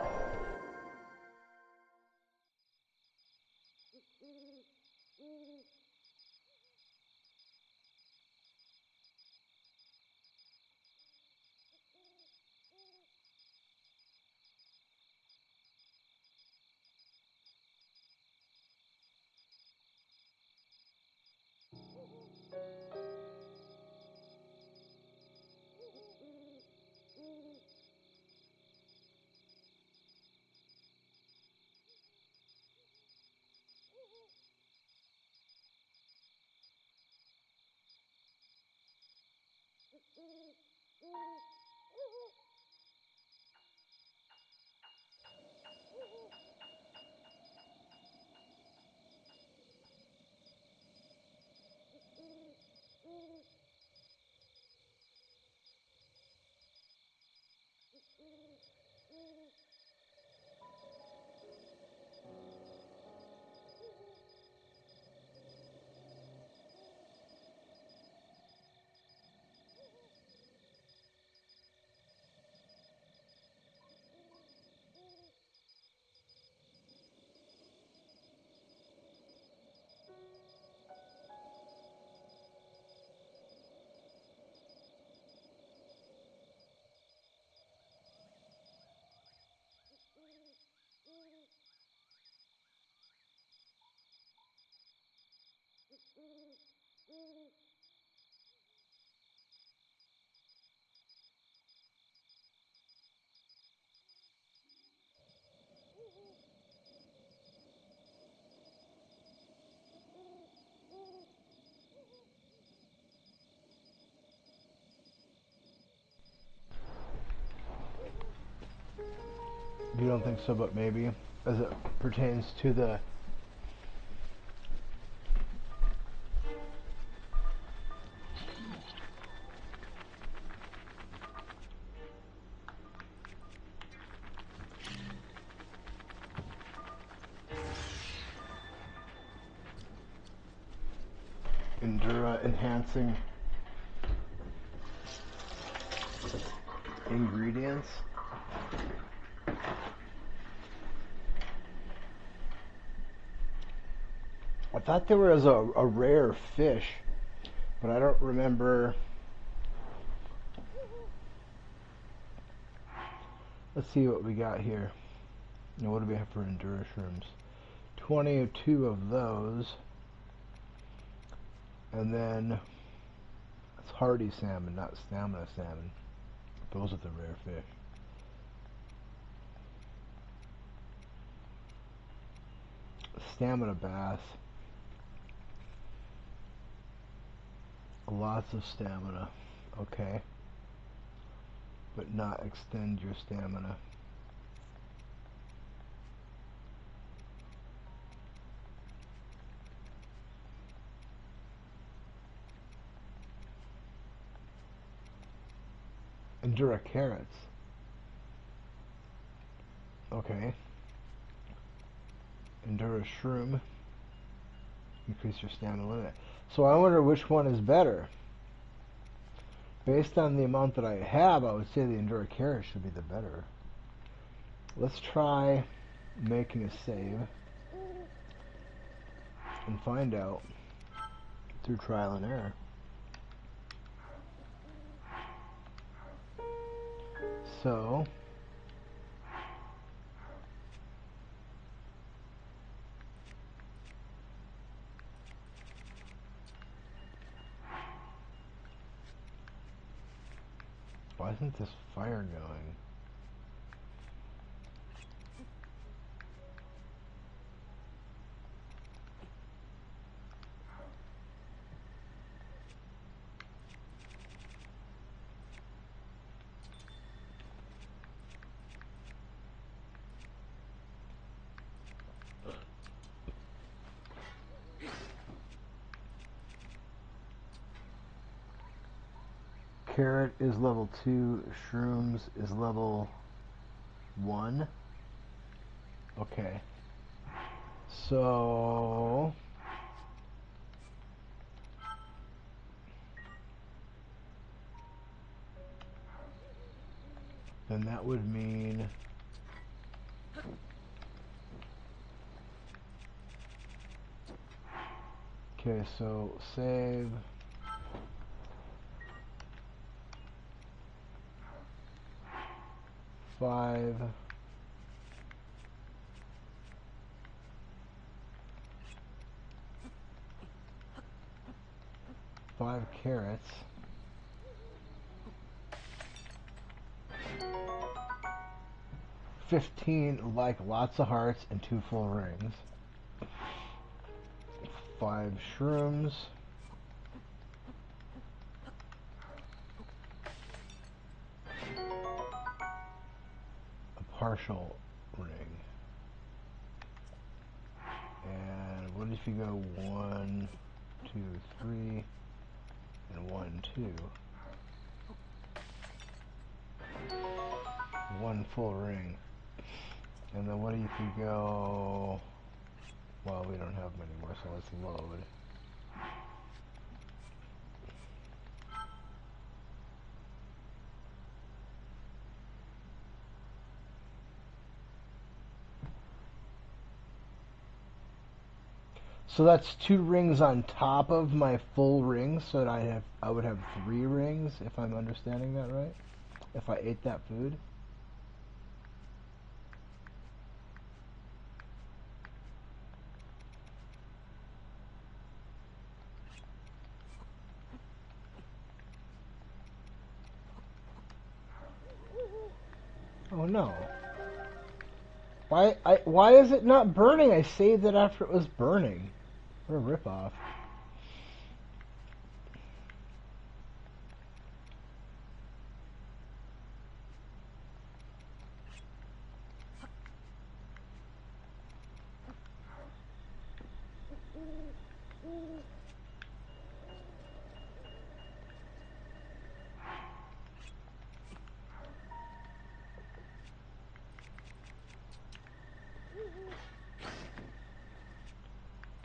You don't think so, but maybe. As it pertains to the... Endura enhancing ingredients. I thought there was a rare fish, but I don't remember. Let's see what we got here. Now, what do we have for Endura shrooms? 22 of those. And then it's hardy salmon, not stamina salmon. Those are the rare fish. Stamina bass. Lots of stamina. Okay. But not extend your stamina. Endura carrots. Okay. Endura shroom. Increase your stamina limit. So I wonder which one is better. Based on the amount that I have, I would say the Endura carrot should be the better. Let's try making a save and find out through trial and error. So why isn't this fire going? Carrot is level 2, shrooms is level 1. Okay. So then that would mean okay, so save. Five carrots. 15 like lots of hearts and 2 full rings. 5 shrooms. A partial ring. And what if you go 1, 2, 3, and 1, 2? 1 full ring. And then what if you go... Well, we don't have many more, so let's load. So that's 2 rings on top of my full rings, so that I would have 3 rings, if I'm understanding that right? If I ate that food. Oh no. Why is it not burning? I saved it after it was burning. What a ripoff.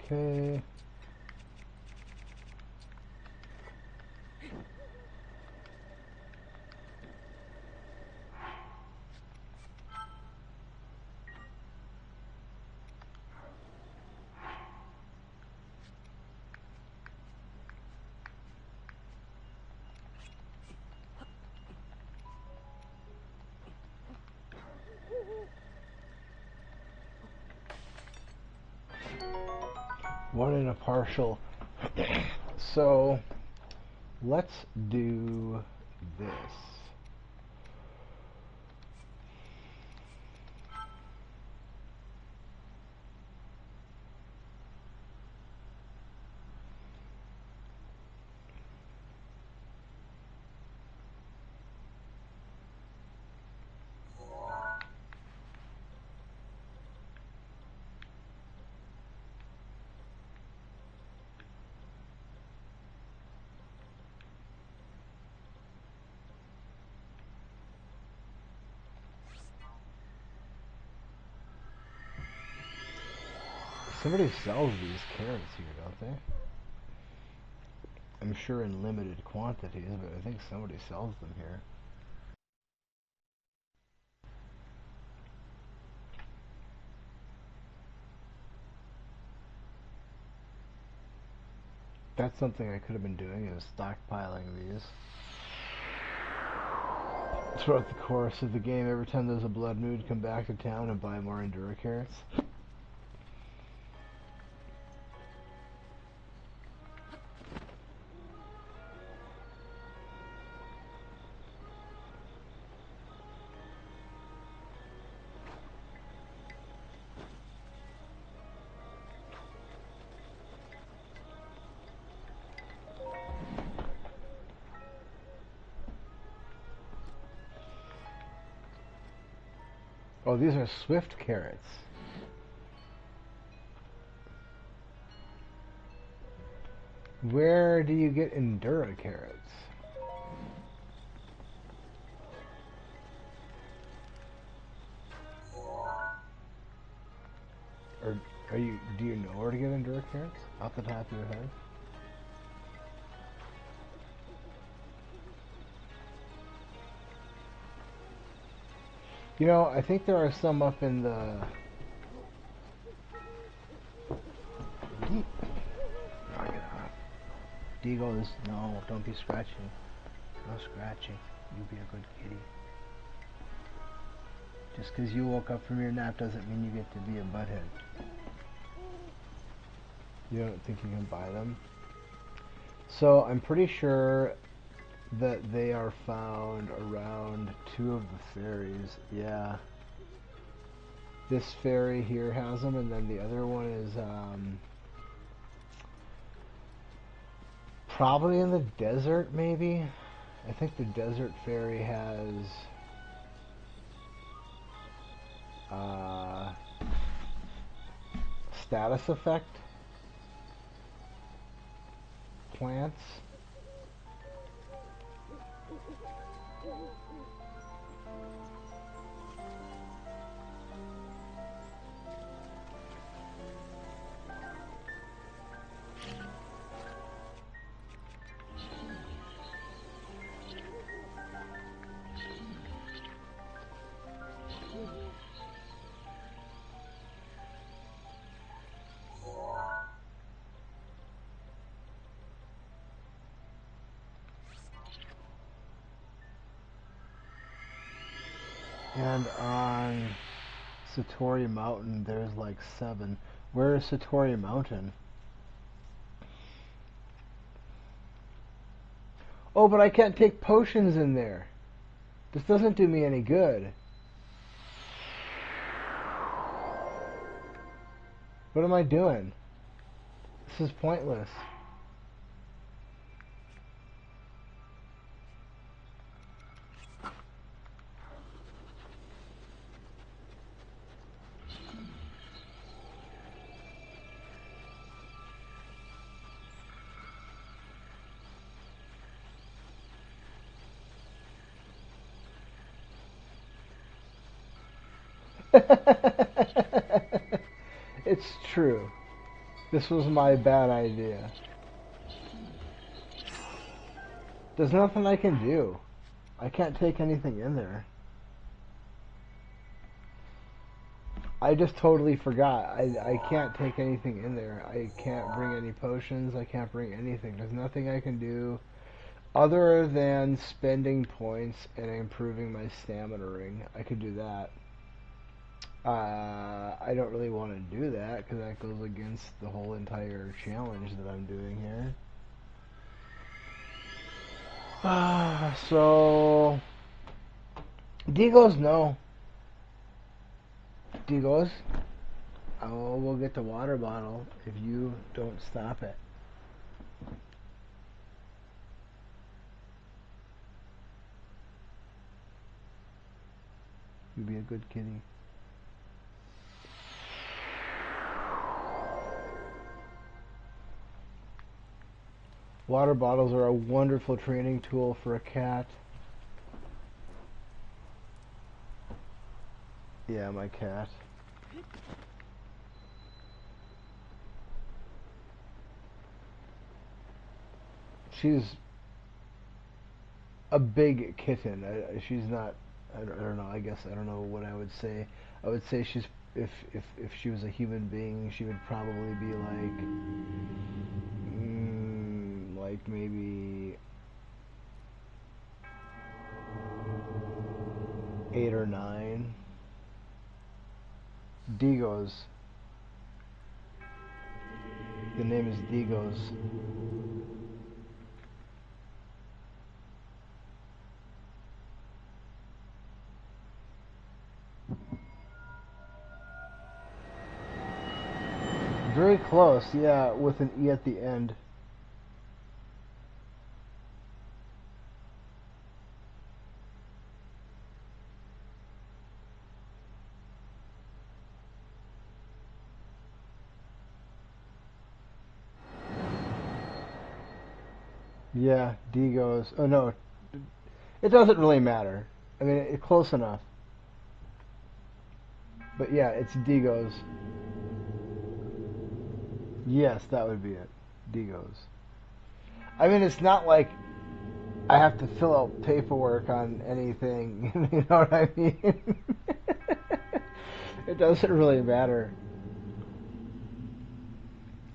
Okay. One and a partial. So let's do this. Somebody sells these carrots here, don't they? I'm sure in limited quantities, but I think somebody sells them here. That's something I could have been doing, is stockpiling these. Throughout the course of the game, every time there's a blood mood, come back to town and buy more Endura carrots. Oh, these are Swift carrots. Where do you get Endura carrots? Or do you know where to get Endura carrots? Off the top of your head? You know, I think there are some up in the... Knock it off. Deagles, no, don't be scratching. No scratching. You be a good kitty. Just because you woke up from your nap doesn't mean you get to be a butthead. You don't think you can buy them? So, I'm pretty sure that they are found around two of the ferries. Yeah. This ferry here has them, and then the other one is probably in the desert, maybe? I think the desert ferry has status effect plants. And on Satori Mountain, there's like 7. Where is Satori Mountain? Oh, but I can't take potions in there. This doesn't do me any good. What am I doing? This is pointless. It's true. This was my bad idea. There's nothing I can do. I can't take anything in there. I just totally forgot. I can't take anything in there. I can't bring any potions. I can't bring anything. There's nothing I can do other than spending points and improving my stamina ring. I could do that. I don't really want to do that because that goes against the whole entire challenge that I'm doing here. So, D goes no. D goes, oh, we'll get the water bottle if you don't stop it. You be a good kitty. Water bottles are a wonderful training tool for a cat. Yeah, my cat. She's a big kitten. She's not. I don't know. I guess I don't know what I would say. I would say she's. If she was a human being, she would probably be like maybe 8 or 9. Digos. The name is Digos. Very close, yeah, with an E at the end. Yeah, Digos. Oh no, it doesn't really matter. I mean, it's close enough. But yeah, it's Digos. Yes, that would be it. Digos. I mean, it's not like I have to fill out paperwork on anything. You know what I mean? It doesn't really matter.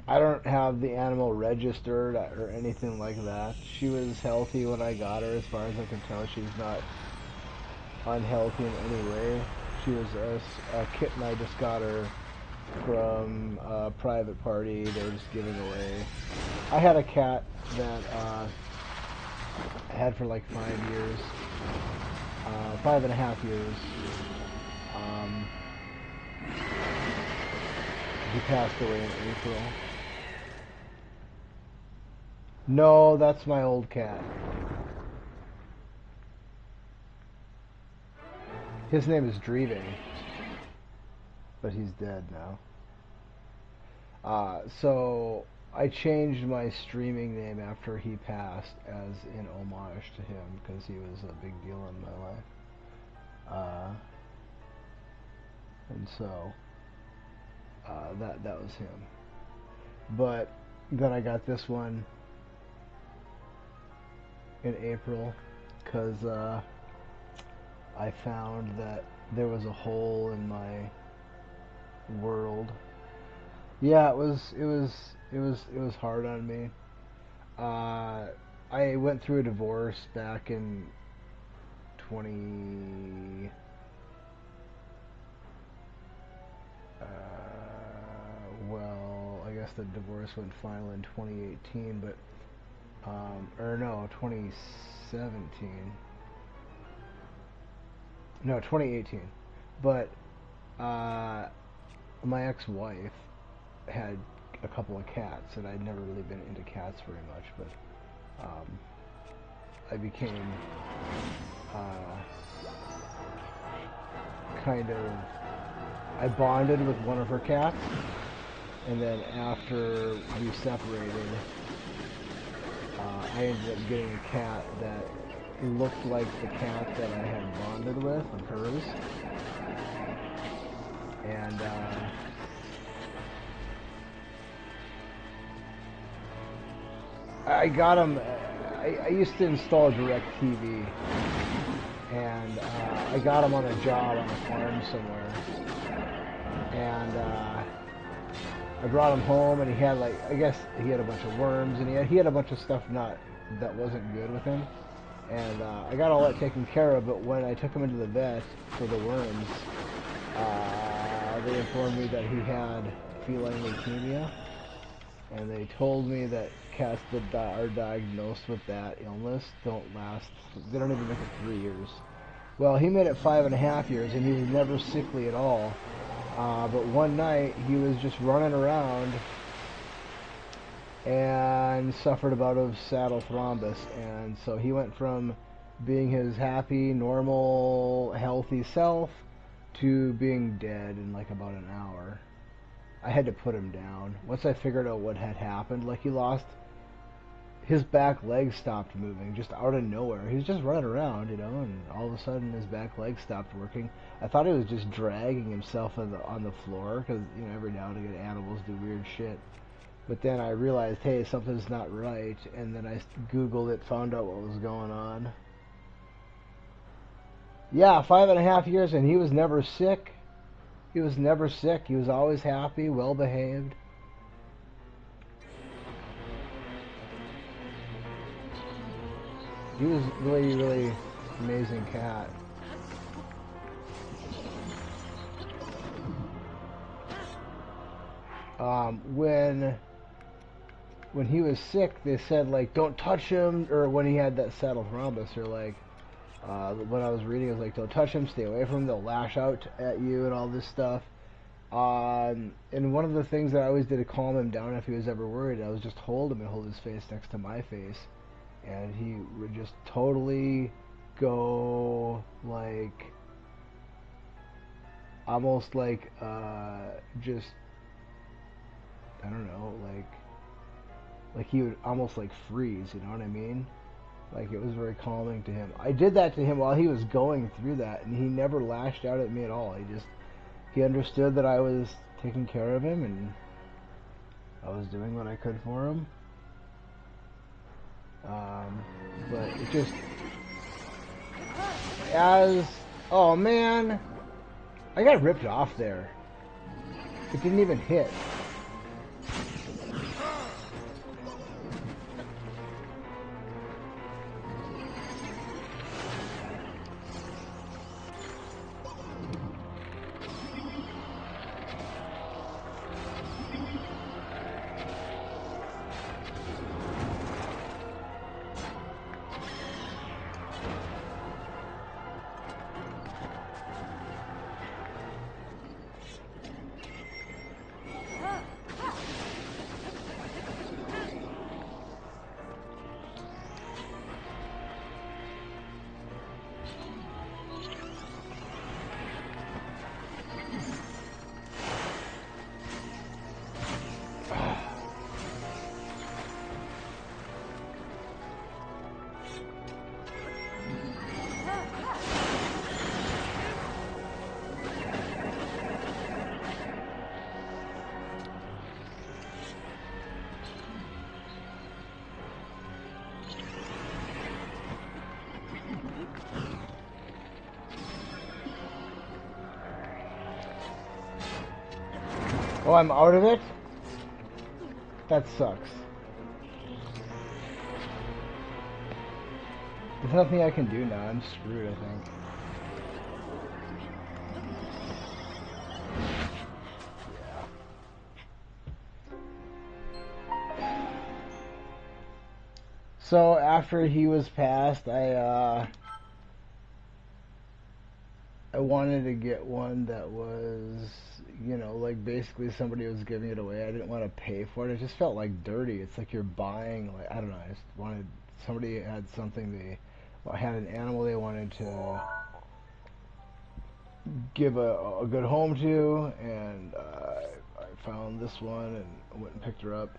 I don't have the animal registered or anything like that. She was healthy when I got her, as far as I can tell. She's not unhealthy in any way. She was a kitten. I just got her from a private party they were just giving away. I had a cat that I had for like 5 years, 5.5 years. Um, he passed away in April. No, that's my old cat. His name is dreeveh, but he's dead now. So I changed my streaming name after he passed as in homage to him because he was a big deal in my life. And so that was him. But then I got this one in April because I found that there was a hole in my world. Yeah, it was hard on me. I went through a divorce back in 20. Well, I guess the divorce went final in 2018, but or no, 2017. No, 2018. But my ex-wife had a couple of cats, and I'd never really been into cats very much, but I became kind of I bonded with one of her cats, and then after we separated, I ended up getting a cat that looked like the cat that I had bonded with of hers, and I got him. I used to install DirecTV, and I got him on a job on a farm somewhere, and I brought him home, and he had like I guess he had a bunch of worms, and he had a bunch of stuff that wasn't good with him, and I got all that taken care of. But when I took him into the vet for the worms, they informed me that he had feline leukemia, and they told me that cats that are diagnosed with that illness don't last, they don't even make it 3 years. Well, he made it 5.5 years, and he was never sickly at all. But one night, he was just running around and suffered a bout of saddle thrombus, and so he went from being his happy, normal, healthy self to being dead in like about an hour. I had to put him down. Once I figured out what had happened, like he lost, his back leg stopped moving just out of nowhere. He was just running around, you know, and all of a sudden his back leg stopped working. I thought he was just dragging himself on the floor, because, you know, every now and again animals do weird shit. But then I realized, hey, something's not right, and then I Googled it, found out what was going on. Yeah, 5.5 years, and he was never sick. He was never sick. He was always happy, well behaved. He was really, really amazing cat. When he was sick, they said, like, don't touch him, or when he had that saddle thrombus, or like, when I was reading, it was like, don't touch him, stay away from him, they'll lash out at you and all this stuff. And one of the things that I always did to calm him down if he was ever worried, I was just hold him and hold his face next to my face, and he would just totally go like, almost like, just, I don't know, like he would almost like freeze, you know what I mean? Like, it was very calming to him. I did that to him while he was going through that, and he never lashed out at me at all. He understood that I was taking care of him, and I was doing what I could for him. But it just, oh man, I got ripped off there. It didn't even hit. Oh, I'm out of it? That sucks. There's nothing I can do now. I'm screwed, I think. So after he was passed, I wanted to get one that was, you know, like basically somebody was giving it away. I didn't want to pay for it. It just felt like dirty. It's like you're buying, like, I don't know. I just wanted, somebody had something had an animal they wanted to give a good home to, and I found this one and went and picked her up.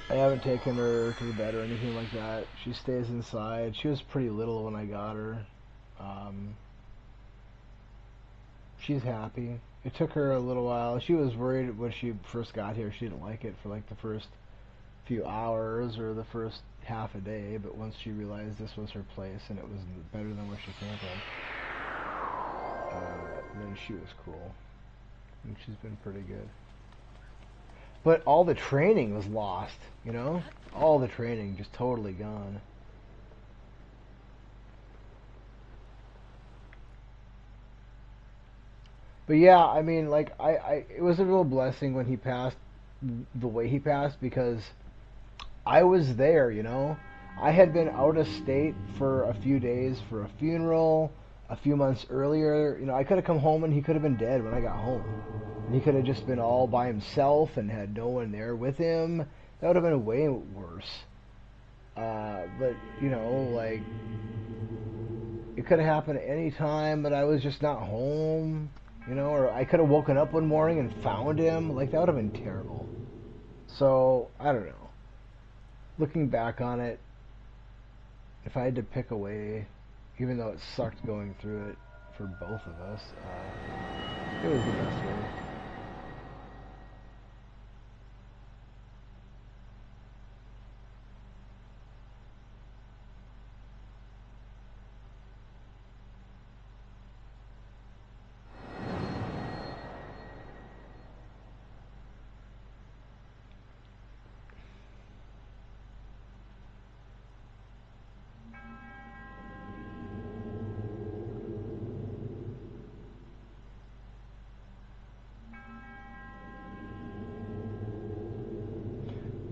I haven't taken her to the bed or anything like that. She stays inside. She was pretty little when I got her. She's happy. It took her a little while. She was worried when she first got here. She didn't like it for like the first few hours or the first half a day, but once she realized this was her place and it was better than where she came from, then she was cool. And she's been pretty good. But all the training was lost, you know? All the training just totally gone. But yeah, I mean, like it was a real blessing when he passed the way he passed because I was there, you know. I had been out of state for a few days for a funeral a few months earlier. You know, I could have come home and he could have been dead when I got home. And he could have just been all by himself and had no one there with him. That would have been way worse. But, you know, like, it could have happened at any time, but I was just not home. You know, or I could have woken up one morning and found him. Like, that would have been terrible. So, I don't know. Looking back on it, if I had to pick a way, even though it sucked going through it for both of us, it was the best way.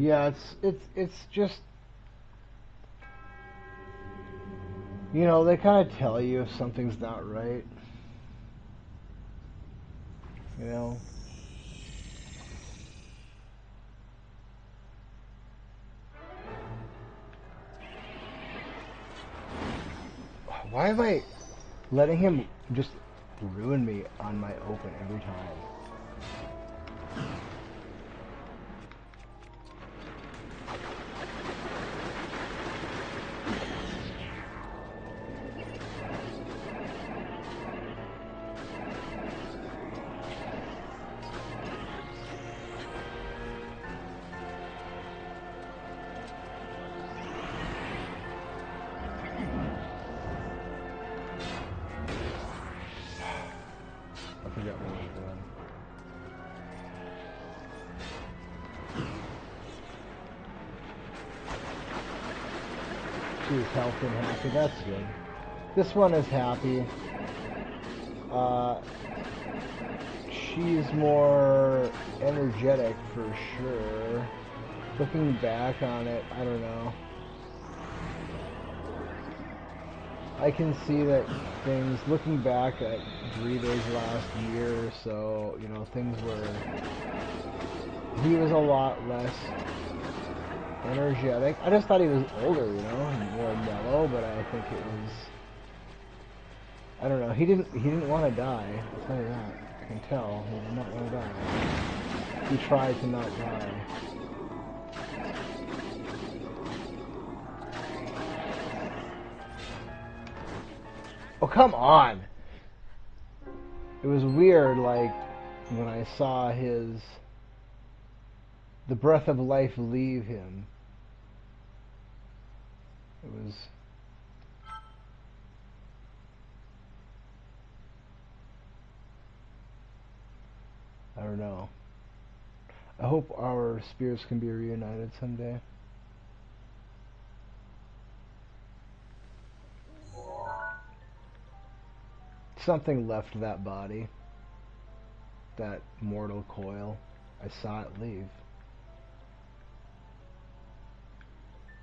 Yeah, it's just, you know, they kind of tell you if something's not right. You know, why am I letting him just ruin me on my open every time? I forgot what I was doing. She's healthy and happy. That's good. This one is happy. Uh, she's more energetic for sure. Looking back on it, I don't know. I can see that things, looking back at dreeveh's last year or so, you know, things were, he was a lot less energetic. I just thought he was older, you know, and more mellow, but I think it was, I don't know, he didn't want to die, I'll tell you that. I can tell, he did not want to die. He tried to not die. Oh, come on! It was weird, like, when I saw the breath of life leave him. It was, I don't know. I hope our spirits can be reunited someday. Something left that body, that mortal coil. I saw it leave.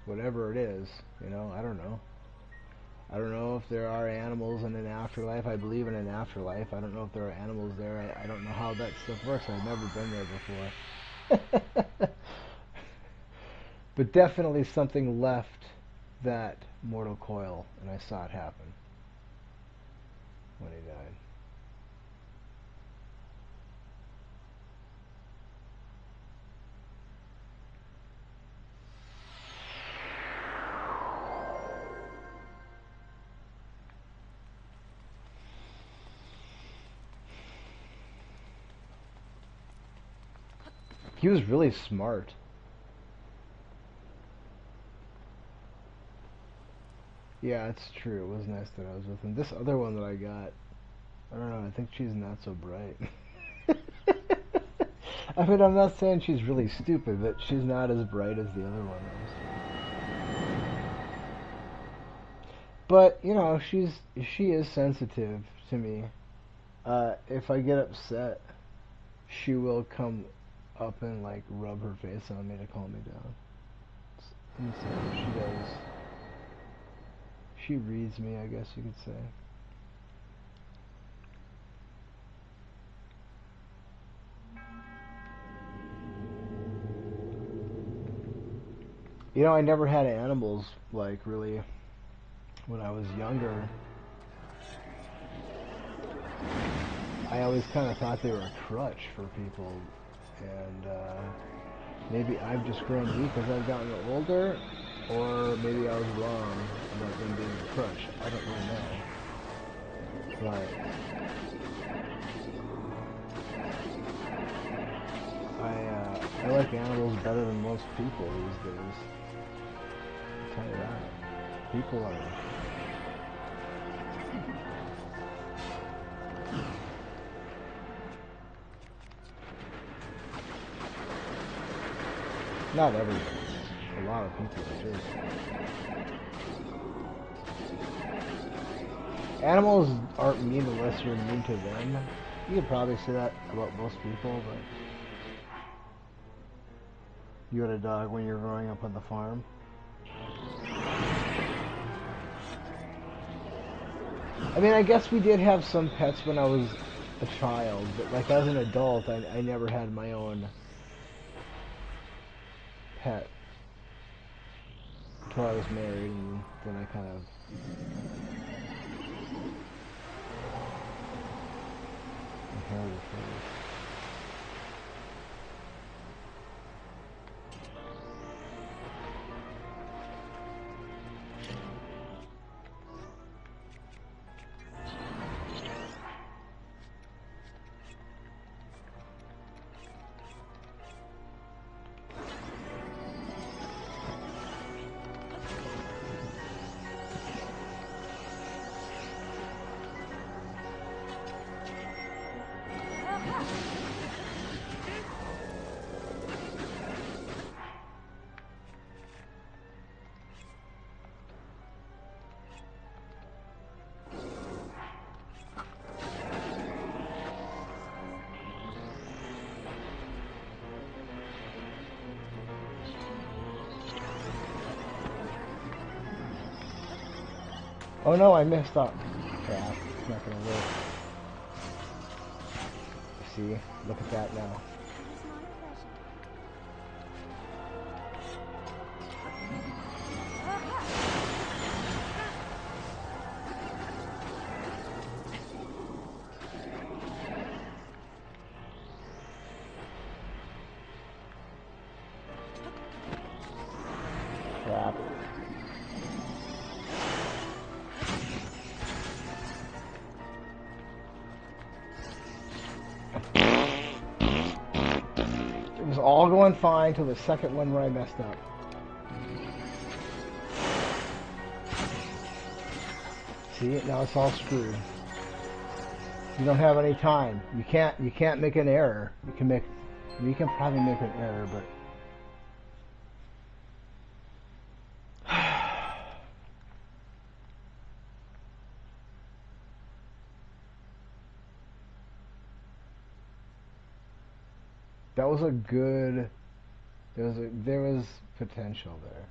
Whatever it is, you know, I don't know. I don't know if there are animals in an afterlife. I believe in an afterlife. I don't know if there are animals there. I don't know how that stuff works. I've never been there before. But definitely something left that mortal coil, and I saw it happen when he died. He was really smart. Yeah, it's true. It was nice that I was with him. This other one that I got, I don't know, I think she's not so bright. I mean, I'm not saying she's really stupid, but she's not as bright as the other one is. But, you know, she is sensitive to me. If I get upset, she will come up and like rub her face on me to calm me down. And so she does. She reads me, I guess you could say. You know, I never had animals, like, really, when I was younger. I always kind of thought they were a crutch for people, and maybe I've just grown weak as I've gotten older, or maybe I was wrong about them being a crutch. I don't really know. But I like animals better than most people these days. I'll tell you that. People are... Not everybody. A lot of people are just... Animals aren't mean unless you're mean to them. You could probably say that about most people, but... You had a dog when you were growing up on the farm? I mean, I guess we did have some pets when I was a child, but like as an adult, I never had my own pet until I was married, and then I kind of inherited things. Oh no, I messed up. Crap, it's not gonna work. See? Look at that now. Crap. It was all going fine till the second one where I messed up. See, now it's all screwed. You don't have any time. You can't make an error. You can probably make an error, but that was a good. There was potential there.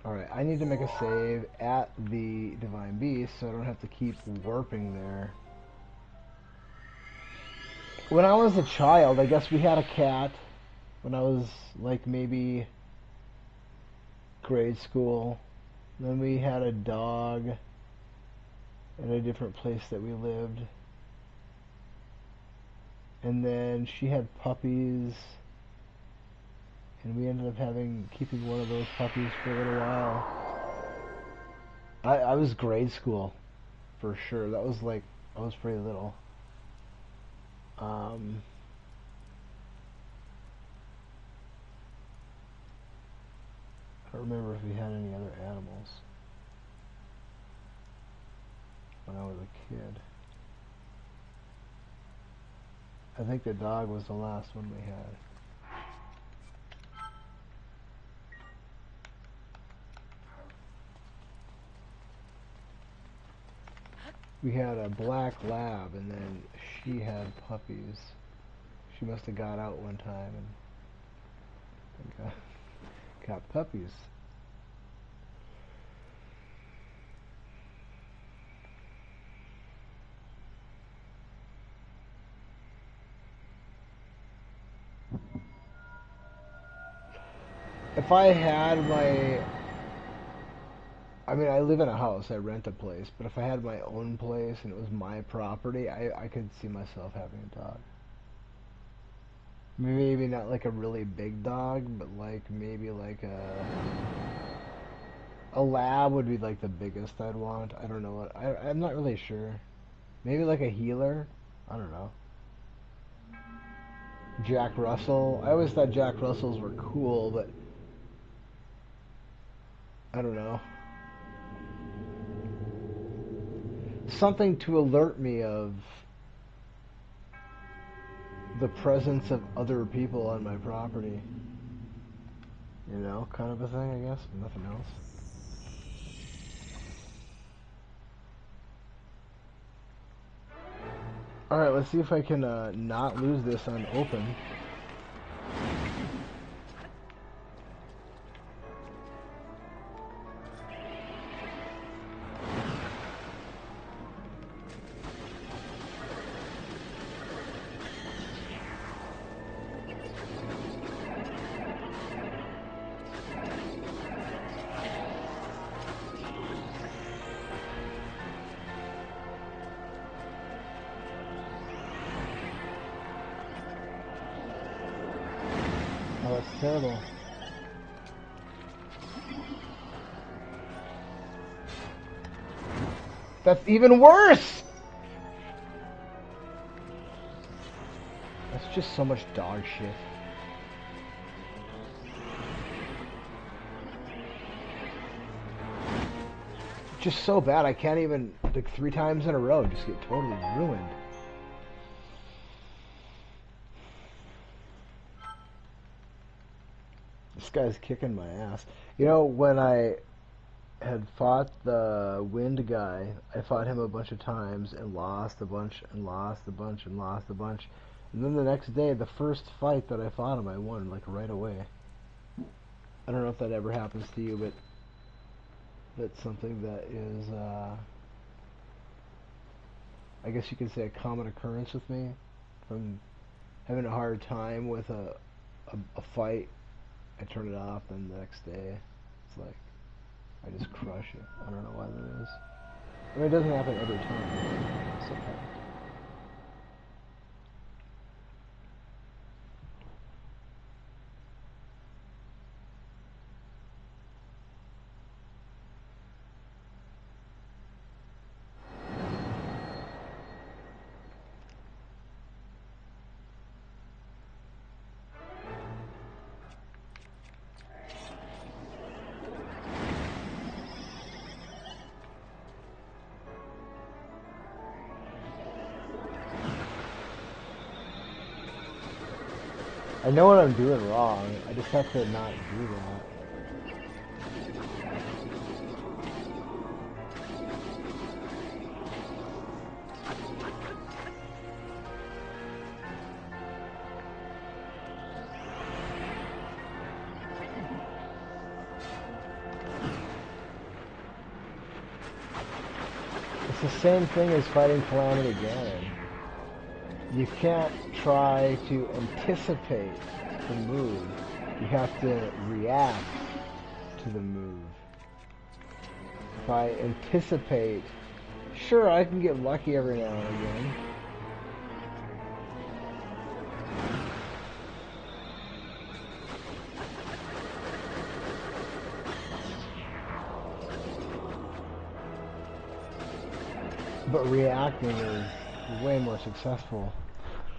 Alright, I need to make a save at the Divine Beast so I don't have to keep warping there. When I was a child, I guess we had a cat when I was like maybe grade school. Then we had a dog at a different place that we lived. And then she had puppies. And we ended up keeping one of those puppies for a little while. I was grade school, for sure. That was like, I was pretty little. I don't remember if we had any other animals when I was a kid. I think the dog was the last one we had. We had a black lab, and then she had puppies. She must have got out one time and got puppies. If I had my, I mean, I live in a house, I rent a place, but if I had my own place and it was my property, I could see myself having a dog. Maybe not like a really big dog, but like maybe like a lab would be like the biggest I'd want. I don't know what, I'm not really sure. Maybe like a healer? I don't know. Jack Russell. I always thought Jack Russells were cool, but I don't know. Something to alert me of the presence of other people on my property. You know, kind of a thing, I guess. Nothing else. Alright, let's see if I can not lose this on open. Oh, that's terrible. That's even worse! That's just so much dog shit. Just so bad I can't even, like 3 times in a row, just get totally ruined. This guy's kicking my ass. You know, when I had fought the wind guy, I fought him a bunch of times and lost a bunch and lost a bunch and lost a bunch. And then the next day, the first fight that I fought him, I won, like right away. I don't know if that ever happens to you, but that's something that is, I guess you could say a common occurrence with me. From having a hard time with a fight, I turn it off, then the next day, it's like, I just crush it. I don't know why that is. I mean, it doesn't happen every time. Sometimes. I know what I'm doing wrong. I just have to not do that. It's the same thing as fighting Calamity Ganon. You can't try to anticipate the move. You have to react to the move. If I anticipate, sure, I can get lucky every now and again. But reacting is way more successful.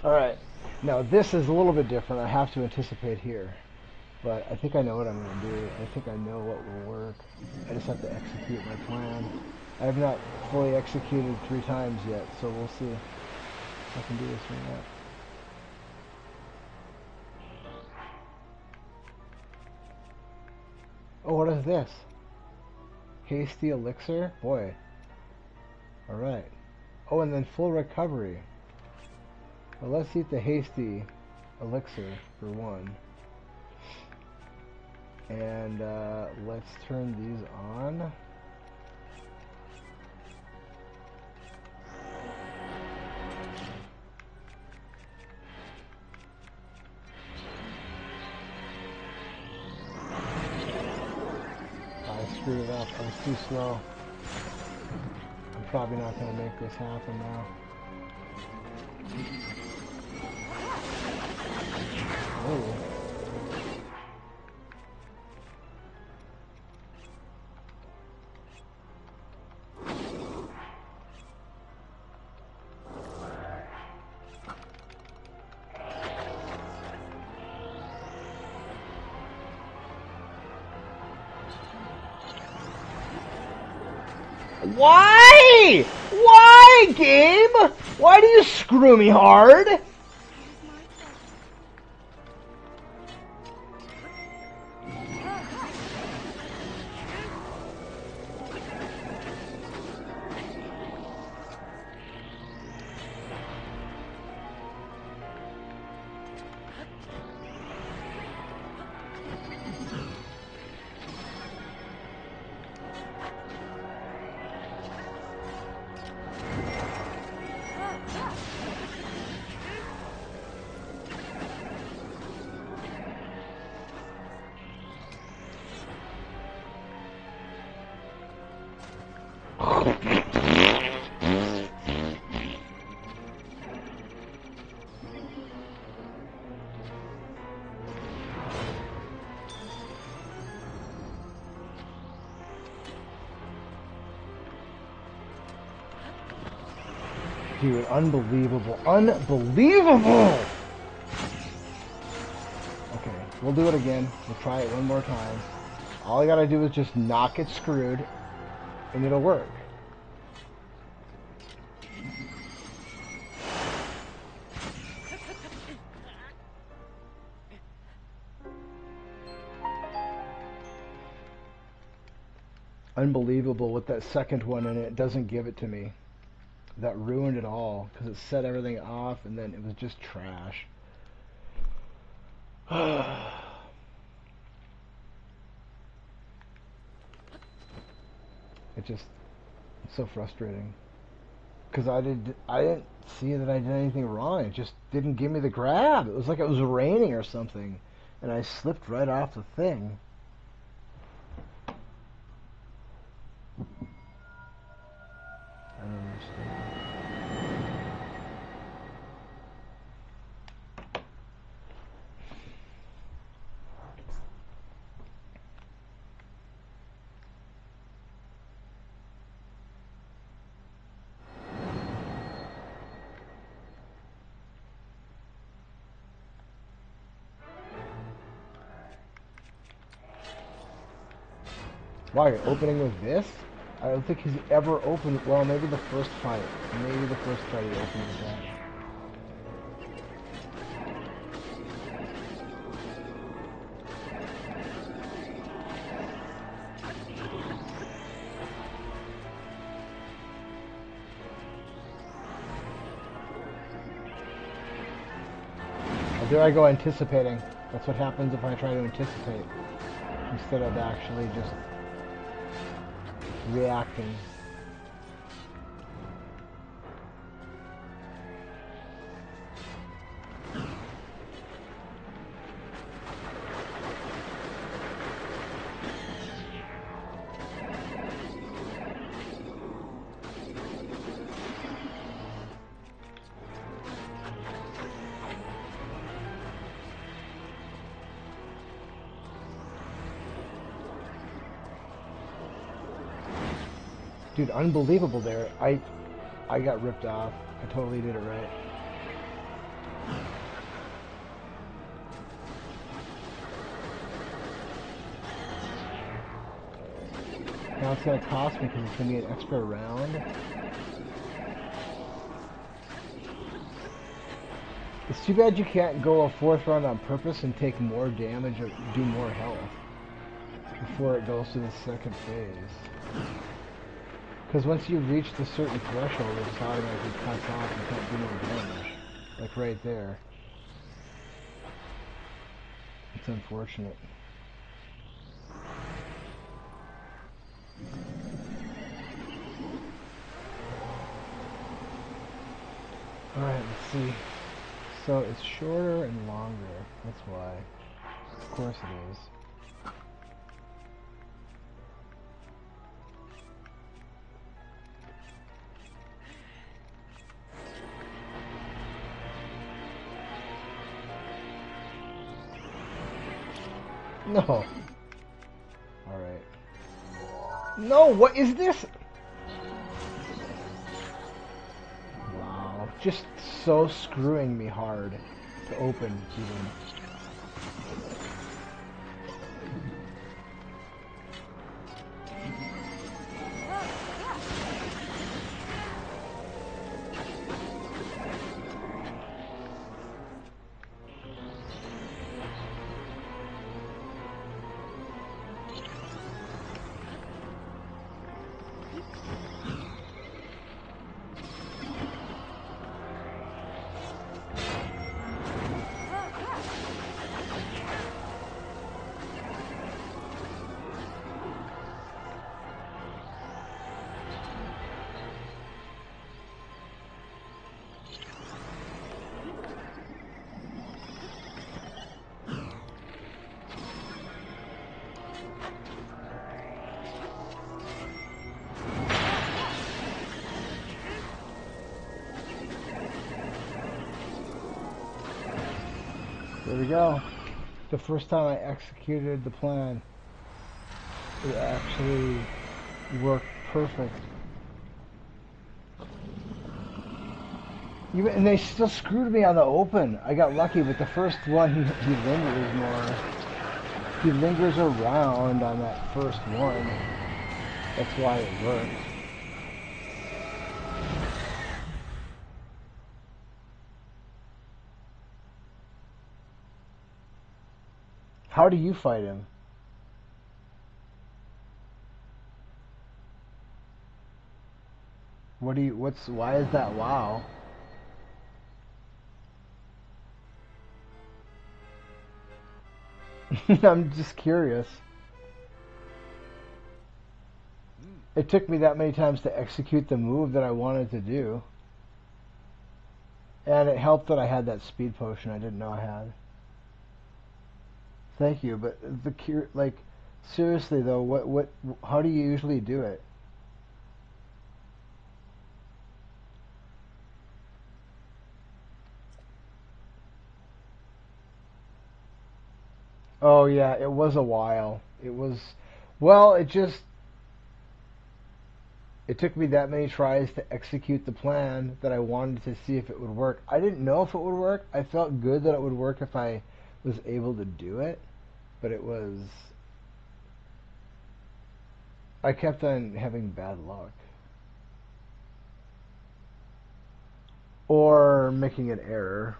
Alright, now this is a little bit different. I have to anticipate here. But I think I know what I'm going to do. I think I know what will work. I just have to execute my plan. I have not fully executed 3 times yet, so we'll see if I can do this or not. Oh, what is this? Hasty elixir? Boy. Alright. Oh, and then full recovery. Well, let's eat the hasty elixir for one. And let's turn these on. I screwed it up. I was too slow. I'm probably not going to make this happen now. Oh. Why? Why, game? Why do you screw me hard? Dude, unbelievable. Unbelievable! Okay, we'll do it again. We'll try it one more time. All I gotta do is just not get screwed, and it'll work. Unbelievable with that second one, and it doesn't give it to me. That ruined it all, because it set everything off, and then it was just trash. It's so frustrating. Because I didn't see that I did anything wrong. It just didn't give me the grab. It was like it was raining or something, and I slipped right off the thing. I don't understand. Why, you're opening with this? I don't think he's ever opened... Well, maybe the first fight. Maybe the first fight he opened with that. Well, there I go anticipating. That's what happens if I try to anticipate. Instead of actually just reacting. Dude, unbelievable there. I got ripped off. I totally did it right. Now it's gonna cost me because it's gonna be an extra round. It's too bad you can't go a fourth round on purpose and take more damage or do more health before it goes to the second phase. Because once you've reached a certain threshold, it just automatically cuts off and can't do no damage. Like right there. It's unfortunate. Alright, let's see. So it's shorter and longer. That's why. Of course it is. No. Alright. No, what is this? Wow. Just so screwing me hard to open even. There we go. The first time I executed the plan, it actually worked perfect. And they still screwed me on the open. I got lucky, but the first one, he lingers more. He lingers around on that first one. That's why it worked. How do you fight him? Why is that wow? I'm just curious. It took me that many times to execute the move that I wanted to do. And it helped that I had that speed potion I didn't know I had. Thank you, but like seriously though, how do you usually do it? Oh yeah, it was a while. Well, it took me that many tries to execute the plan that I wanted to see if it would work. I didn't know if it would work. I felt good that it would work if I was able to do it, but I kept on having bad luck. Or making an error.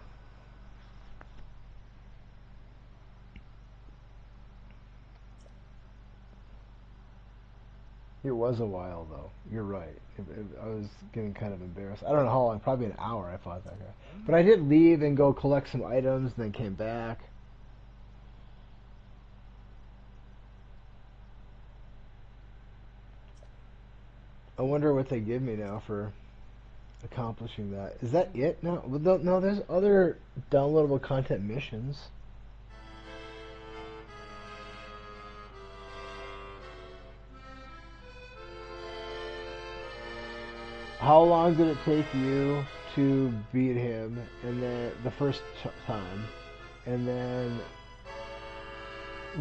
It was a while, though. You're right. I was getting kind of embarrassed. I don't know how long. Probably an hour I fought that guy. But I did leave and go collect some items, and then came back. I wonder what they give me now for accomplishing that. Is that it? No, no. There's other downloadable content missions. How long did it take you to beat him, and then the first time, and then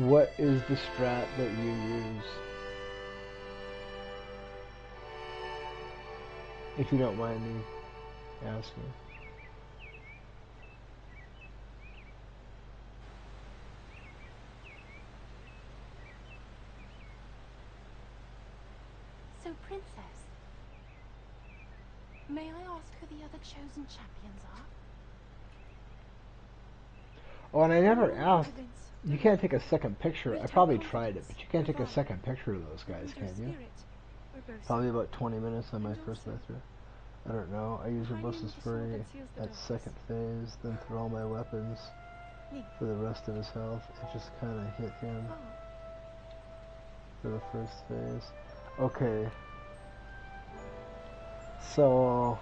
what is the strat that you use? If you don't mind me asking. So, Princess, may I ask who the other chosen champions are? Oh, and I never asked. You can't take a second picture. I probably tried it, but you can't take a second picture of those guys, can you? We're both Probably about 20 minutes on my And first also, playthrough. I don't know. I use finding Robusta's the sword Fury that seals the at darkness. second phase, then through all my weapons Me. for the rest of his health. It just kind of hit him Oh, for the first phase. Okay. So,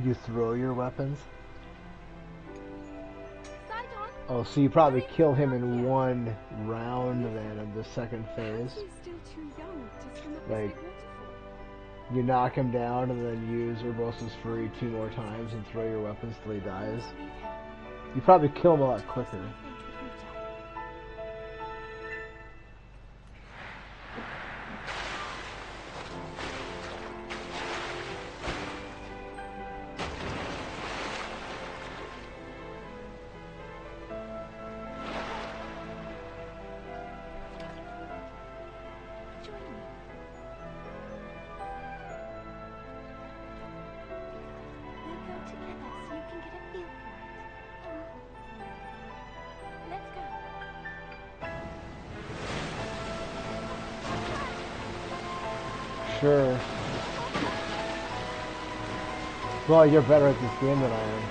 you throw your weapons? Sidon! Oh, so you probably Hurry, kill him come in here. one round then of the second phase. perhaps he's still too young to swim up this Like, big waterfall. you knock him down and then use Urbosa's Fury 2 more times and throw your weapons till he dies. Leave him. You probably kill him a lot Toss quicker. my fate with Muta. Join me. We'll go together so you can get a feel for it. Let's go. Sure. Well, you're better at this game than I am.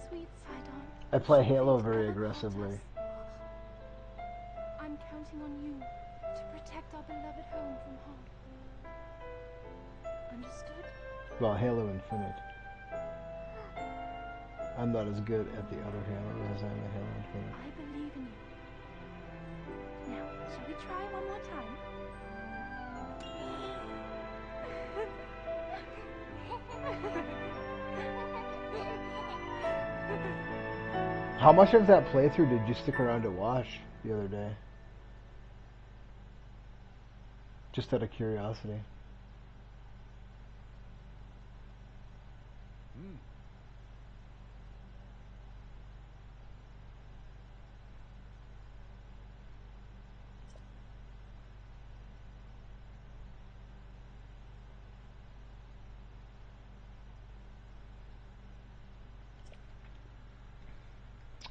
Sweet Sidon. I play should Halo fate very ever part aggressively. us, I'm counting on you to protect our beloved home from harm. Understood? Well, Halo Infinite. I'm not as good at the other Halos as I am at Halo Infinite. I believe in you. Now, shall we try one more time? How much of that playthrough did you stick around to watch the other day? Just out of curiosity.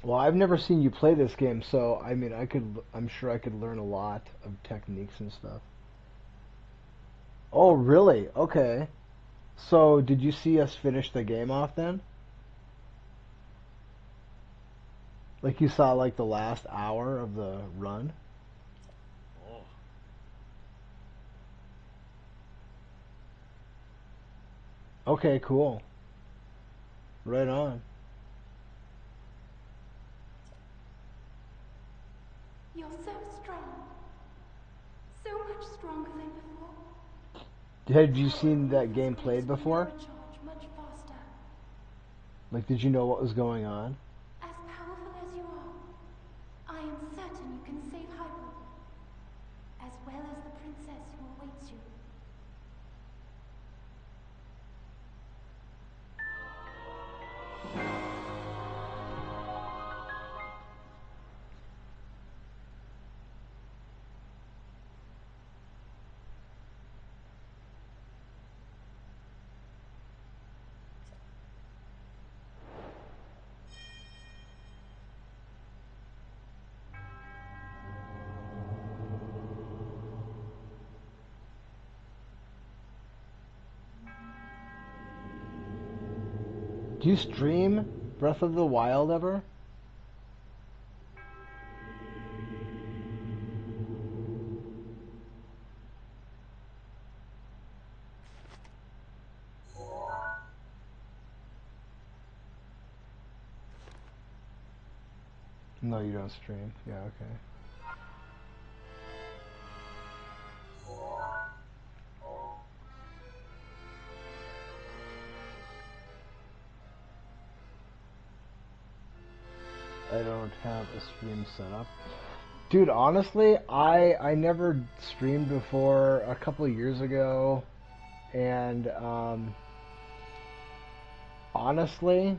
Well, I've never seen you play this game, so I mean, I'm sure I could learn a lot of techniques and stuff. Oh, really? Okay. So, did you see us finish the game off then? Like you saw like the last hour of the run? Okay, cool. Right on. You're so strong. So much stronger than before. Had you seen that game played before? Recharge much faster. Like, did you know what was going on? As powerful as you are, I am certain you can save Hyrule, as well as the princess who awaits you. Do you stream Breath of the Wild ever? No, you don't stream. Yeah, okay. I don't have a stream set up. Dude, honestly, I never streamed before a couple of years ago, and honestly,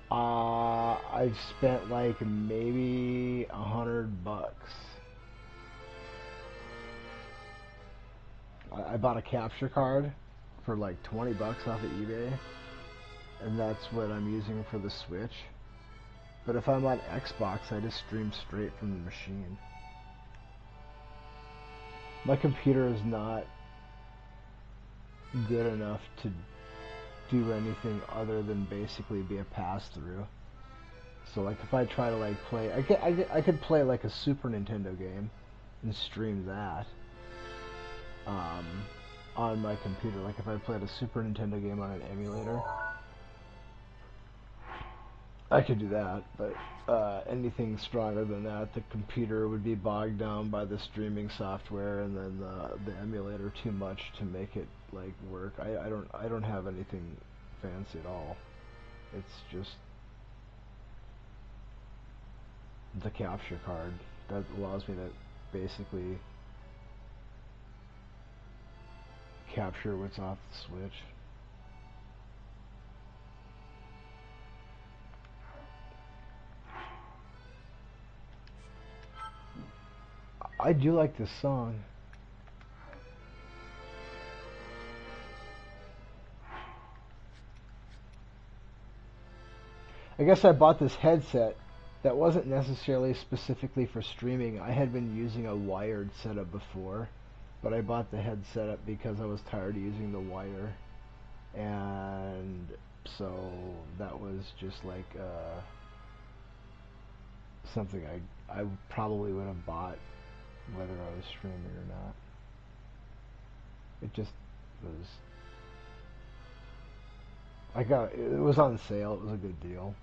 I've spent like maybe $100. I bought a capture card for like 20 bucks off of eBay, and that's what I'm using for the Switch. But if I'm on Xbox, I just stream straight from the machine. My computer is not good enough to do anything other than basically be a pass-through. So like if I try to like play, I could play like a Super Nintendo game and stream that on my computer. Like if I played a Super Nintendo game on an emulator, I could do that. But anything stronger than that, the computer would be bogged down by the streaming software and then the emulator too much to make it like work. I don't have anything fancy at all. It's just the capture card that allows me to basically capture what's off the Switch. I do like this song. I guess I bought this headset that wasn't necessarily specifically for streaming. I had been using a wired setup before, but I bought the headset up because I was tired of using the wire, and so that was just like something I probably would have bought whether I was streaming or not. It just was. It was on sale. It was a good deal.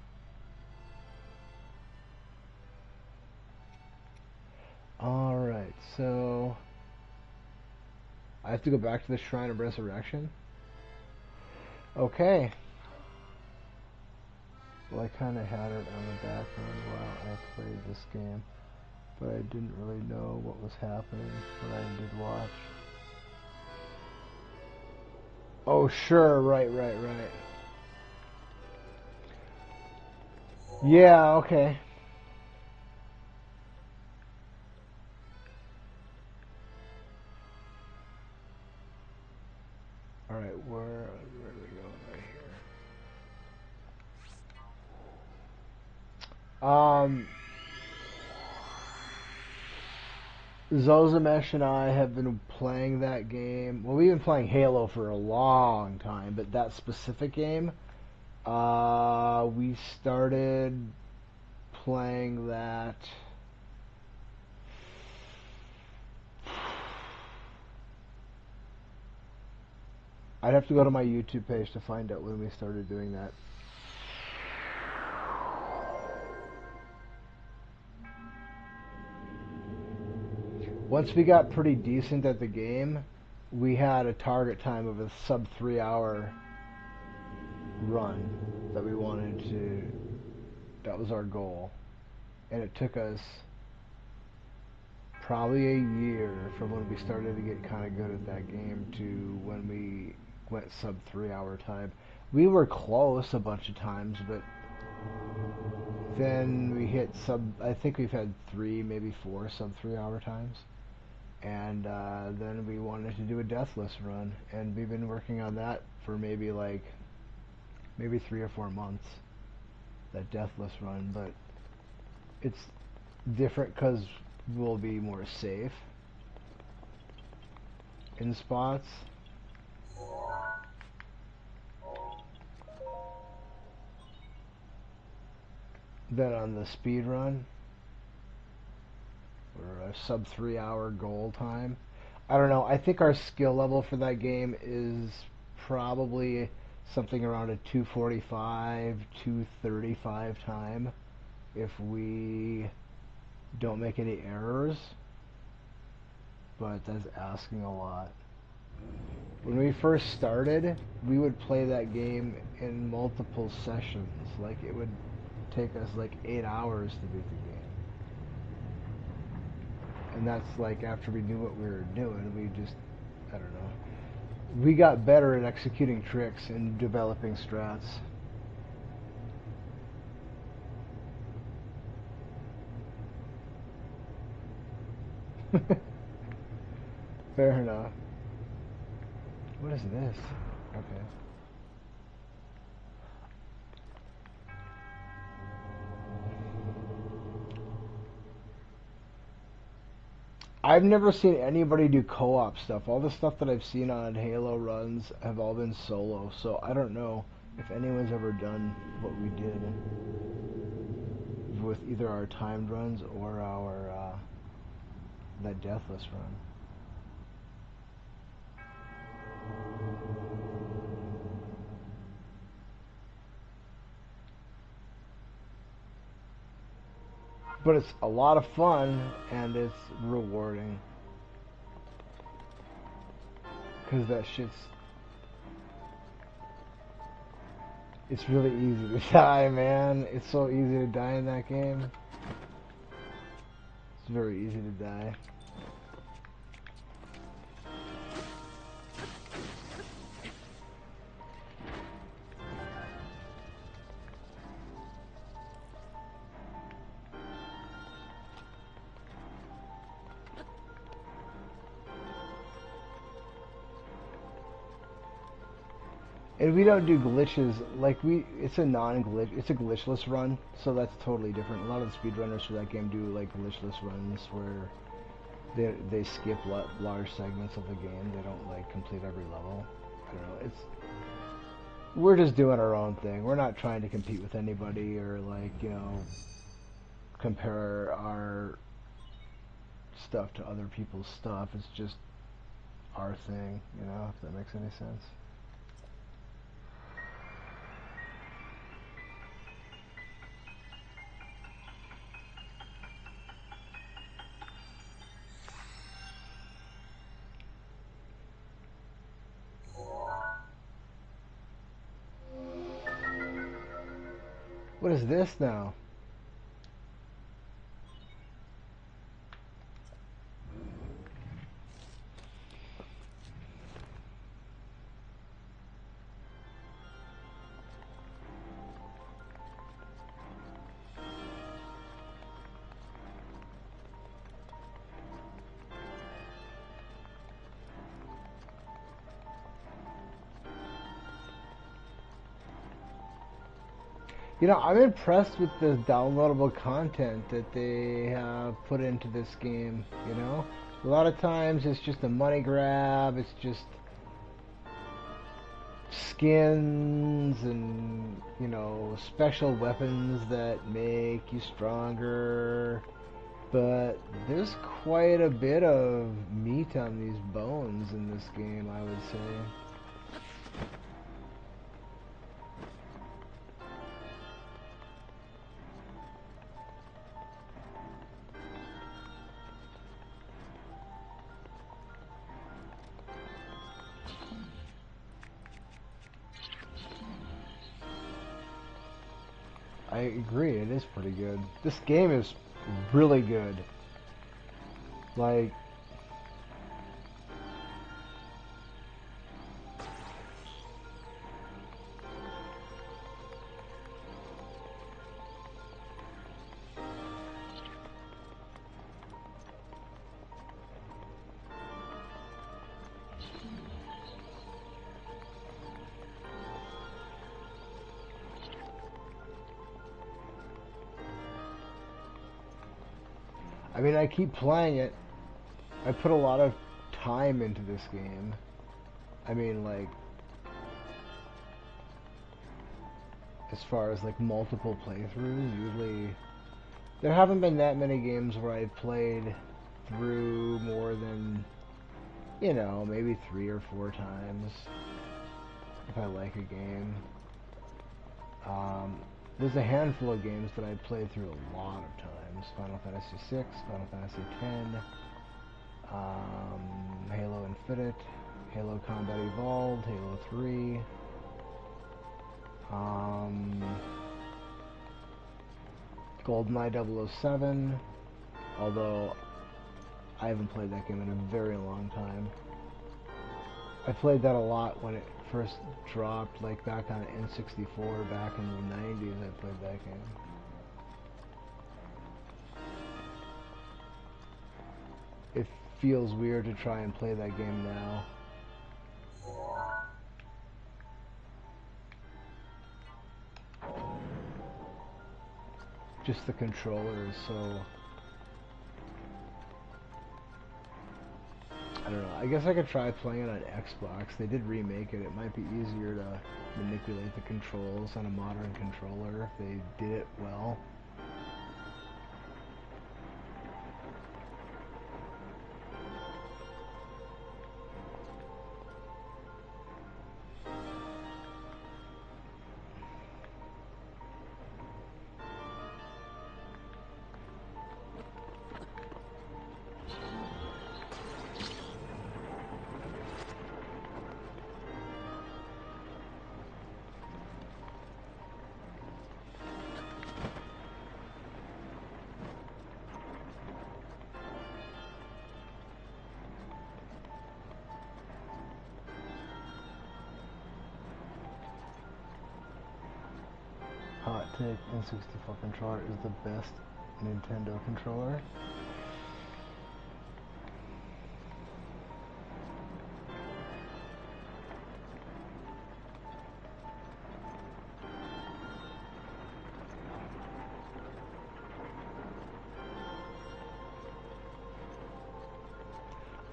Alright, so I have to go back to the Shrine of Resurrection? Okay. Well, I kind of had it on the background while I played this game, but I didn't really know what was happening when I did watch. Oh, sure, right. Yeah, okay. Alright, where are we going right here? Zozamesh and I have been playing that game. Well, we've been playing Halo for a long time, but that specific game, we started playing that. I'd have to go to my YouTube page to find out when we started doing that. Once we got pretty decent at the game, we had a target time of a sub 3 hour run that we wanted to. That was our goal. And it took us probably a year from when we started to get kind of good at that game to when we went sub 3 hour time. We were close a bunch of times, but then we hit I think we've had 3, maybe 4 sub 3 hour times. And then we wanted to do a deathless run, and we've been working on that for maybe 3 or 4 months, that deathless run. But it's different because we'll be more safe in spots. Than on the speed run, or a sub 3 hour goal time. I don't know. I think our skill level for that game is probably something around a 245, 235 time if we don't make any errors. But that's asking a lot. When we first started, we would play that game in multiple sessions. Like, it would take us like 8 hours to beat the game. And that's like after we knew what we were doing. We just, I don't know. We got better at executing tricks and developing strats. Fair enough. What is this? Okay. I've never seen anybody do co-op stuff. All the stuff that I've seen on Halo runs have all been solo, so I don't know if anyone's ever done what we did with either our timed runs or our that deathless run. But it's a lot of fun and it's rewarding. Because that shit's... It's really easy to die, man. It's so easy to die in that game. It's very easy to die. And we don't do glitches, like it's a non-glitch, it's a glitchless run, so that's totally different. A lot of the speedrunners for that game do like glitchless runs where they skip large segments of the game. They don't like complete every level. I don't know. We're just doing our own thing. We're not trying to compete with anybody or like, you know, compare our stuff to other people's stuff. It's just our thing, you know, if that makes any sense. What is this now? You know, I'm impressed with the downloadable content that they have put into this game, you know? A lot of times it's just a money grab, it's just skins and, you know, special weapons that make you stronger. But there's quite a bit of meat on these bones in this game, I would say. I agree, it is pretty good. This game is really good. Like, I mean, I keep playing it. I put a lot of time into this game. I mean, like, as far as like multiple playthroughs, usually there haven't been that many games where I've played through more than, you know, maybe 3 or 4 times if I like a game. There's a handful of games that I've played through a lot of times. Final Fantasy VI, Final Fantasy X, Halo Infinite, Halo Combat Evolved, Halo 3, GoldenEye 007, although I haven't played that game in a very long time. I played that a lot when it first dropped, like back on N64 back in the 90s. I played that game. It feels weird to try and play that game now. just the controller is so... I don't know. I guess I could try playing it on Xbox. They did remake it. It might be easier to manipulate the controls on a modern controller if they did it well. Hot take, N64 controller is the best Nintendo controller.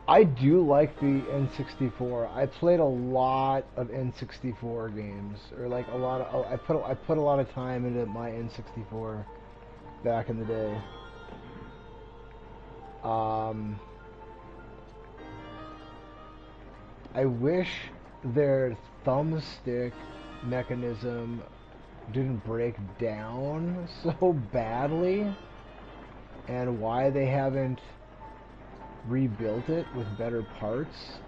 I do like the N64. I played a lot of N64 games, or like a lot of. I put a lot of time into my N64 back in the day. I wish their thumbstick mechanism didn't break down so badly, and why they haven't rebuilt it with better parts.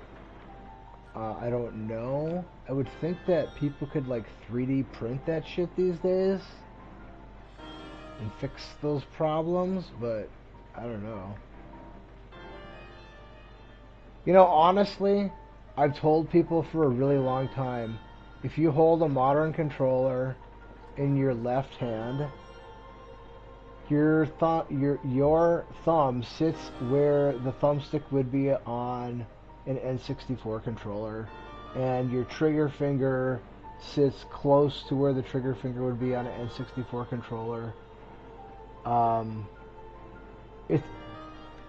I don't know. I would think that people could like 3D print that shit these days and fix those problems, but I don't know. You know, honestly, I've told people for a really long time, if you hold a modern controller in your left hand, your thumb sits where the thumbstick would be on an N64 controller, and your trigger finger sits close to where the trigger finger would be on an N64 controller.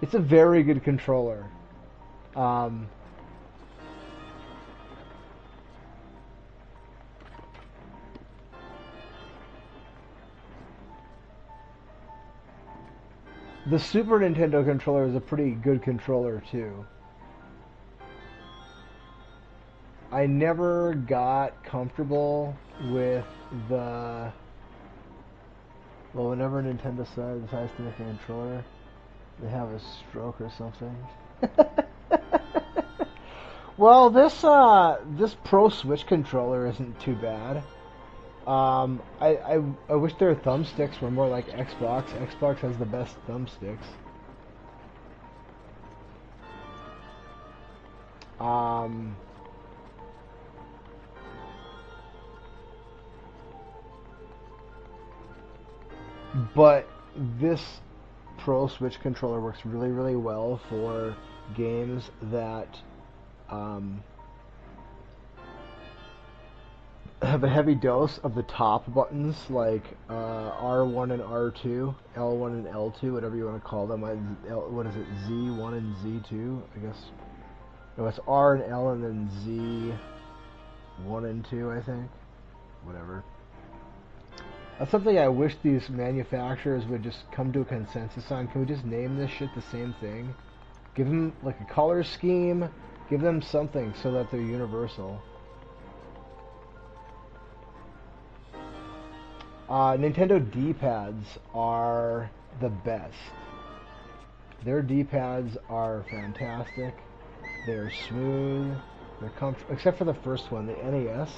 It's a very good controller. The Super Nintendo controller is a pretty good controller too. I never got comfortable with the... Well, whenever Nintendo decides to make a controller, they have a stroke or something. Well, this Pro Switch controller isn't too bad. I wish their thumbsticks were more like Xbox. Xbox has the best thumbsticks. But this Pro Switch controller works really, really well for games that have a heavy dose of the top buttons, like R1 and R2, L1 and L2, whatever you want to call them. What is it, Z1 and Z2, I guess? No, it's R and L and then Z1 and 2, I think. Whatever. That's something I wish these manufacturers would just come to a consensus on. Can we just name this shit the same thing? Give them like a color scheme, give them something so that they're universal. Nintendo D-pads are the best. Their D-pads are fantastic. They're smooth. They're comfortable, except for the first one, the NES.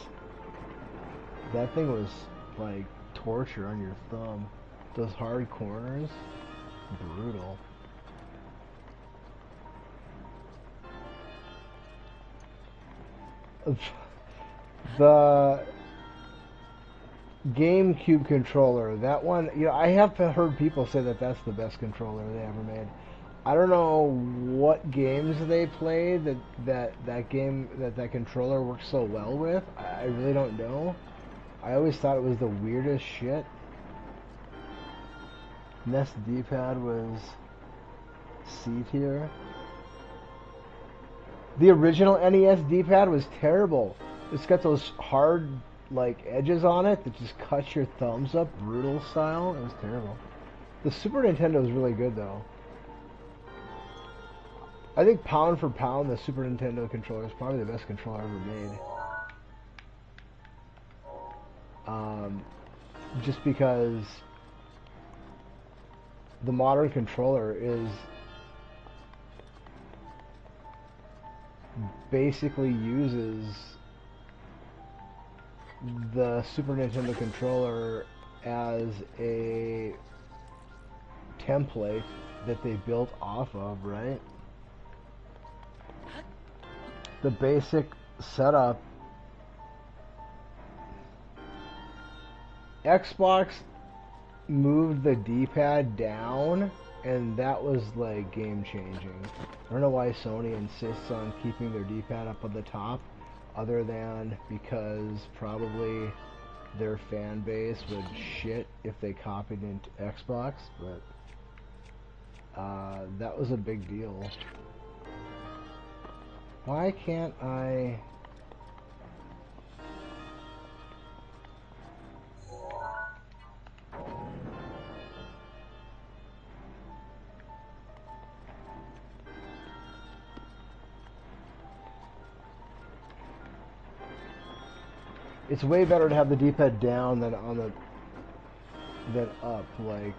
That thing was like torture on your thumb. Those hard corners, brutal. The GameCube controller, that one, you know, I have heard people say that that's the best controller they ever made. I don't know what games they played that controller works so well with. I really don't know. I always thought it was the weirdest shit. NES D-pad was C tier. The original NES D-pad was terrible. It's got those hard, like, edges on it that just cut your thumbs up, brutal style. It was terrible. The Super Nintendo was really good, though. I think pound for pound, the Super Nintendo controller is probably the best controller ever made. Just because the modern controller is basically uses the Super Nintendo controller as a template that they built off of, right? The basic setup. Xbox moved the D-pad down, and that was like game changing. I don't know why Sony insists on keeping their D-pad up on the top, other than because probably their fan base would shit if they copied into Xbox, but that was a big deal. Why can't I... It's way better to have the D-pad down than on the than up, like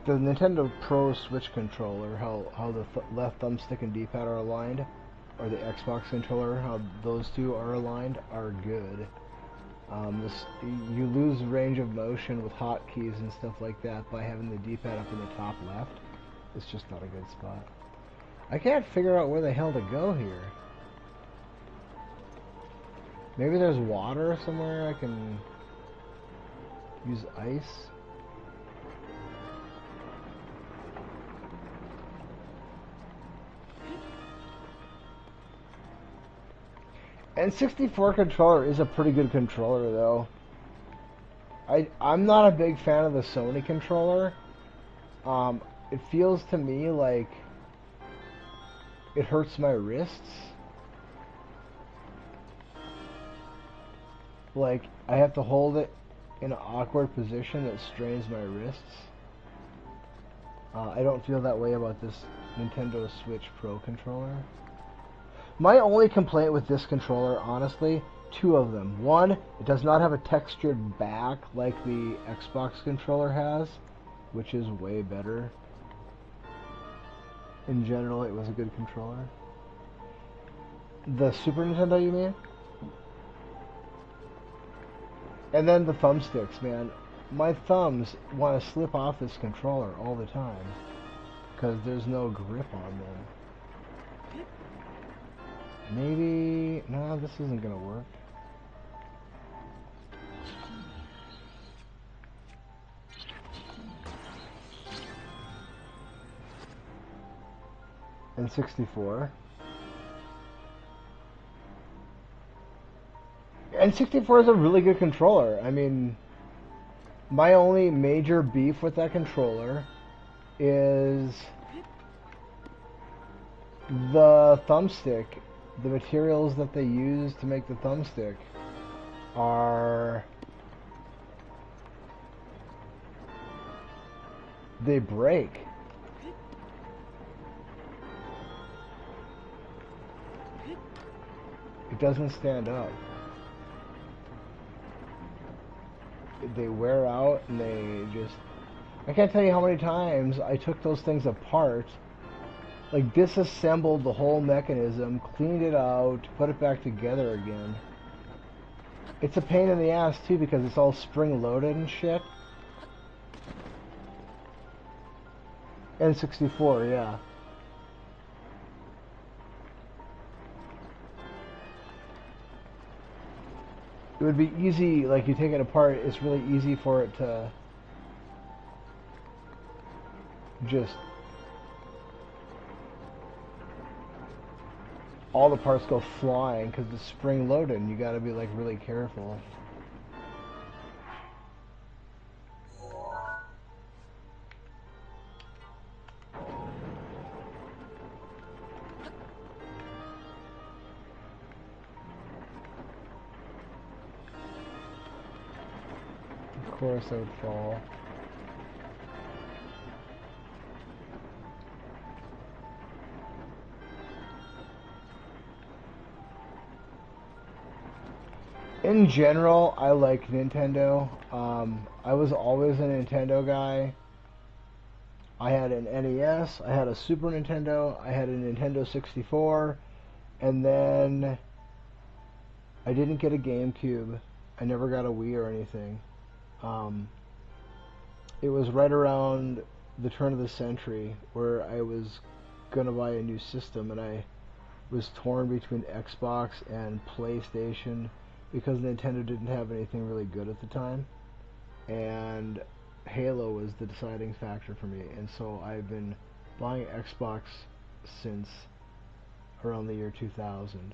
the Nintendo Pro Switch controller, how the left thumbstick and D-pad are aligned, or the Xbox controller, how those two are aligned, are good. You lose range of motion with hotkeys and stuff like that by having the D-pad up in the top left. It's just not a good spot. I can't figure out where the hell to go here. Maybe there's water somewhere I can use ice. N64 controller is a pretty good controller, though. I'm not a big fan of the Sony controller. It feels to me like it hurts my wrists. Like, I have to hold it in an awkward position that strains my wrists. I don't feel that way about this Nintendo Switch Pro controller. My only complaint with this controller, honestly, two of them. One, it does not have a textured back like the Xbox controller has, which is way better. In general, it was a good controller. The Super Nintendo, you mean? And then the thumbsticks, man. My thumbs want to slip off this controller all the time because there's no grip on them. Maybe... No, this isn't gonna work. N64. N64 is a really good controller. I mean, my only major beef with that controller is the thumbstick. The materials that they use to make the thumbstick are... they break. It doesn't stand up. They wear out and they just... I can't tell you how many times I took those things apart, like disassembled the whole mechanism, cleaned it out, put it back together again. It's a pain in the ass too because it's all spring loaded and shit. N64, yeah. It would be easy, like you take it apart, it's really easy for it to just... all the parts go flying because it's spring loaded and you gotta be like really careful. course I would fall. In general, I like Nintendo. I was always a Nintendo guy. I had an NES, I had a Super Nintendo, I had a Nintendo 64, and then I didn't get a GameCube. I never got a Wii or anything. Um, it was right around the turn of the century where I was gonna buy a new system, and I was torn between Xbox and PlayStation because Nintendo didn't have anything really good at the time, and Halo was the deciding factor for me, and so I've been buying Xbox since around the year 2000.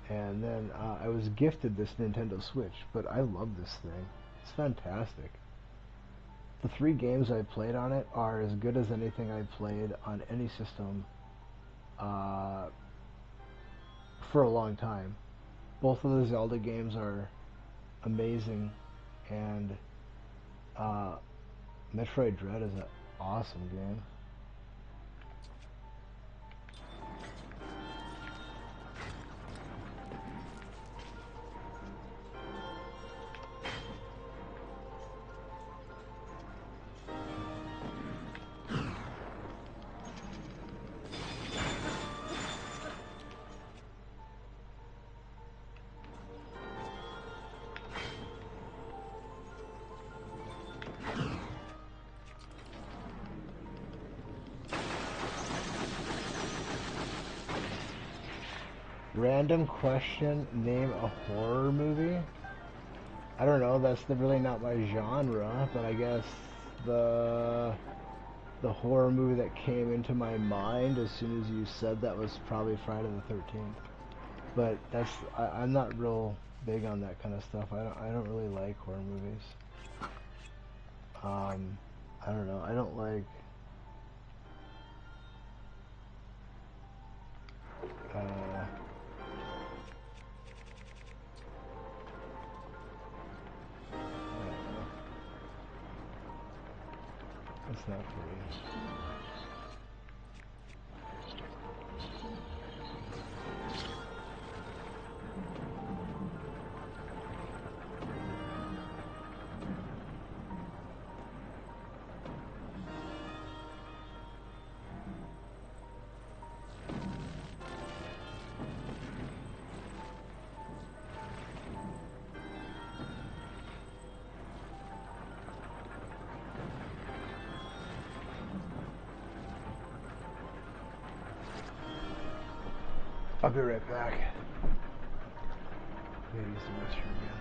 And then I was gifted this Nintendo Switch, but I love this thing. It's fantastic. The 3 games I played on it are as good as anything I've played on any system for a long time. Both of the Zelda games are amazing, and Metroid Dread is an awesome game. Random question, name a horror movie? I don't know, that's really not my genre, but I guess the horror movie that came into my mind as soon as you said that was probably Friday the 13th. But I'm not real big on that kind of stuff. I don't really like horror movies. I don't know. I don't like I don't know. It's not for me. I'll be right back. I'm gonna use the restroom again.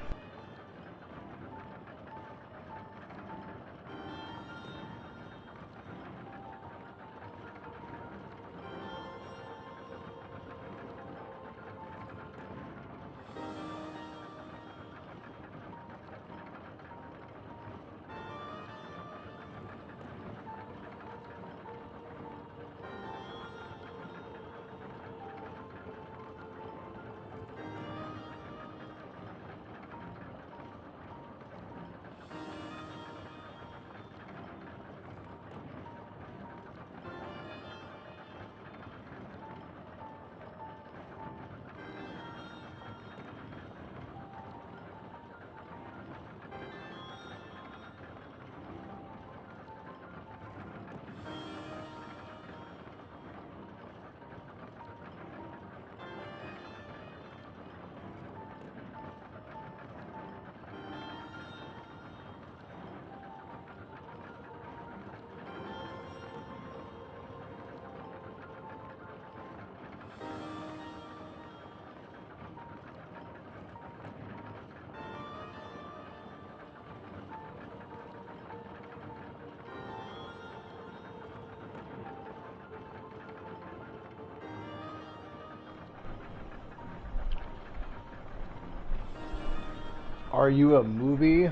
Are you a movie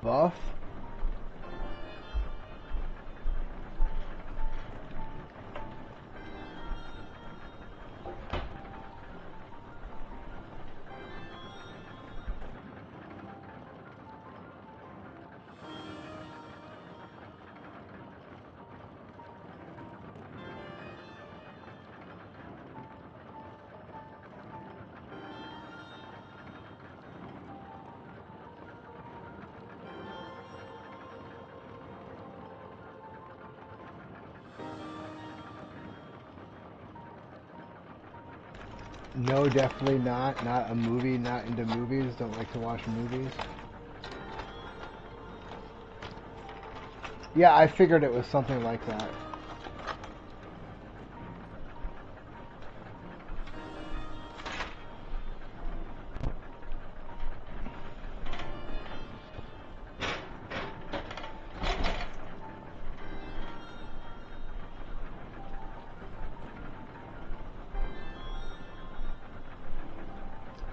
buff? No, definitely not. Not a movie. Not into movies. Don't like to watch movies. Yeah, I figured it was something like that.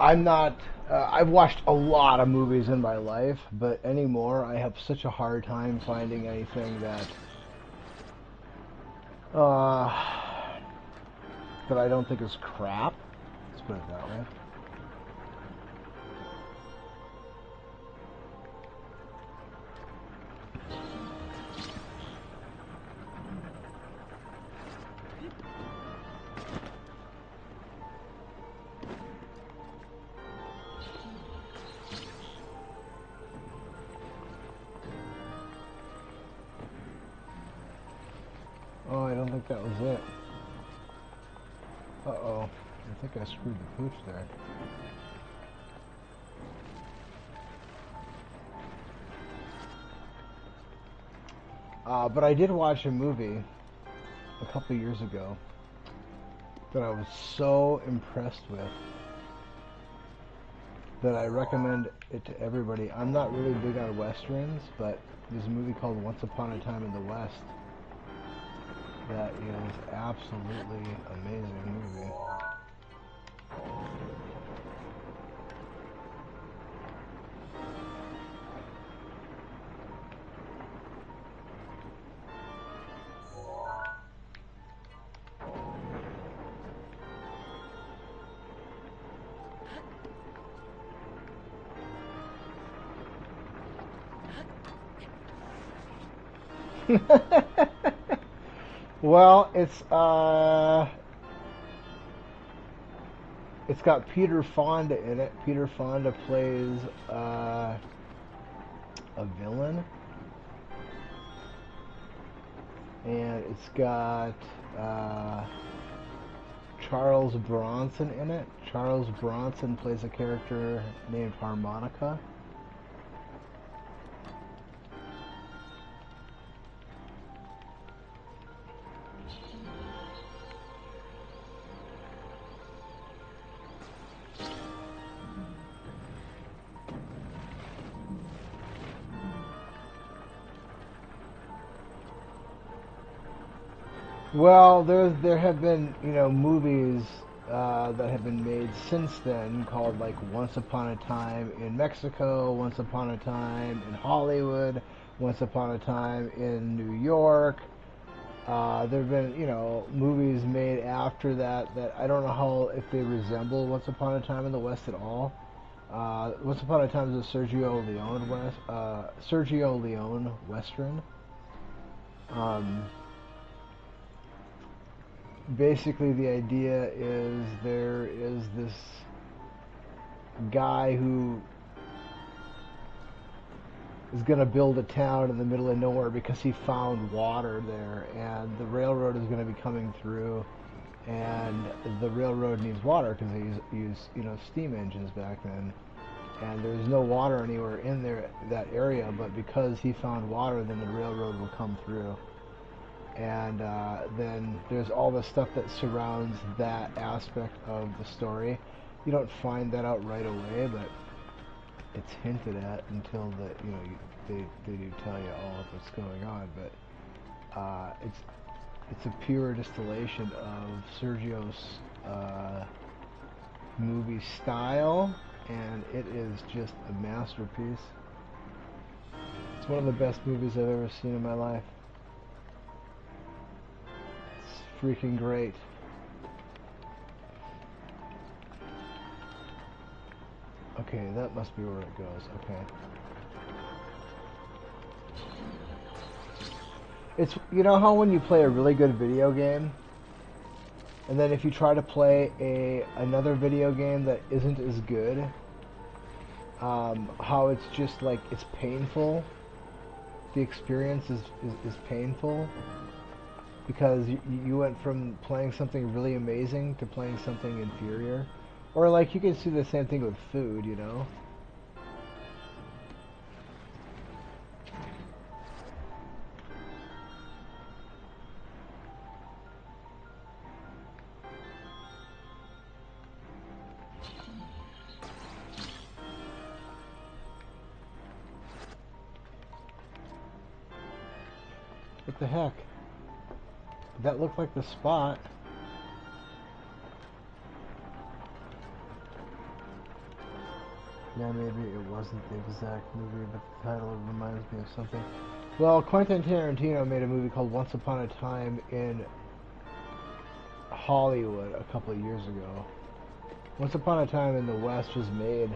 I'm not. I've watched a lot of movies in my life, but anymore I have such a hard time finding anything uh, that I don't think is crap. Let's put it that way. Oh, I don't think that was it. Uh-oh. I think I screwed the pooch there. But I did watch a movie a couple years ago that I was so impressed with that I recommend it to everybody. I'm not really big on westerns, but there's a movie called Once Upon a Time in the West that is absolutely amazing movie. Well, it's got Peter Fonda in it. Peter Fonda plays a villain, and it's got Charles Bronson in it. Charles Bronson plays a character named Harmonica. Well, there have been movies that have been made since then called like Once Upon a Time in Mexico, Once Upon a Time in Hollywood, Once Upon a Time in New York. There have been movies made after that that I don't know how if they resemble Once Upon a Time in the West at all. Once Upon a Time is a Sergio Leone Western. Um, Basically the idea is there is this guy who is going to build a town in the middle of nowhere because he found water there, and the railroad is going to be coming through, and the railroad needs water because they used steam engines back then, and there's no water anywhere in that area, but because he found water, then the railroad will come through. And then there's all the stuff that surrounds that aspect of the story. You don't find that out right away, but it's hinted at until they do tell you all of what's going on. But it's a pure distillation of Sergio's movie style, and it is just a masterpiece. It's one of the best movies I've ever seen in my life. Freaking great. Okay, that must be where it goes. Okay. It's, how when you play a really good video game, and then if you try to play another video game that isn't as good, how it's just like, it's painful. The experience is painful. because you went from playing something really amazing to playing something inferior. Or like you can see the same thing with food, you know? What the heck? That looked like the spot. Yeah, maybe it wasn't the exact movie, but the title reminds me of something. Well, Quentin Tarantino made a movie called Once Upon a Time in Hollywood a couple of years ago. Once Upon a Time in the West was made,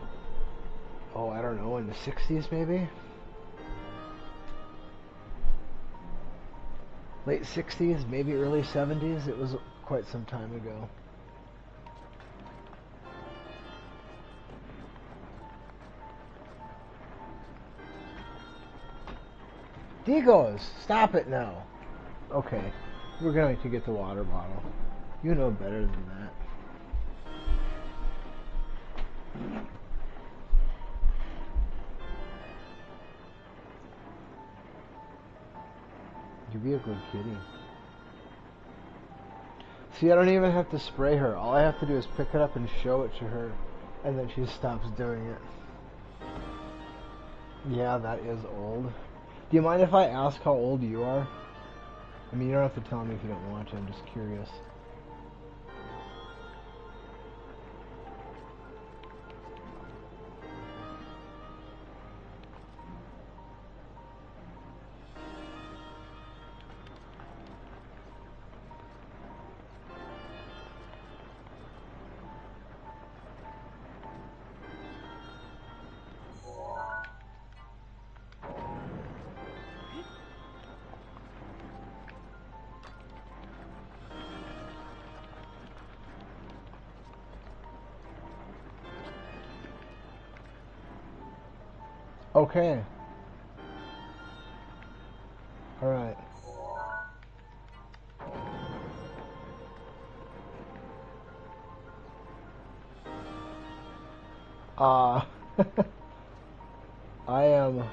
oh, I don't know, in the 60s maybe? Late 60s, maybe early 70s. It was quite some time ago. Digos, stop it now. Okay, we're going to get the water bottle. You know better than that. You be a good kitty. See, I don't even have to spray her. All I have to do is pick it up and show it to her, and then she stops doing it. Yeah, that is old. Do you mind if I ask how old you are? I mean, you don't have to tell me if you don't want to. I'm just curious. Okay. Alright. Uh, I am...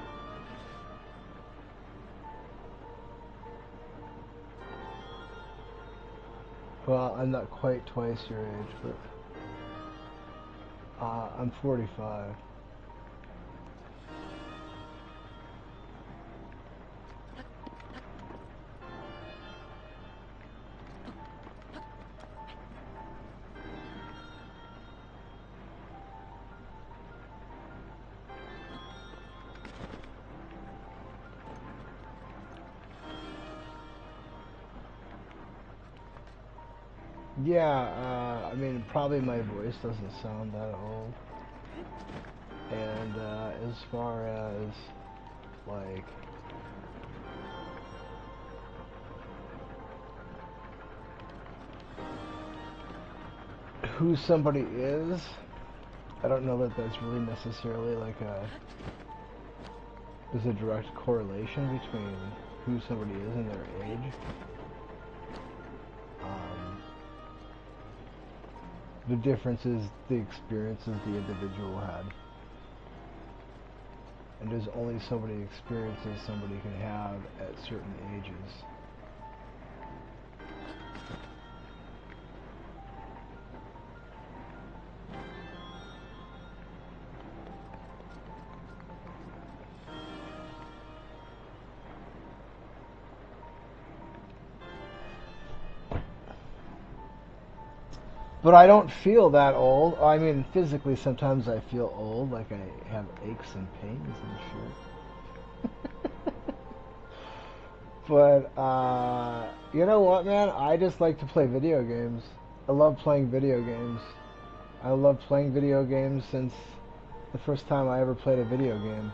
Well, I'm not quite twice your age, but... I'm 45. Yeah, I mean, probably my voice doesn't sound that old. And, as far as, like... who somebody is, I don't know that that's really necessarily like there's a direct correlation between who somebody is and their age. The difference is the experiences the individual had. And there's only so many experiences somebody can have at certain ages. But I don't feel that old. I mean, physically, sometimes I feel old, like I have aches and pains and shit. But, you know what, man? I just like to play video games. I love playing video games. I love playing video games since the first time I ever played a video game.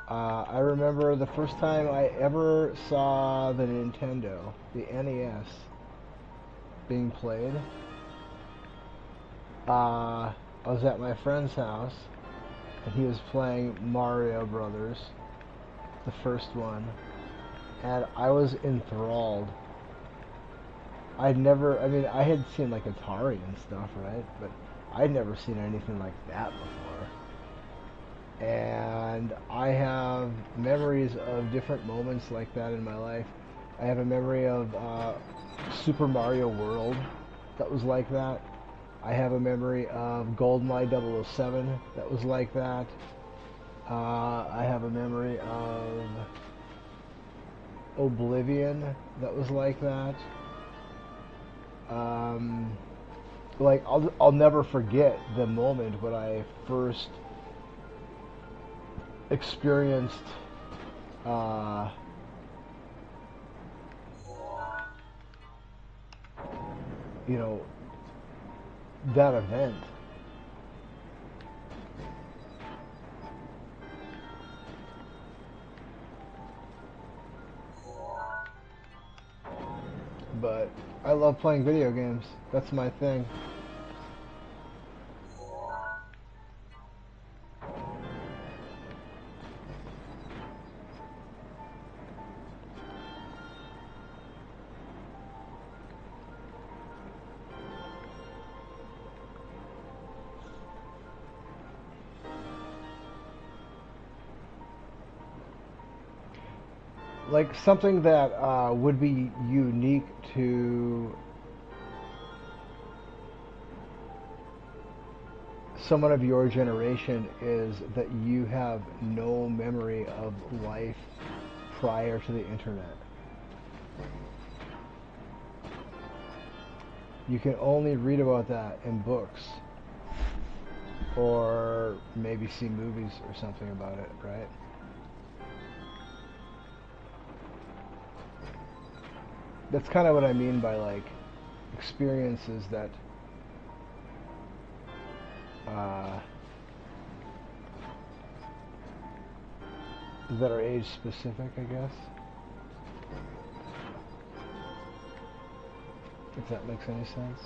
I remember the first time I ever saw the Nintendo, the NES, being played. I was at my friend's house, and he was playing Mario Brothers, the first one, and I was enthralled. I'd never, I mean, I had seen like Atari and stuff, right? But I'd never seen anything like that before. And I have memories of different moments like that in my life. I have a memory of Super Mario World that was like that. I have a memory of GoldenEye 007 that was like that. I have a memory of Oblivion that was like that. Um, like I'll never forget the moment when I first experienced uh, you know, that event. But I love playing video games. That's my thing. Like something that would be unique to someone of your generation is that you have no memory of life prior to the internet. You can only read about that in books or maybe see movies or something about it, right? That's kind of what I mean by like experiences uh, that are age specific, I guess. If that makes any sense.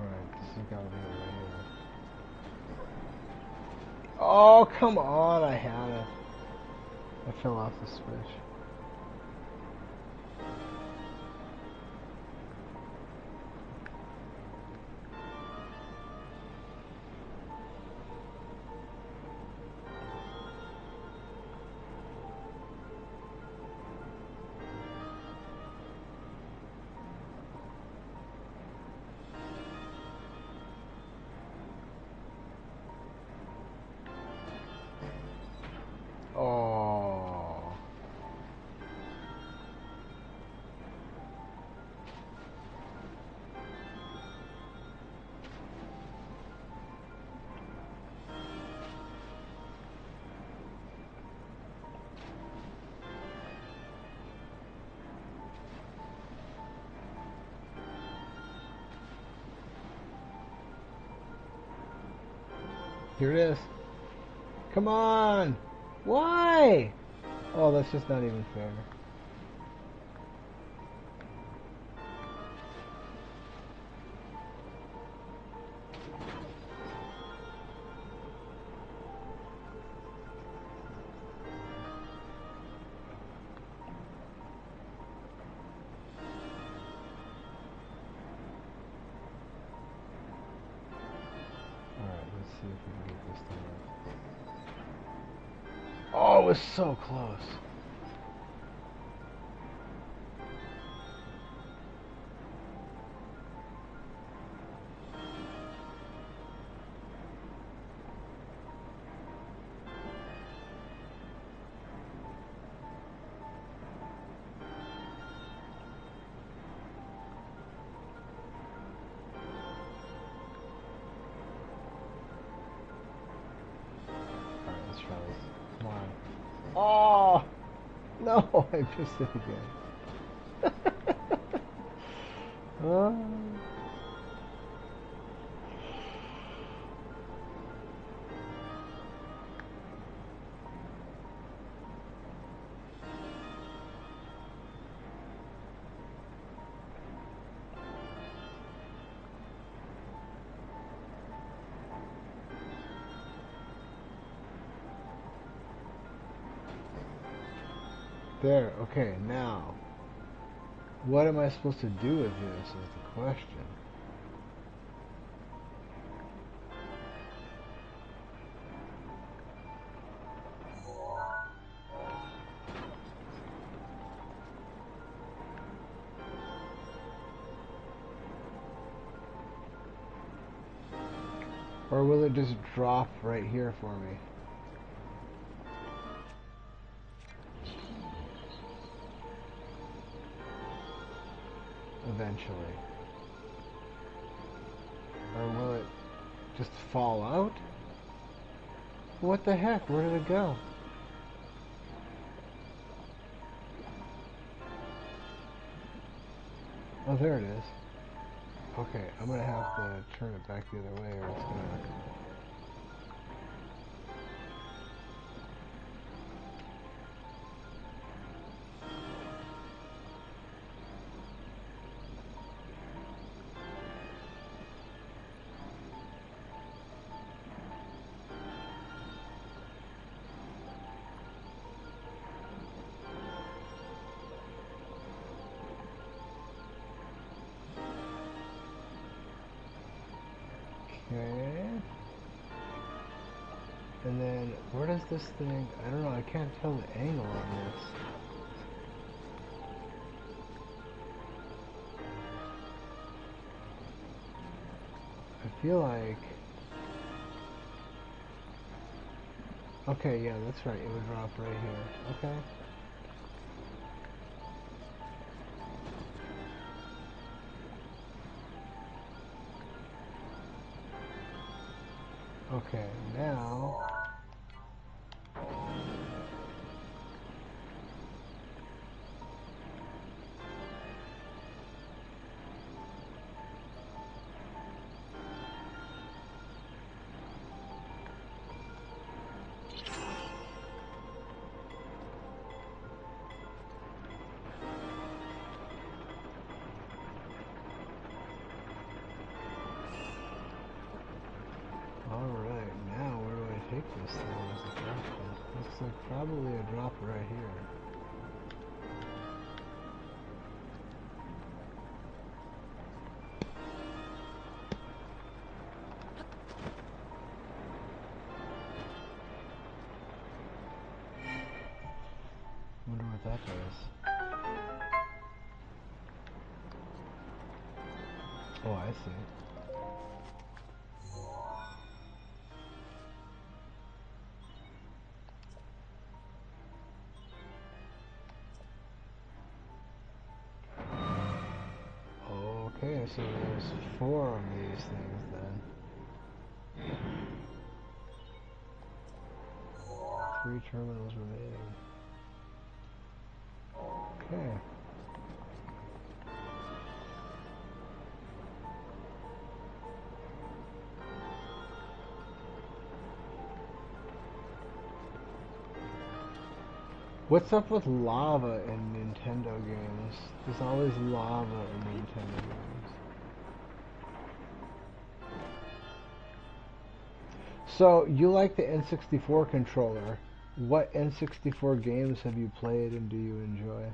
Alright, this has got to be it right here. Oh, come on, I had it. I fell off the switch. Oh. Here it is. Come on! Why? Oh, that's just not even fair. Alright, let's see if we can get this thing right. Oh, it was so close. Oh no! I missed it again. Oh. There, okay, now, what am I supposed to do with this is the question. Or will it just drop right here for me? Eventually. Or will it just fall out? What the heck? Where did it go? Oh, there it is. Okay, I'm gonna have to turn it back the other way or it's gonna... Okay. And then, where does this thing... I don't know, I can't tell the angle on this. I feel like... Okay, yeah, that's right. It would drop right here. Okay. Okay, now... Alright, now where do I take this thing is the question. Looks like probably a drop right here. Wonder what that does. Oh, I see. Okay, so there's 4 of these things then. 3 terminals remaining. Okay. What's up with lava in Nintendo games? There's always lava in Nintendo games. So, you like the N64 controller. What N64 games have you played and do you enjoy?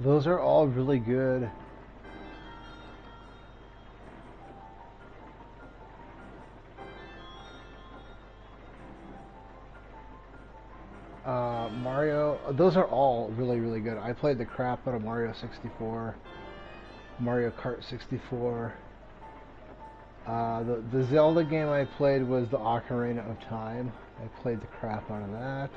Those are all really good. Mario, those are all really, really good. I played the crap out of Mario 64, Mario Kart 64. The Zelda game I played was the Ocarina of Time. I played the crap out of that.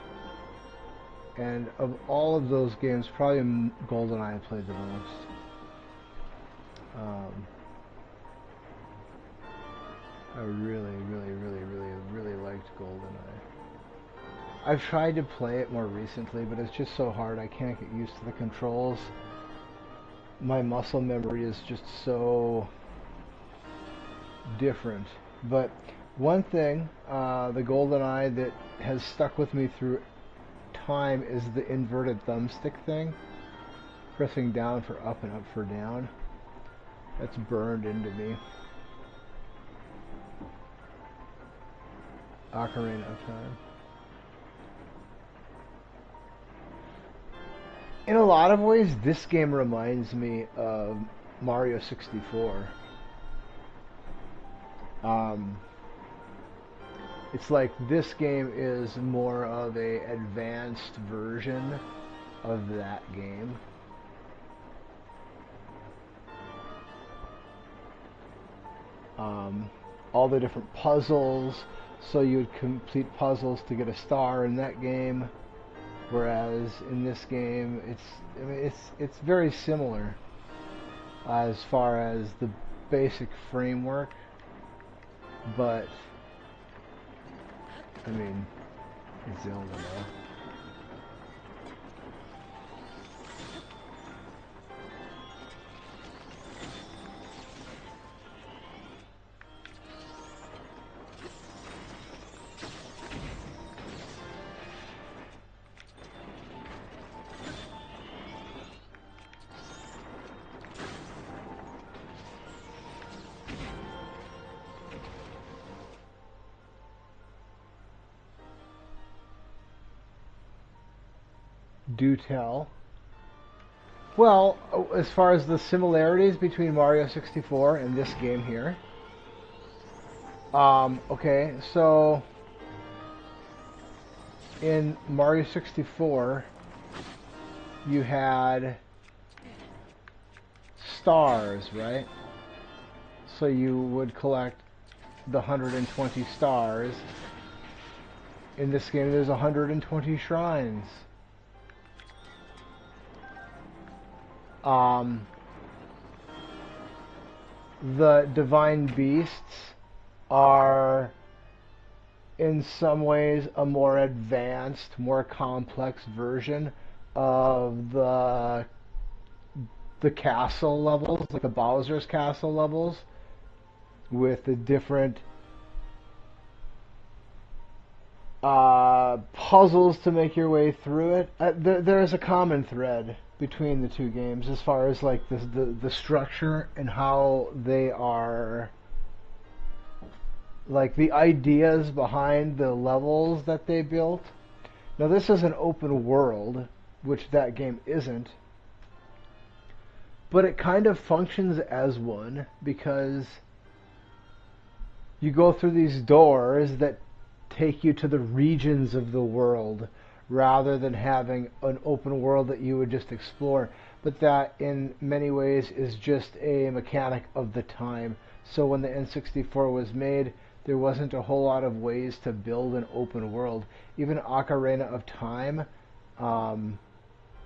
And of all of those games, probably GoldenEye I played the most. I really, really, really, really, really liked GoldenEye. I've tried to play it more recently, but it's just so hard. I can't get used to the controls. My muscle memory is just so different. But one thing, the GoldenEye that has stuck with me through time is the inverted thumbstick thing. Pressing down for up and up for down. That's burned into me. Ocarina of Time. In a lot of ways, this game reminds me of Mario 64. It's like this game is more of a advanced version of that game. All the different puzzles, so you would complete puzzles to get a star in that game. Whereas in this game, it's very similar as far as the basic framework, but I mean, it's Zelda though. Do tell. Well, as far as the similarities between Mario 64 and this game here. Okay, so in Mario 64, you had stars, right? So you would collect the 120 stars. In this game, there's 120 shrines. The divine beasts are in some ways a more advanced, more complex version of the castle levels, like the Bowser's castle levels, with the different puzzles to make your way through it. There is a common thread between the two games as far as like the structure and how they are, like the ideas behind the levels that they built. Now this is an open world, which that game isn't, but it kind of functions as one because you go through these doors that take you to the regions of the world rather than having an open world that you would just explore, but that in many ways is just a mechanic of the time. So when the N64 was made, there wasn't a whole lot of ways to build an open world. Even Ocarina of Time, I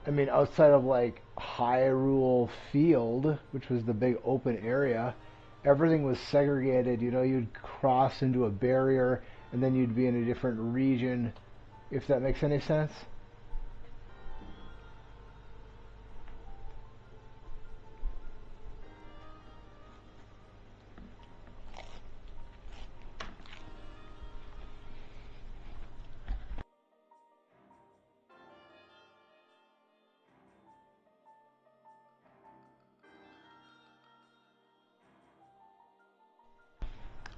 mean, outside of like Hyrule Field, which was the big open area, everything was segregated. You know, you'd cross into a barrier and then you'd be in a different region, if that makes any sense.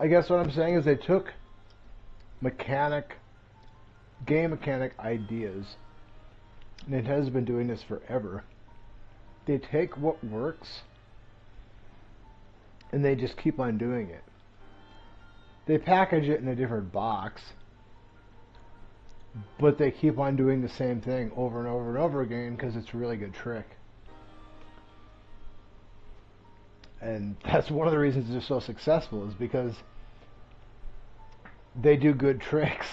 I guess what I'm saying is they took game mechanic ideas. Nintendo's been doing this forever. they take what works and they just keep on doing it. They package it in a different box, but they keep on doing the same thing over and over and over again because it's a really good trick. And that's one of the reasons they're so successful, is because they do good tricks.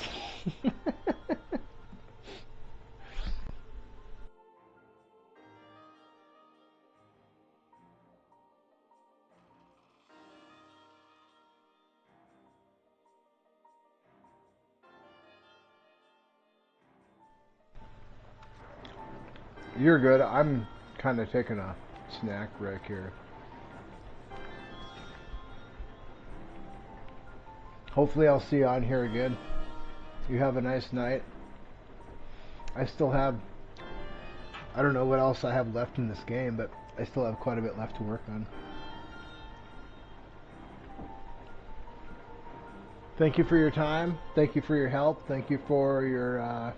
You're good. I'm kind of taking a snack break here. Hopefully I'll see you on here again. You have a nice night. I still have, I don't know what else I have left in this game, but I still have quite a bit left to work on. Thank you for your time. Thank you for your help. Thank you for your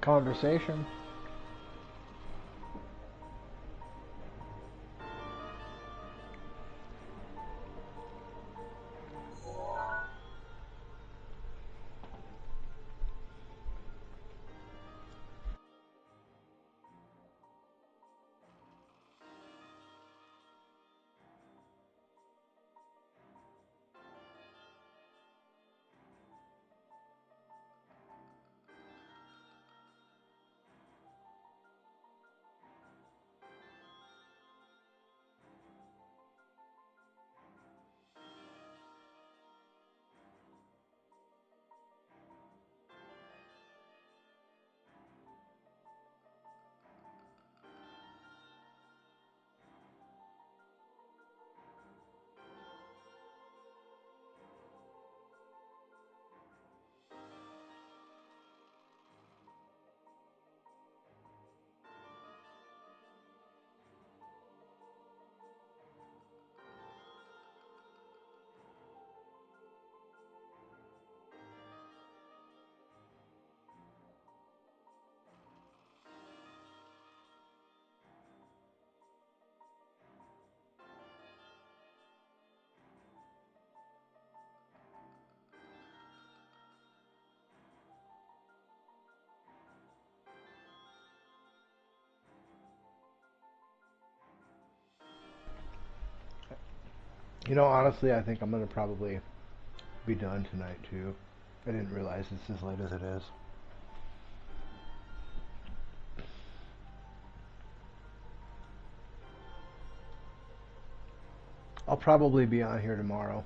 conversation. You know, honestly, I think I'm going to probably be done tonight, too. I didn't realize it's as late as it is. I'll probably be on here tomorrow.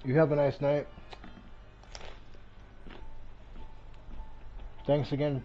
You have a nice night. Thanks again